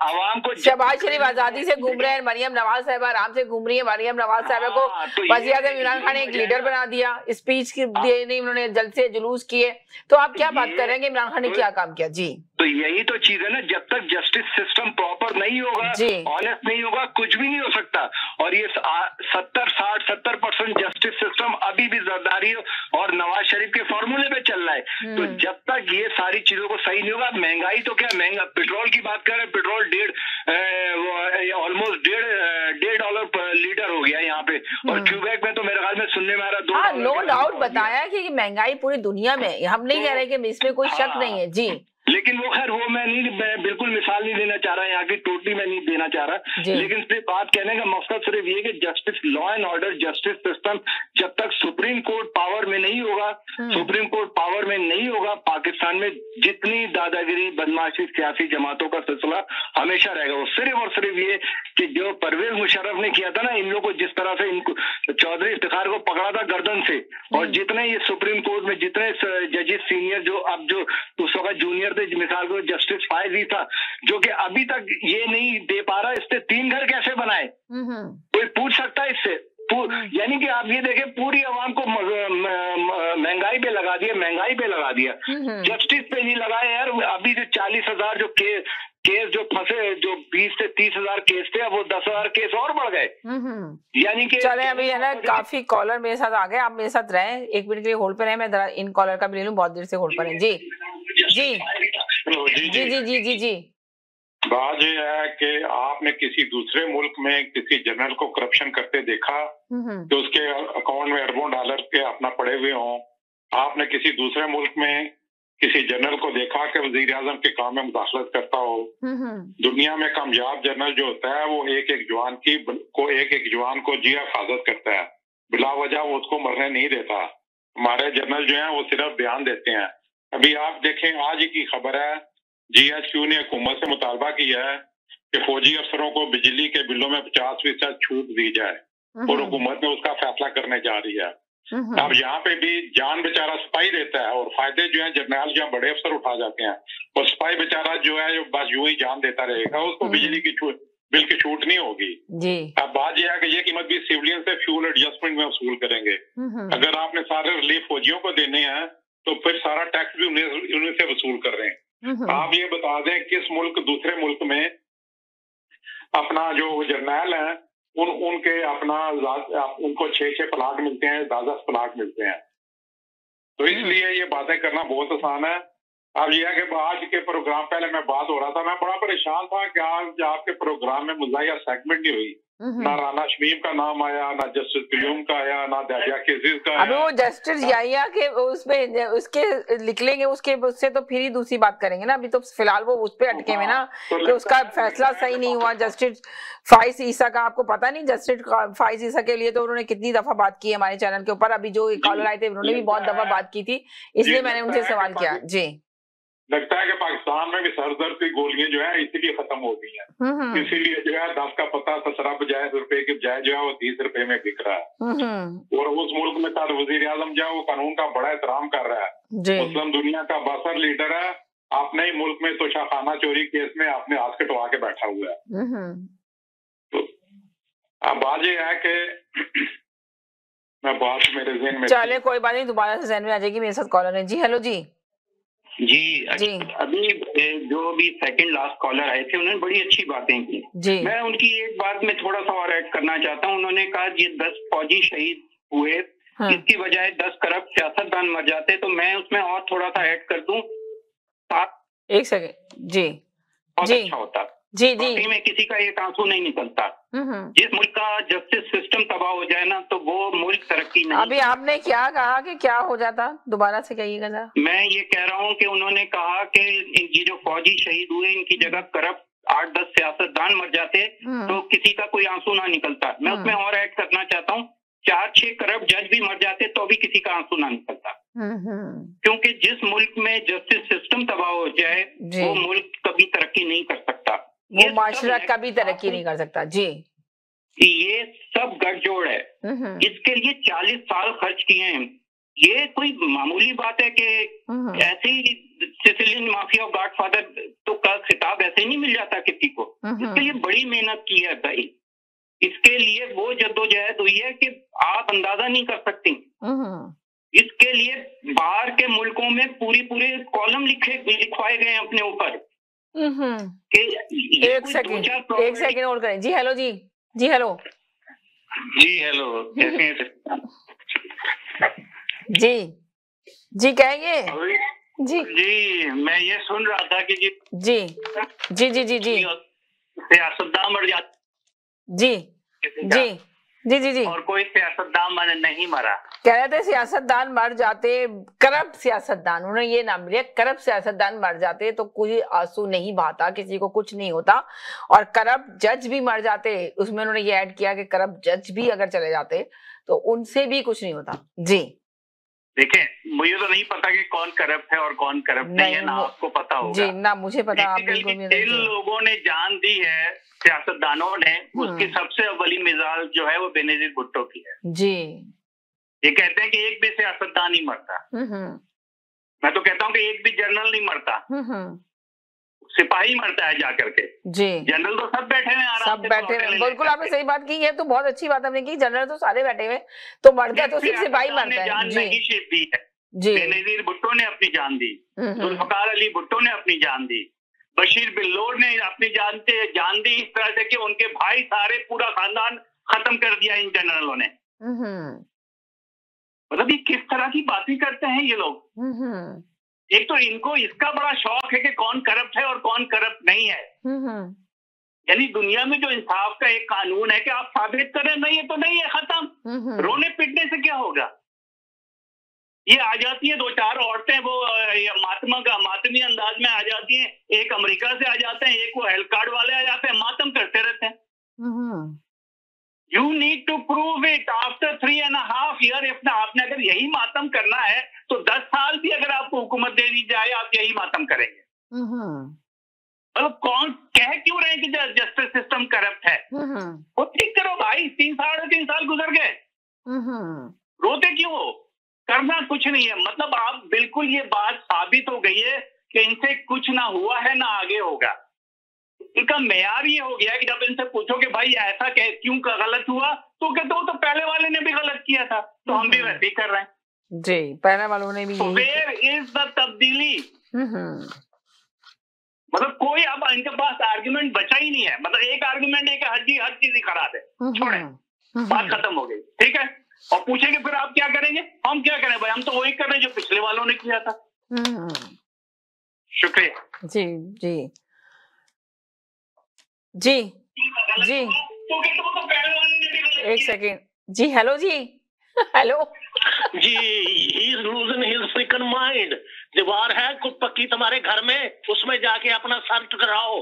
आवाम को शहबाज शरीफ आजादी से घूम रहे हैं, मरियम नवाज साहिबा आराम से घूम रही है। मरियम नवाज साहिबा को वज़ीर-ए-आज़म इमरान खान ने एक लीडर बना दिया, स्पीच दिए नहीं उन्होंने, जलसे जुलूस किए। तो आप क्या बात कर रहे हैं कि इमरान खान ने क्या काम किया? जी, तो यही तो चीज है ना, जब तक जस्टिस सिस्टम प्रॉपर नहीं होगा, ऑनेस्ट नहीं होगा, कुछ भी नहीं हो सकता। और ये 70% जस्टिस सिस्टम अभी भी जरदारी और नवाज शरीफ के फॉर्मूले पे चल रहा है। तो जब तक ये सारी चीजों को सही नहीं होगा, महंगाई तो क्या महंगा, पेट्रोल की बात करें, पेट्रोल ऑलमोस्ट $1.5 पर लीटर हो गया यहाँ पे, और क्यूबेक में तो मेरे ख्याल में सुनने में आ रहा $2। नो डाउट बताया कि महंगाई पूरी दुनिया में, हम नहीं कह रहे कि इसमें कोई शक नहीं है। जी, लेकिन वो खैर वो मैं बिल्कुल मिसाल नहीं देना चाह रहा, यहाँ की टोटली मैं नहीं देना चाह रहा। लेकिन सिर्फ बात कहने का मकसद सिर्फ ये कि justice, law and order, justice system जब तक सुप्रीम कोर्ट पावर में नहीं होगा, सुप्रीम कोर्ट पावर में नहीं होगा, पाकिस्तान में जितनी दादागिरी, बदमाशी, सियासी जमातों का सिलसिला हमेशा रहेगा। वो सिर्फ और सिर्फ ये कि जो परवेज मुशर्रफ ने किया था ना, इन लोगों को जिस तरह से इनको चौधरी इफ्तिखार को पकड़ा था गर्दन से, और जितने ये सुप्रीम कोर्ट में जितने जजेस सीनियर जो अब जो उस वक्त जूनियर थे, मिसाल को जस्टिस फायजी था, जो कि अभी तक ये नहीं दे पा रहा, इससे 3 घर कैसे बनाए? कोई पूछ सकता है इससे? यानी कि आप ये देखें, पूरी आवाम को महंगाई पे लगा दिया, जस्टिस पे नहीं लगाए यार। अभी जो 40,000 जो केस जो फंसे, जो 20 से 30,000 केस थे, अब वो 10,000 केस और बढ़ गए। यानी कि चले अभी है ना, काफी कॉलर मेरे साथ आ गए, आप मेरे साथ रहे, 1 मिनट के लिए होल्ड पे रहे, मैं इन कॉलर का भी ले लूं, बहुत देर से होल्ड पर है। जी जी जी जी जी जी जी बात ये है कि आपने किसी दूसरे मुल्क में किसी जनरल को करप्शन करते देखा कि उसके अकाउंट में अरबों डॉलर के अपना पड़े हुए हों? आपने किसी दूसरे मुल्क में किसी जनरल को देखा कि वजीर आजम के काम में मुदाखलत करता हो? दुनिया में कामयाब जनरल जो होता है वो एक एक जवान को जी हिफाजत करता है, बिला वजह वो उसको मरने नहीं देता। हमारे जनरल जो है वो सिर्फ बयान देते हैं। अभी आप देखें, आज की खबर है, GHQ ने हुकूमत से मुतालबा किया है कि फौजी अफसरों को बिजली के बिलों में 50% छूट दी जाए, और हुकूमत में उसका फैसला करने जा रही है। अब यहाँ पे भी जान बेचारा सिपाही देता है, और फायदे जो है जर्नल जो बड़े अफसर उठा जाते हैं, और सिपाही बेचारा जो है जो बस यूं ही जान देता रहेगा, उसको बिजली की बिल की छूट नहीं होगी जी। अब बात यह है कि ये कीमत भी सिविलियन से फ्यूल एडजस्टमेंट में वसूल करेंगे। अगर आपने सारे रिलीफ फौजियों को देने हैं तो फिर सारा टैक्स भी उन्हीं से वसूल कर रहे हैं। आप ये बता दें किस मुल्क दूसरे मुल्क में अपना जो जर्नैल है उनके अपना उनको 6 प्लाट मिलते हैं, 10 प्लाट मिलते हैं। तो इसलिए ये बातें करना बहुत आसान है। अब यह है कि आज के प्रोग्राम पहले मैं बात हो रहा था, मैं बड़ा परेशान था कि आज आपके प्रोग्राम में मुज़ाहिया सेगमेंट नहीं हुई, ना राना शमीम का नाम आया, ना जस्टिस क्यूम का आया, ना दादिया केसेस का आया। अभी वो जस्टिस याहिया के उसमें उसके लिख लेंगे, उससे तो फिर ही दूसरी बात करेंगे ना। अभी तो फिलहाल वो उस पे अटके हुए ना कि उसका फैसला सही नहीं हुआ। जस्टिस फाइज ईसा का आपको पता नहीं, जस्टिस फाइज ईसा के लिए तो उन्होंने कितनी दफा बात की है हमारे चैनल के ऊपर। अभी जो कॉलर आए थे उन्होंने भी बहुत दफा बात की थी, इसलिए मैंने उनसे सवाल किया। जी, लगता है कि पाकिस्तान में भी सरदर्द की गोलियां जो है इसीलिए खत्म हो गई हैं, इसीलिए जो है 10 का पता 17 बजाय रुपए की बजाय जो है वो 30 रुपए में बिक रहा है। और उस मुल्क में सारे वजीर आजम जो है वो कानून का बड़ा एहतराम कर रहा है, मुस्लिम दुनिया का बासर लीडर है। अपने ही मुल्क में तोशाखाना चोरी केस में आपने हाथ कटवा के बैठा हुआ है। तो अब बात ये है कि मैं बात मेरे ज़हन में, चले कोई बात नहीं, दोबारा से ज़हन में आ जाएगी। मेरे साथ कॉलर है। जी हेलो जी जी अभी जो भी सेकंड लास्ट कॉलर आए थे उन्होंने बड़ी अच्छी बातें की जी। मैं उनकी एक बात में थोड़ा सा और ऐड करना चाहता हूँ। उन्होंने कहा ये 10 फौजी शहीद हुए, हाँ। इसकी बजाय 10 करप्ट सियासतदान मर जाते, तो मैं उसमें और थोड़ा सा ऐड कर दूं, 1 सेकंड जी, बहुत अच्छा होता जी जी में किसी का एक आंसू नहीं निकलता। जिस मुल्क का जस्टिस सिस्टम तबाह हो जाए ना, तो वो मुल्क तरक्की नहीं। अभी आपने क्या कहा कि क्या हो जाता, दोबारा से कहिएगा जरा। मैं ये कह रहा हूँ कि उन्होंने कहा कि ये जो फौजी शहीद हुए इनकी जगह करप्ट 8-10 सियासतदान मर जाते तो किसी का कोई आंसू ना निकलता। मैं उसमें और ऐड करना चाहता हूँ, 4-6 करप्ट जज भी मर जाते तो भी किसी का आंसू ना निकलता। क्योंकि जिस मुल्क में जस्टिस सिस्टम तबाह हो जाए वो मुल्क कभी तरक्की नहीं कर सकता, वो माशरा कभी तरक्की नहीं कर सकता जी। ये सब गठजोड़ है, इसके लिए 40 साल खर्च किए हैं। ये कोई मामूली बात है कि ऐसे ही सिसिलियन माफिया और गॉडफादर तो का खिताब ऐसे नहीं मिल जाता किसी को। इसके लिए बड़ी मेहनत की है भाई, इसके लिए वो जद्दोजहद हुई है कि आप अंदाजा नहीं कर सकती। इसके लिए बाहर के मुल्कों में पूरे कॉलम लिखवाए गए हैं अपने ऊपर। एक सेकंड और करें जी। हेलो जी, जी हेलो कैसे हैं जी? जी कहेंगे जी। मैं ये सुन रहा था कि जी सियासतदान मर जाते जी और कोई सियासतदान नहीं मरा। कह रहे थे सियासतदान मर जाते, करप्ट सियासतदान, उन्होंने ये नाम लिया, करप्ट सियासतदान मर जाते तो कोई आंसू नहीं बहाता, किसी को कुछ नहीं होता। और करप्ट जज भी मर जाते, उसमें उन्होंने ये ऐड किया कि करप्ट जज भी अगर चले जाते तो उनसे भी कुछ नहीं होता जी। देखें, मुझे तो नहीं पता कि कौन करप्ट है और कौन करप्ट नहीं है, ना आपको पता होगा जी, ना मुझे पता। आप जिन लोगों ने जान दी है सियासतदानों ने, उसकी सबसे अव्वली मिसाल जो है वो बेनजीर भुट्टो की है जी। ये कहते हैं कि एक भी सियासतदान नहीं मरता। मैं तो कहता हूँ कि एक भी जनरल नहीं मरता, सिपाही मरता है जाकर के जी। जनरल तो सब बैठे हुए आराम सब बैठे हुए। बिल्कुल आपने सही बात की है, तो बहुत अच्छी बात आपने की। जनरल तो सारे बैठे हुए, तो मरता तो सिर्फ सिपाही मरता है। जान नहीं दी है जी। बेनजीर भुट्टो ने अपनी जान दी, जुल्फकार अली भुट्टो ने अपनी जान दी, बशीर बिल्लोर ने अपनी जान दी, इस तरह से कि उनके भाई सारे पूरा खानदान खत्म कर दिया इन जनरलों ने। मतलब ये किस तरह की बातें करते हैं ये लोग। एक तो इनको इसका बड़ा शौक है कि कौन करप्ट है और कौन करप्ट नहीं है। यानी दुनिया में जो इंसाफ का एक कानून है कि आप साबित करें नहीं है तो नहीं है, खत्म। रोने पिटने से क्या होगा। ये आ जाती है 2-4 औरतें, वो मातमी अंदाज में आ जाती हैं, एक अमेरिका से आ जाते हैं, एक वो हेल्थ कार्ड वाले आ जाते हैं, मातम करते रहते हैं। You need to prove it after 3.5 years। आपने अगर यही मातम करना है तो 10 साल भी अगर आपको हुकूमत दे दी जाए आप यही मातम करेंगे। मतलब कौन कह क्यों रहे हैं कि जस्टिस सिस्टम करप्ट है। वो ठीक करो भाई, 3-3.5 साल गुजर गए, रोते क्यों हो। करना कुछ नहीं है। मतलब आप बिल्कुल ये बात साबित हो गई है कि इनसे कुछ ना हुआ है ना आगे होगा। इनका मेयार ये हो गया कि जब इनसे पूछो कि भाई ऐसा क्यों गलत हुआ, तो कहते हो तो पहले वाले ने भी गलत किया था तो हम भी वैसे ही कर रहे हैं जी, पहले वालों ने भी। वेयर इज द तब्दीली। मतलब कोई अब इनके पास आर्गुमेंट बचा ही नहीं है। मतलब एक आर्गुमेंट है कि हर चीज ही खराब है, छोड़े, बात खत्म हो गई, ठीक है। और पूछेंगे फिर आप क्या करेंगे, हम क्या करें भाई, हम तो वही कर रहे हैं जो पिछले वालों ने किया था। शुक्रिया जी जी जी जी। एक सेकेंड जी। हेलो जी, हेलो जी। He is losing his frickin mind. दीवार है कुछ पक्की तुम्हारे घर में, उसमें जाके अपना सर टकराओ।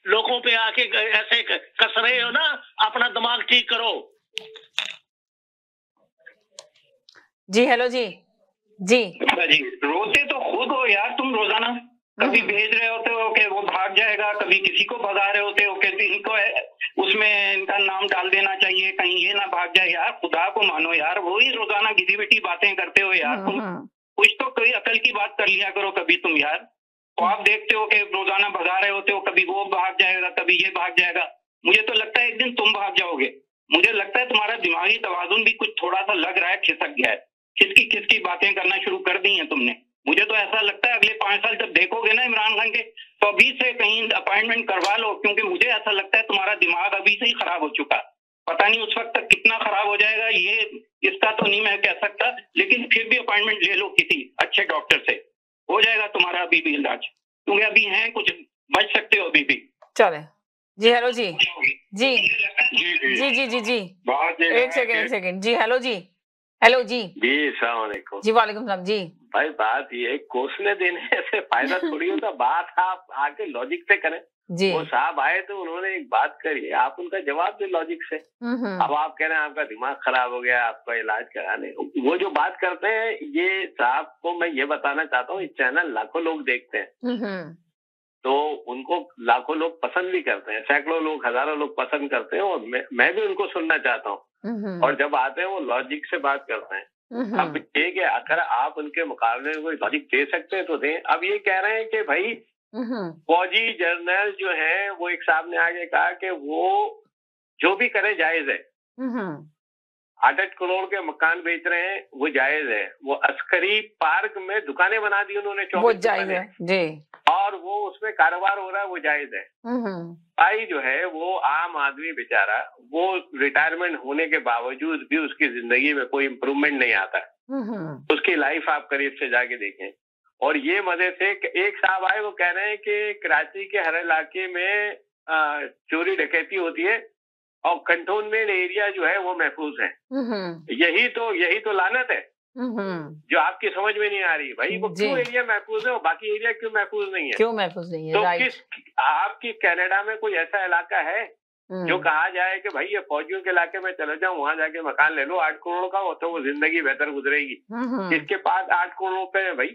लोगों पे आके ऐसे कस रहे हो ना, अपना दिमाग ठीक करो जी। हेलो जी जी जी। रोते तो खुद हो यार तुम रोजाना, कभी भेज रहे होते हो कि वो भाग जाएगा, कभी किसी को भगा रहे होते हो कि इनको उसमें इनका नाम डाल देना चाहिए कहीं ये ना भाग जाए। यार खुदा को मानो यार, वही रोजाना घिसी पिटी बातें करते हो यार। तुम कुछ तो कोई अकल की बात कर लिया करो कभी तुम यार। तो आप देखते हो कि रोजाना भगा रहे होते हो, कभी वो भाग जाएगा कभी ये भाग जाएगा। मुझे तो लगता है एक दिन तुम भाग जाओगे। मुझे लगता है तुम्हारा दिमागी तवाजुन भी कुछ थोड़ा सा लग रहा है खिसक गया है। किसकी बातें करना शुरू कर दी है तुमने। मुझे तो ऐसा लगता है अगले 5 साल जब देखोगे ना इमरान खान के, तो अभी से कहीं अपॉइंटमेंट करवा लो, क्योंकि मुझे ऐसा लगता है तुम्हारा दिमाग अभी से ही खराब हो चुका। पता नहीं उस वक्त तक कितना खराब हो जाएगा, ये इसका तो नहीं मैं कह सकता, लेकिन फिर भी अपॉइंटमेंट ले लो किसी अच्छे डॉक्टर से, हो जाएगा तुम्हारा अभी भी इलाज, क्योंकि अभी हैं कुछ, बच सकते हो अभी भी। चले जी, हेलो जी जी जी जी जी जी एक सेकंड जी, हेलो जी, हेलो जी अस्सलाम वालेकुम जी, वालेकुम सलाम जी। भाई बात ये कोसने देने से फायदा थोड़ी होता, बात आप आके लॉजिक से करें जी। वो साहब आए तो उन्होंने एक बात करी, आप उनका जवाब दे लॉजिक से। अब आप कह रहे हैं आपका दिमाग खराब हो गया, आपका इलाज कराने, वो जो बात करते हैं, ये साहब को मैं ये बताना चाहता हूँ, इस चैनल लाखों लोग देखते हैं, तो उनको लाखों लोग पसंद भी करते हैं, सैकड़ों लोग, हजारों लोग पसंद करते हैं, और मैं भी उनको सुनना चाहता हूँ। और जब आते हैं वो लॉजिक से बात करते हैं। अब ठीक है, अगर आप उनके मुकाबले में कोई लॉजिक दे सकते हैं तो दें। अब ये कह रहे हैं कि भाई फौजी जर्नल जो है, वो एक साहब ने आगे कहा कि वो जो भी करे जायज है, 8 करोड़ के मकान बेच रहे हैं वो जायज है, वो अस्करी पार्क में दुकानें बना दी उन्होंने, 24 जायज है जी, और वो उसमें कारोबार हो रहा है, वो जायज है। भाई जो है वो आम आदमी बेचारा, वो रिटायरमेंट होने के बावजूद भी उसकी जिंदगी में कोई इम्प्रूवमेंट नहीं आता है, उसकी लाइफ आप करीब से जाके देखें। और ये मजे से एक साहब आए, वो कह रहे हैं कि कराची के हर इलाके में चोरी डकैती होती है और कंटोनमेंट एरिया जो है वो महफूज है। यही तो लानत है जो आपकी समझ में नहीं आ रही। भाई वो क्यों एरिया महफूज है और बाकी एरिया क्यों महफूज नहीं है? क्यों महफूज नहीं है? तो आपकी कनाडा में कोई ऐसा इलाका है जो कहा जाए कि भाई ये फौजियों के इलाके में चले जाओ, वहां जाके मकान ले लो 8 करोड़ का, हो तो वो जिंदगी बेहतर गुजरेगी। इसके पास 8 करोड़ रुपए है भाई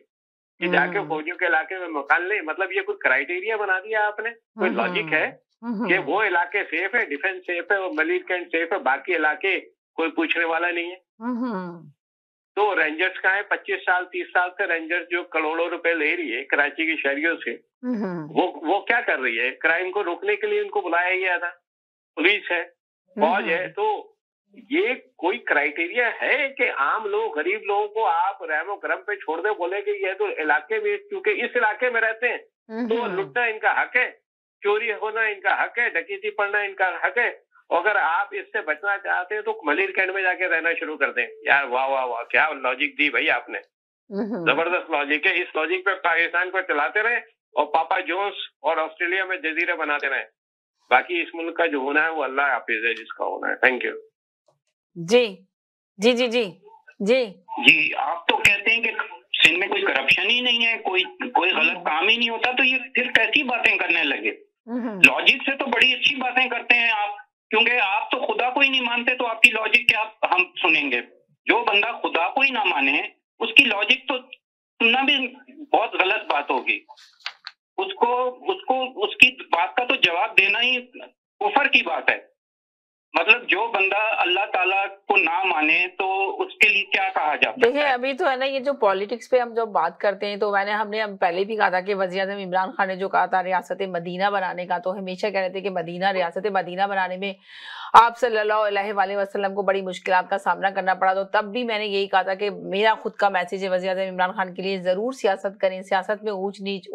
कि जाके फौजियों के इलाके में मकान ले। मतलब ये कोई क्राइटेरिया बना दिया आपने? कोई लॉजिक है कि वो इलाके सेफ है, डिफेंस सेफ है और मलिक कैंट सेफ है, बाकी इलाके कोई पूछने वाला नहीं है? तो रेंजर्स का है 25 साल 30 साल से रेंजर्स जो करोड़ों रुपए ले रही है कराची की शहरियों से, वो क्या कर रही है? क्राइम को रोकने के लिए उनको बुलाया गया था, पुलिस है, फौज है। तो ये कोई क्राइटेरिया है कि आम लोग, गरीब लोगों को आप रहमो करम पे छोड़ दे, बोले कि ये तो इलाके में, क्योंकि इस इलाके में रहते हैं तो लुटना इनका हक है, चोरी होना इनका हक है, डकैती पड़ना इनका हक है। अगर आप इससे बचना चाहते हैं तो मलिर कैंट में जाके रहना शुरू कर दें। यार वाह वाह वाह, क्या लॉजिक दी भाई आपने, जबरदस्त लॉजिक है। इस लॉजिक पे पाकिस्तान को चलाते रहे और पापा जोन्स और ऑस्ट्रेलिया में जजीरे बनाते रहे। बाकी इस मुल्क का जो होना है वो अल्लाह हाफिज है जिसका होना है। थैंक यू जी जी जी जी जी जी। आप तो कहते हैं कि सिंध में कोई करप्शन ही नहीं है, कोई गलत काम ही नहीं होता, तो ये फिर कैसी बातें करने लगे? लॉजिक से तो बड़ी अच्छी बातें करते हैं आप, क्योंकि आप तो खुदा को ही नहीं मानते, तो आपकी लॉजिक क्या हम सुनेंगे? जो बंदा खुदा को ही ना माने उसकी लॉजिक तो सुनना भी बहुत गलत बात होगी। उसको उसकी बात का तो जवाब देना ही कुफर की बात है। मतलब जो बंदा अल्लाह ताला को ना माने तो उसके लिए क्या कहा जाता है? देखिए अभी तो है ना, ये जो पॉलिटिक्स पे हम जब बात करते हैं तो हमने पहले भी कहा था कि वज़ीर-ए-आज़म इमरान खान ने जो कहा था रियासत मदीना बनाने का, तो हमेशा कह रहे थे कि रियासत मदीना बनाने में आप सल्लल्लाहु अलैहि वसल्लम को बड़ी मुश्किलात का सामना करना पड़ा। तो तब भी मैंने यही कहा था कि मेरा खुद का मैसेज है वज़ीर-ए-आज़म इमरान खान के लिए, जरूर सियासत करें, सियासत में ऊंच नीच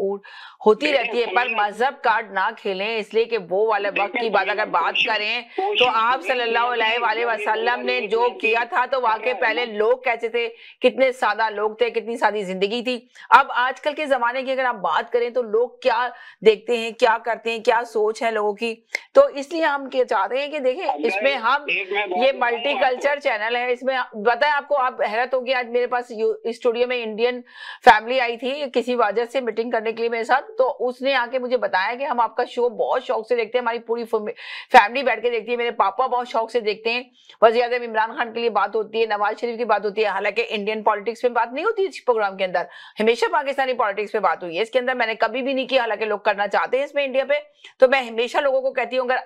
होती रहती है, पर मजहब कार्ड ना खेलें, इसलिए कि वो वाले वक्त की बात अगर बात करें तो आप सल्लल्लाहु अलैहि वसल्लम ने जो किया था तो वाकई पहले लोग कैसे थे, कितने सादा लोग थे, कितनी सादी जिंदगी थी। अब आजकल के जमाने की अगर आप बात करें तो लोग क्या देखते हैं, क्या करते हैं, क्या सोच है लोगों की, तो इसलिए हम चाहते हैं कि देखें इसमें हम ये मल्टीकल्चर चैनल है, इसमें बताएं आपको, आप हैरत होगी, आज मेरे पास स्टूडियो में इंडियन फैमिली आई थी किसी वजह से मीटिंग करने के लिए मेरे साथ, तो उसने आके मुझे बताया कि हम आपका शो बहुत शौक से देखते हैं, हमारी पूरी फैमिली बैठ के देखती है, मेरे पापा बहुत शौक से देखते हैं। वज़ीर-ए-आज़म इमरान खान के लिए बात होती है, नवाज शरीफ की बात होती है, हालांकि इंडियन पॉलिटिक्स में बात नहीं होती इस प्रोग्राम के अंदर, हमेशा पाकिस्तानी पॉलिटिक्स पे बात हुई है, इसके अंदर मैंने कभी भी नहीं किया, हालांकि लोग करना चाहते हैं इसमें इंडिया पे। तो मैं हमेशा लोगों को कहती हूँ अगर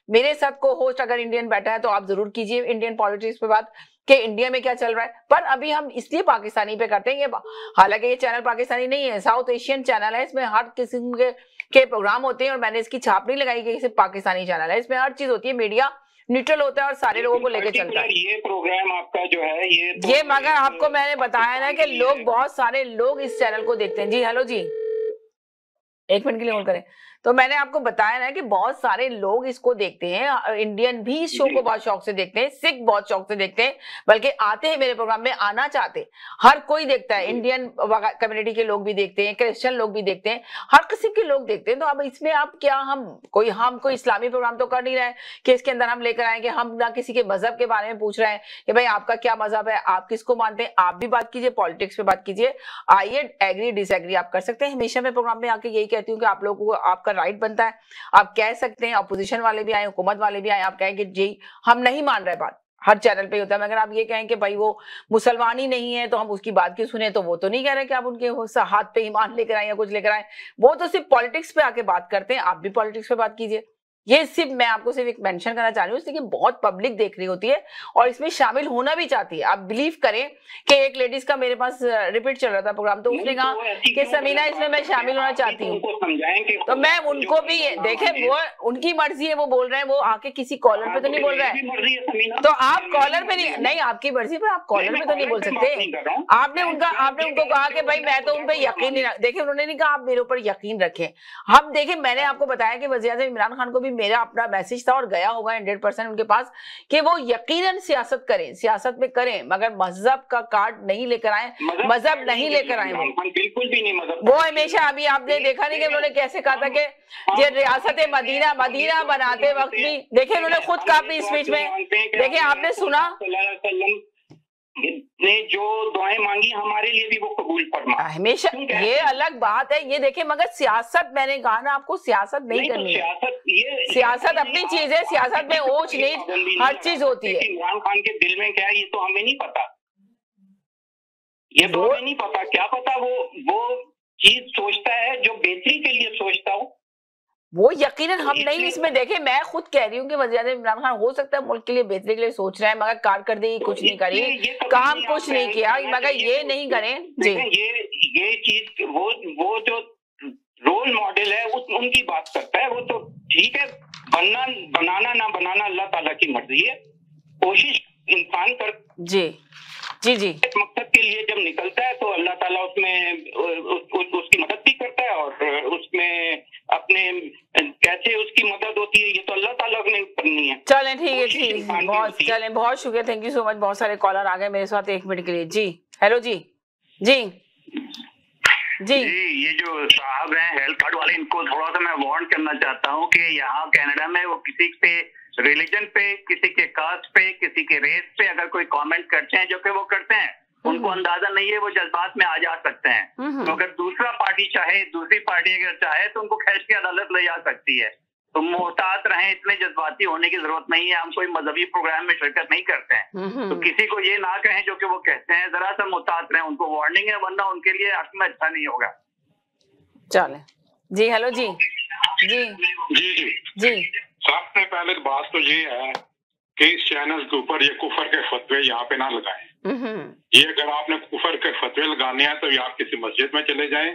मेरे साथ को होस्ट अगर इंडियन बैठा है तो आप जरूर कीजिए इंडियन पॉलिटिक्स पे बात कि इंडिया में क्या चल रहा है। पर अभी हम इसलिए पाकिस्तानी पे करते हैं, हालांकि ये चैनल पाकिस्तानी नहीं है, साउथ एशियन चैनल है, इसमें हर किस्म के प्रोग्राम होते हैं और मैंने इसकी छाप नहीं लगाई कि सिर्फ पाकिस्तानी चैनल है, इसमें हर चीज होती है, मीडिया न्यूट्रल होता है और सारे लोगों को लेके चलता है। ये प्रोग्राम आपका जो है ये मगर आपको मैंने बताया ना कि लोग, बहुत सारे लोग इस चैनल को देखते हैं। जी हेलो जी, 1 मिनट के लिए होल्ड करें। तो मैंने आपको बताया ना कि बहुत सारे लोग इसको देखते हैं, इंडियन भी इस शो को बहुत शौक से देखते हैं, सिख बहुत शौक से देखते हैं, बल्कि आते हैं मेरे प्रोग्राम में, आना चाहते हैं। हर कोई देखता है, इंडियन कम्युनिटी के लोग भी देखते हैं, क्रिश्चियन लोग भी देखते हैं, हर किस्म के लोग देखते हैं। तो अब इसमें आप क्या, हम कोई इस्लामी प्रोग्राम तो कर नहीं रहे हैं कि इसके अंदर हम लेकर आए कि हम ना किसी के मजहब के बारे में पूछ रहे हैं कि भाई आपका क्या मजहब है, आप किसको मानते हैं। आप भी बात कीजिए, पॉलिटिक्स पे बात कीजिए, आइए, एग्री डिसएग्री आप कर सकते हैं। हमेशा मैं प्रोग्राम में आके यही कहती हूँ कि आप लोगों को आपका राइट बनता है, आप कह सकते हैं, अपोजिशन वाले भी आए, हुकूमत वाले भी आए, आप कहें कि जी हम नहीं मान रहे, बात हर चैनल पे होता है। मगर आप ये कहें कि भाई वो मुसलमान ही नहीं है तो हम उसकी बात क्यों सुने, तो वो तो नहीं कह रहे कि आप उनके हाथ पे ईमान लेकर आए या कुछ लेकर आए, वो तो सिर्फ पॉलिटिक्स पे आके बात करते हैं। आप भी पॉलिटिक्स पे बात कीजिए। ये सिर्फ मैं आपको सिर्फ एक मेंशन करना चाह रही हूँ, इसलिए कि बहुत पब्लिक देख रही होती है और इसमें शामिल होना भी चाहती है। आप बिलीव करें कि एक लेडीज का मेरे पास रिपीट चल रहा था प्रोग्राम, तो उसने कहा कि समीना इसमें मैं शामिल होना चाहती हूँ, तो मैं उनको भी देखे, वो उनकी मर्जी है, वो बोल रहे हैं, वो आके किसी कॉलर पे तो नहीं बोल रहे हैं, तो आप कॉलर पे नहीं, आपकी मर्जी पर आप कॉलर पे तो नहीं बोल सकते। आपने उनको कहा कि भाई मैं तो उन पर यकीन नहीं, देखिए उन्होंने नहीं कहा आप मेरे ऊपर यकीन रखें। हम देखें, मैंने आपको बताया कि वज़ीर-ए-आज़म इमरान खान को भी मेरा अपना मैसेज था और गया होगा 100% उनके पास कि वो यकीनन सियासत करें, सियासत में करें, मगर मजहब का कार्ड नहीं लेकर आए, मजहब नहीं लेकर आए, बिल्कुल भी नहीं मजहब। वो हमेशा, अभी आपने देखा नहीं कि उन्होंने कैसे कहा था कि ये रियासत मदीना बनाते वक्त भी, देखिए उन्होंने खुद कहा अपनी स्पीच में, देखिए आपने सुना ने जो दुआएं मांगी हमारे लिए भी वो कबूल फरमा, हमेशा। ये अलग बात है, ये देखिए, मगर सियासत, मैंने कहा ना आपको, सियासत नहीं करनी है। सियासत अपनी चीज है, सियासत में ऊंच नीच हर चीज होती है। इमरान खान के दिल में क्या है ये तो हमें नहीं पता, ये तो हमें नहीं पता। क्या पता वो चीज सोचता है जो बेहतरी के लिए सोचता हो, वो यकीनन हम नहीं इसमें। देखे, मैं खुद कह रही हूँ कि वज़ीर-ए-आज़म इमरान खान हो सकता है मुल्क के लिए बेहतरी के लिए सोच रहे हैं, मगर कारकर्दगी कुछ नहीं करी, काम कुछ नहीं किया, मगर ये नहीं करें जी। ये चीज वो जो रोल मॉडल है उनकी बात करता है, वो तो ठीक है, बनाना ना बनाना अल्लाह ताला की मर्जी है, कोशिश इंसान कर जी मकसद के लिए जब निकलता है तो अल्लाह ताला उसमें उसकी मदद भी करता है, और उसमें अपने कैसे उसकी मदद होती है ये तो अल्लाह ताला ने करनी है। चलें ठीक है, बहुत शुक्रिया, थैंक यू सो मच। बहुत सारे कॉलर आ गए मेरे साथ 1 मिनट के लिए। जी हेलो जी। ये जो साहब हैं हेल्थ कार्ड वाले, इनको थोड़ा सा मैं वार्न करना चाहता हूँ कि यहाँ कनाडा में वो किसी पे रिलीजन पे, किसी के कास्ट पे, किसी के रेस पे अगर कोई कमेंट करते हैं, जो कि वो करते हैं, उनको अंदाजा नहीं है, वो जज्बात में आ जा सकते हैं। तो अगर दूसरी पार्टी अगर चाहे तो उनको खींच के अदालत ले जा सकती है। तो मोहतात रहें, इतने जज्बाती होने की जरूरत नहीं है। हम कोई मजहबी प्रोग्राम में शिरकत नहीं करते हैं, तो किसी को ये ना कहें जो कि वो कहते हैं, जरा सा मोहतात रहें, उनको वार्निंग है, वरना उनके लिए हक में अच्छा नहीं होगा। चले जी, हेलो जी। सबसे पहले बात तो ये है कि इस चैनल के ऊपर ये कुफर के फतवे यहाँ पे ना लगाएं। ये अगर आपने कुफर के फतवे लगाने हैं तो आप किसी मस्जिद में चले जाएं।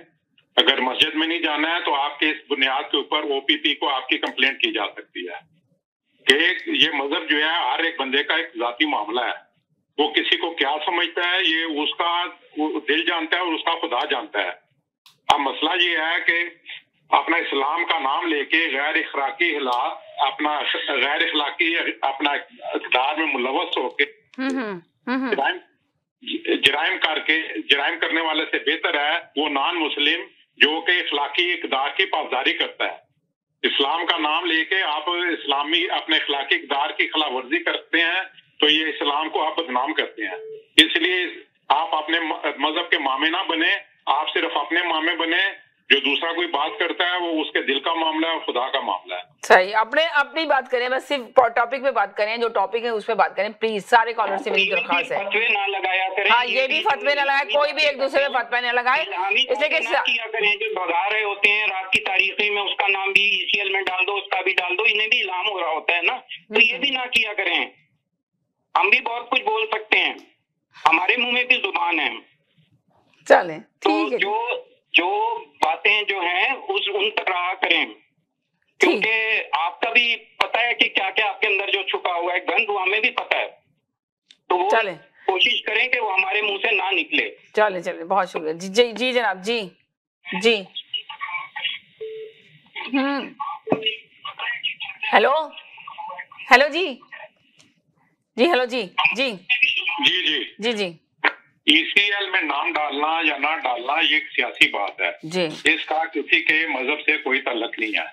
अगर मस्जिद में नहीं जाना है तो आपके इस बुनियाद के ऊपर ओपीपी को आपकी कंप्लेंट की जा सकती है कि ये मजहब जो है हर एक बंदे का एक जाती मामला है। वो किसी को क्या समझता है ये उसका दिल जानता है और उसका खुदा जानता है। अब मसला ये है कि अपना इस्लाम का नाम लेके गैर इखलाकी हालात, अपना गैर इखलाकी अपना इक़्तिदार में मुलव्वस होके जराइम करने वाले से बेहतर है वो नॉन मुस्लिम जो कि इखलाकी इक़्तिदार की पासदारी करता है। इस्लाम का नाम लेके आप इस्लामी अपने इखलाकी इक़्तिदार की खिलाफवर्जी करते हैं तो ये इस्लाम को आप बदनाम करते हैं। इसलिए आप अपने मजहब के मामे ना बने, आप सिर्फ अपने मामे बने। जो दूसरा कोई बात करता है वो उसके दिल का मामला है और खुदा का मामला है। सही, अपनी बात करें, बस सिर्फ टॉपिक पे बात करें, जो टॉपिक है उस पे बात करें प्लीज। सारे कॉलर से मेरी दरख्वास्त है, फतवे ना लगाया करें। हाँ, ये भी फतवे ना लगाए, कोई भी एक दूसरे में फतवा ना लगाए। इसलिए कि किया करें जो भगा रहे होते हैं रात की तारीखी में, उसका नाम भी ECL में डाल दो, उसका भी डाल दो, इन्हें भी इल्हाम हो रहा होता है ना, तो ये भी ना किया करें। हम भी बहुत कुछ बोल सकते हैं, हमारे मुंह में भी जुबान है। चले तो जो बातें जो हैं उन तक रहा करें, क्योंकि आपका भी पता है कि क्या क्या आपके अंदर जो छुपा हुआ है, गंद वो हमें भी पता है, तो वो कोशिश करें कि वो हमारे मुंह से ना निकले। चले चले, बहुत शुक्रिया जी। जी जी जनाब, जी जी। हेलो हेलो जी जी, हेलो जी जी जी जी जी जी। ECL में नाम डालना या ना डालना ये एक सियासी बात है जी, इसका किसी के मजहब से कोई ताल्लुक नहीं है।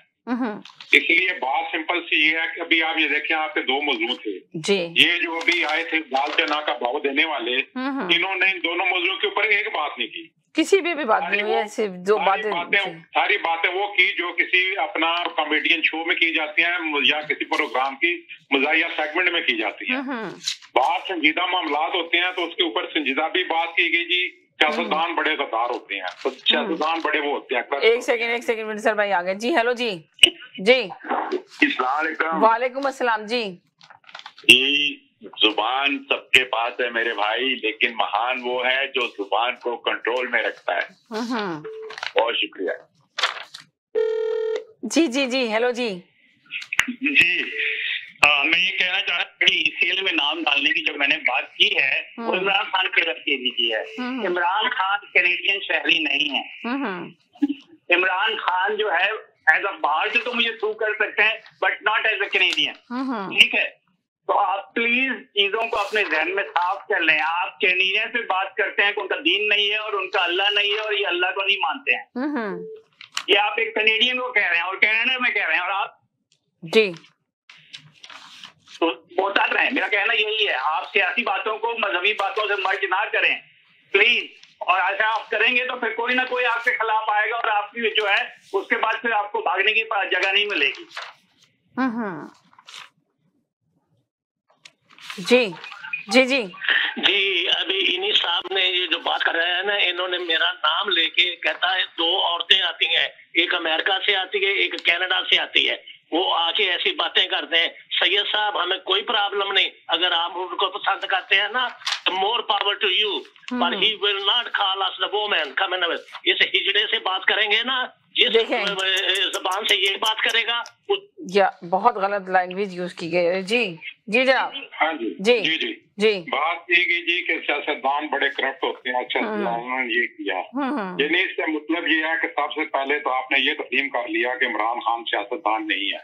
इसलिए बात सिंपल सी ये है कि अभी आप ये देखें, आपके दो मौजूद थे जी, ये जो अभी आए थे दाल चना का भाव देने वाले, इन्होंने इन दोनों मौजूद के ऊपर एक बात नहीं की, किसी भी बात नहीं हुई, ऐसे जो सारी बातें वो की जो किसी अपना कॉमेडियन शो में की जाती हैं या किसी प्रोग्राम की मजाहिया सेगमेंट में की जाती हैं। बात संजीदा मामलात होते हैं तो उसके ऊपर संजीदा भी बात की गई जी। सियासतदान बड़े गद्दार होते हैं, तो सियासतदान बड़े वो होते हैं। एक सेकंड मिनट सर भाई आ गए जी। हेलो जी जी, वालेकुम अस्सलाम जी। जुबान सबके पास है मेरे भाई, लेकिन महान वो है जो जुबान को कंट्रोल में रखता है। बहुत शुक्रिया जी जी जी। हेलो जी जी, मैं ये कहना चाह रहा था कि ECL में नाम डालने की जो मैंने बात की है वो इमरान खान के रख के दी है। इमरान खान कैनेडियन शहरी नहीं है। इमरान खान जो है एज अ बाहर से तो मुझे थ्रू कर सकते हैं but not as a Canadian, ठीक है। तो आप प्लीज चीजों को अपने जहन में साफ कर लें। आप कैनेडियन से बात करते हैं कि उनका दीन नहीं है और उनका अल्लाह नहीं है और ये अल्लाह को नहीं मानते हैं, ये आप एक कैनेडियन को कह रहे हैं और कनाडा में कह रहे हैं और आप जी तो बोलता रहे। मेरा कहना यही है, आप सियासी बातों को मजहबी बातों से मर्ज ना करें प्लीज, और ऐसा आप करेंगे तो फिर कोई ना कोई आपके खिलाफ आएगा और आपकी जो है उसके बाद फिर आपको भागने की जगह नहीं मिलेगी। जी जी जी जी। अभी इन्हीं साहब ने ये जो बात कर रहे हैं ना, इन्होंने मेरा नाम लेके कहता है दो औरतें आती हैं, एक अमेरिका से आती है एक कनाडा से आती है, वो आके ऐसी बातें करते हैं। सैयद साहब हमें कोई प्रॉब्लम नहीं, अगर आप उनको पसंद करते हैं ना मोर पावर टू यू, पर he will not call us the women come in. इस हिजड़े से बात करेंगे ना, जिस जबान से ये बात करेगा या बहुत गलत लैंग्वेज यूज की गई है। जी जी जनाब। हाँ जी जी जी जी जी। बात की गई जी कि सियासतदान बड़े करप्ट होते हैं। अच्छा उन्होंने ये किया, यानी इसका मतलब ये है कि सबसे पहले तो आपने ये तस्लीम कर लिया कि इमरान खान सियासतदान नहीं है।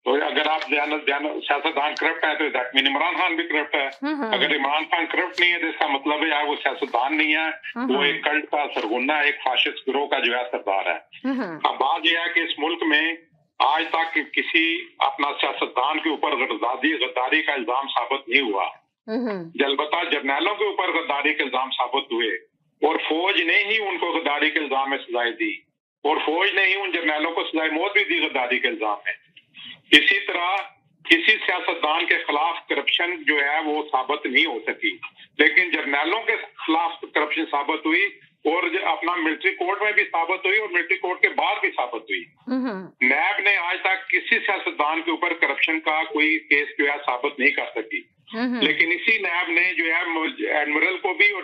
तो अगर आप सियासतदान करप्ट है तो दैट मीन इमरान खान भी करप्ट है। अगर इमरान खान करप्ट नहीं है तो इसका मतलब है वो सियासतदान नहीं है, वो एक कल्ट का सरगुना, एक फाशिस्ट गिरोह का जो है सरदार है। अब बात यह है कि इस मुल्क में आज तक किसी अपना सियासतदान के ऊपर गद्दारी का इल्जाम साबित नहीं हुआ। अलबत्ता जर्नैलों के ऊपर गद्दारी के इल्जाम साबित हुए और फौज ने ही उनको गद्दारी के इल्जाम में सजाएं दी और फौज ने ही उन जर्नैलों को सजाए मौत भी दी गद्दारी के इल्जाम में। इसी तरह किसी सियासतदान के खिलाफ करप्शन जो है वो साबित नहीं हो सकी, लेकिन जर्नैलों के खिलाफ करप्शन साबित हुई और अपना मिलिट्री कोर्ट में भी साबित हुई और मिलिट्री कोर्ट के बाद भी साबित हुई। नैब ने आज तक किसी सियासतदान के ऊपर करप्शन का कोई केस जो है साबित नहीं कर सकी, लेकिन इसी नैब ने जो है एडमिरल को भी और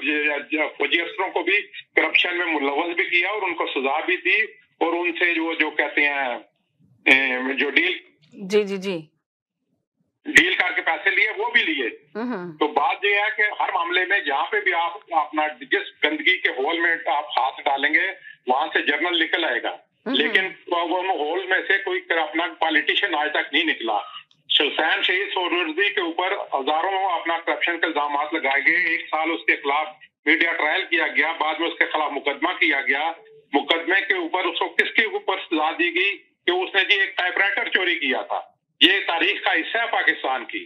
फौजी अफसरों को भी करप्शन में मुलव्वस भी किया और उनको सजा भी दी और उनसे जो कहते हैं जो डील करके पैसे लिए वो भी लिए। तो बात यह है कि हर मामले में जहाँ पे भी आप अपना जिस गंदगी के होल में आप हाथ डालेंगे वहां से जर्नल निकल आएगा, लेकिन होल में से कोई अपना पॉलिटिशियन आज तक नहीं निकला। हुसैन शहीद सोहरावर्दी के ऊपर हजारों अपना करप्शन के इल्जाम लगाए गए, 1 साल उसके खिलाफ मीडिया ट्रायल किया गया, बाद में उसके खिलाफ मुकदमा किया गया। मुकदमे के ऊपर उसको किसके ऊपर सजा दी गई कि उसने जी एक टाइपराइटर चोरी किया था। ये तारीख का हिस्सा है पाकिस्तान की।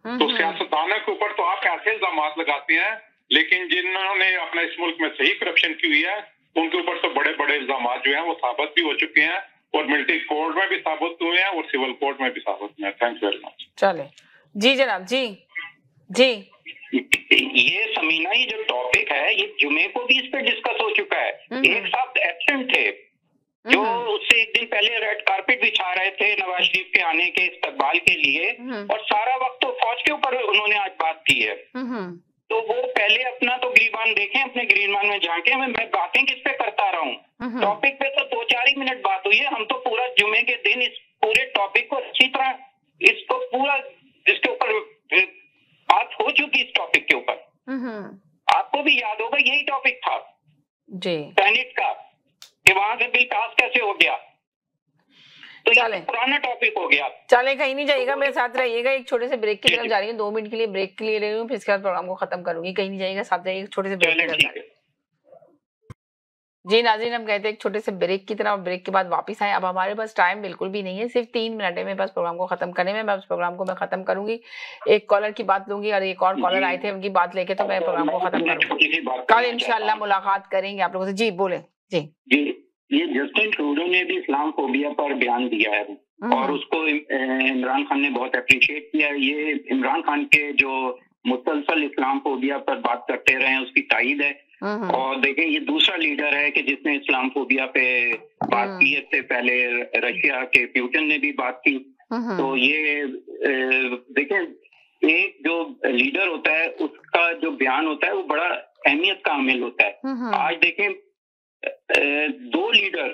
तो सियासतदानों के ऊपर तो आप ऐसे इल्जाम लगाते हैं, लेकिन जिन्होंने अपने इस मुल्क में सही करप्शन की हुई है उनके ऊपर तो बड़े बड़े इल्जाम जो हैं वो साबित भी हो चुके हैं और मिलिट्री कोर्ट में भी साबित हुए हैं और सिविल कोर्ट में भी साबित हुए हैं। Thanks very much. चले जी जनाब। जी जी। ये समीना ये जो टॉपिक है ये जुमे को भी इस पे डिस्कस हो चुका है। एक साहब एब्सेंट थे जो उससे एक दिन पहले रेड कारपेट बिछा रहे थे नवाज शरीफ के आने के इस्तकबाल के लिए, और सारा वक्त तो फौज के ऊपर उन्होंने आज बात की है। तो वो पहले अपना तो गिरबान देखें, अपने गिरबान में झांके। मैं बातें किस पे करता रहा हूँ, टॉपिक पे तो 2-4 ही मिनट बात हुई है। हम तो पूरा जुमे के दिन इस पूरे टॉपिक को अच्छी तरह इसको पूरा इसके ऊपर बात हो चुकी इस टॉपिक के ऊपर। आपको भी याद होगा यही टॉपिक था जी सेनेट का, कि वहां से बिल पास कैसे हो गया। तो ये पुराना टॉपिक हो गया। चले, कहीं नहीं जाइएगा, मेरे साथ रहिएगा। एक छोटे से ब्रेक की तरफ जा रही हूँ, 2 मिनट के लिए ब्रेक के लिए रही हूँ, फिर इसके बाद प्रोग्राम को खत्म करूंगी। कहीं नहीं जाइएगा, साथ जाइएगा, छोटे से ब्रेक की तरफ जा रही हूँ। जी नाज़रीन, हम कहते हैं एक छोटे से ब्रेक की तरह, ब्रेक के बाद वापस आए। अब हमारे पास टाइम बिल्कुल भी नहीं है, सिर्फ 3 मिनट है मेरे पास प्रोग्राम को खत्म करने में। मैं उस प्रोग्राम को मैं खत्म करूंगी, एक कॉलर की बात लूंगी और एक और कॉलर आए थे उनकी बात लेके तो मैं प्रोग्राम को खत्म करूंगी। कल इंशाल्लाह मुलाकात करेंगे आप लोगों से। जी बोले। जी ये जस्टिन ट्रूडो ने भी इस्लामोफोबिया पर बयान दिया है और उसको इमरान खान ने बहुत अप्रिशिएट किया। ये इमरान खान के जो मुसलसल इस्लामोफोबिया पर बात करते रहे हैं उसकी तायीद है। और देखें, ये दूसरा लीडर है कि जिसने इस्लामोफोबिया पे बात की। इससे पहले रशिया के पुतिन ने भी बात की। तो ये देखें, एक जो लीडर होता है उसका जो बयान होता है वो बड़ा अहमियत का हामिल होता है। आज देखें, 2 लीडर,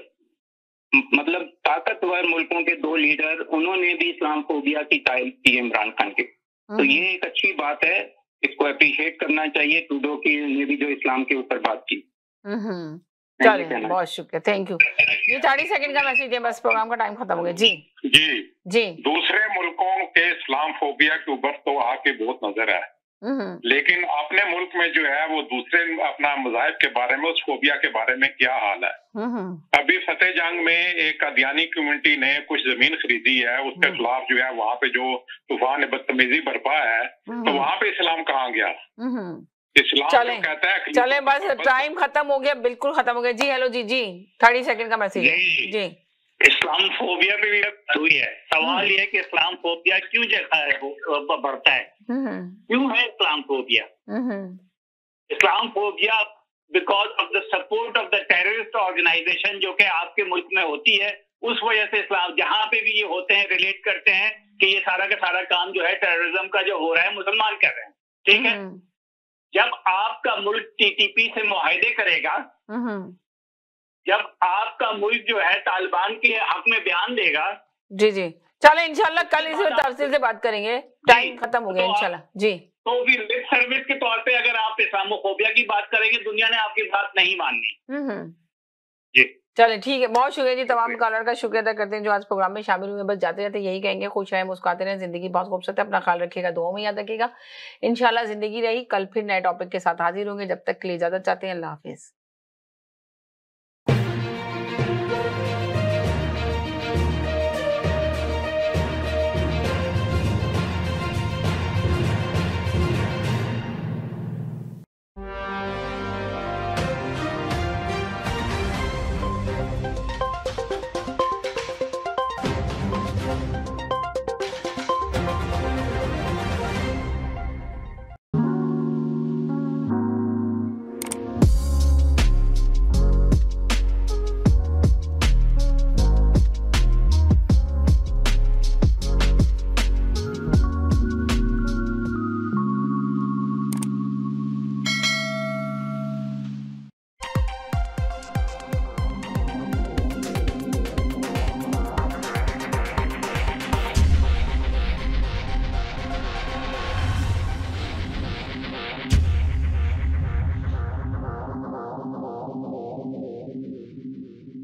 मतलब ताकतवर मुल्कों के 2 लीडर, उन्होंने भी इस्लामोफोबिया की तारीफ की इमरान खान के। तो ये एक अच्छी बात है, इसको अप्रिशिएट करना चाहिए। ट्रूडो की ने भी जो इस्लाम के ऊपर बात की। चलिए, बहुत शुक्रिया, थैंक यू। ये 40 सेकंड का मैसेज है, बस प्रोग्राम का टाइम खत्म हो गया। जी जी जी दूसरे मुल्कों के इस्लामोफोबिया के ऊपर तो आके बहुत नजर है, लेकिन अपने मुल्क में जो है वो दूसरे अपना मज़ाहिब के बारे में, उस फोबिया के बारे में क्या हाल है। अभी फतेह जंग में एक कादियानी कम्युनिटी ने कुछ जमीन खरीदी है, उसके खिलाफ जो है वहाँ पे जो तूफान बदतमीजी बरपा है, तो वहाँ पे इस्लाम कहाँ गया। इस्लाम चले, तो कहता है चले, बस टाइम खत्म हो गया, बिल्कुल खत्म हो गया। जी हेलो जी 30 सेकंड का मैसेज है। जी इस्लामोफोबिया पे भी हुई है। सवाल ये है कि इस्लामोफोबिया क्यों बढ़ता है, क्यों है Islamophobia? Islamophobia because of the support of the terrorist organisation जो कि आपके मुल्क में होती है, उस वजह से इस्लाम जहां पे भी ये होते हैं रिलेट करते हैं कि ये सारा का सारा काम जो है टेररिज्म का जो हो रहा है मुसलमान कर रहे हैं। ठीक है, जब आपका मुल्क TTP से मुआहदे करेगा, जब आपका मुल्क जो है तालिबान के हक में बयान देगा। जी चले, इंशाल्लाह कल इस तफसील से बात करेंगे। टाइम खत्म हो गया इंशाल्लाह। जी तो फिर लिप सर्विस के तौर पे अगर आप इस्लामोफोबिया की बात करेंगे, दुनिया ने आपकी बात नहीं माननी। जी चले, ठीक है, बहुत शुक्रिया जी। तमाम कॉलर का शुक्रिया अदा करते हैं जो आज प्रोग्राम में शामिल हुए। बस जाते जाते यही कहेंगे, खुश रहें, मुस्कुराते रहें, जिंदगी बहुत खूबसूरत है, अपना ख्याल रखिएगा, दुआ में याद रखिएगा। इंशाल्लाह जिंदगी रही, कल फिर नए टॉपिक के साथ हाजिर होंगे। जब तक के लिए इजाजत चाहते हैं, अल्लाह हाफिज।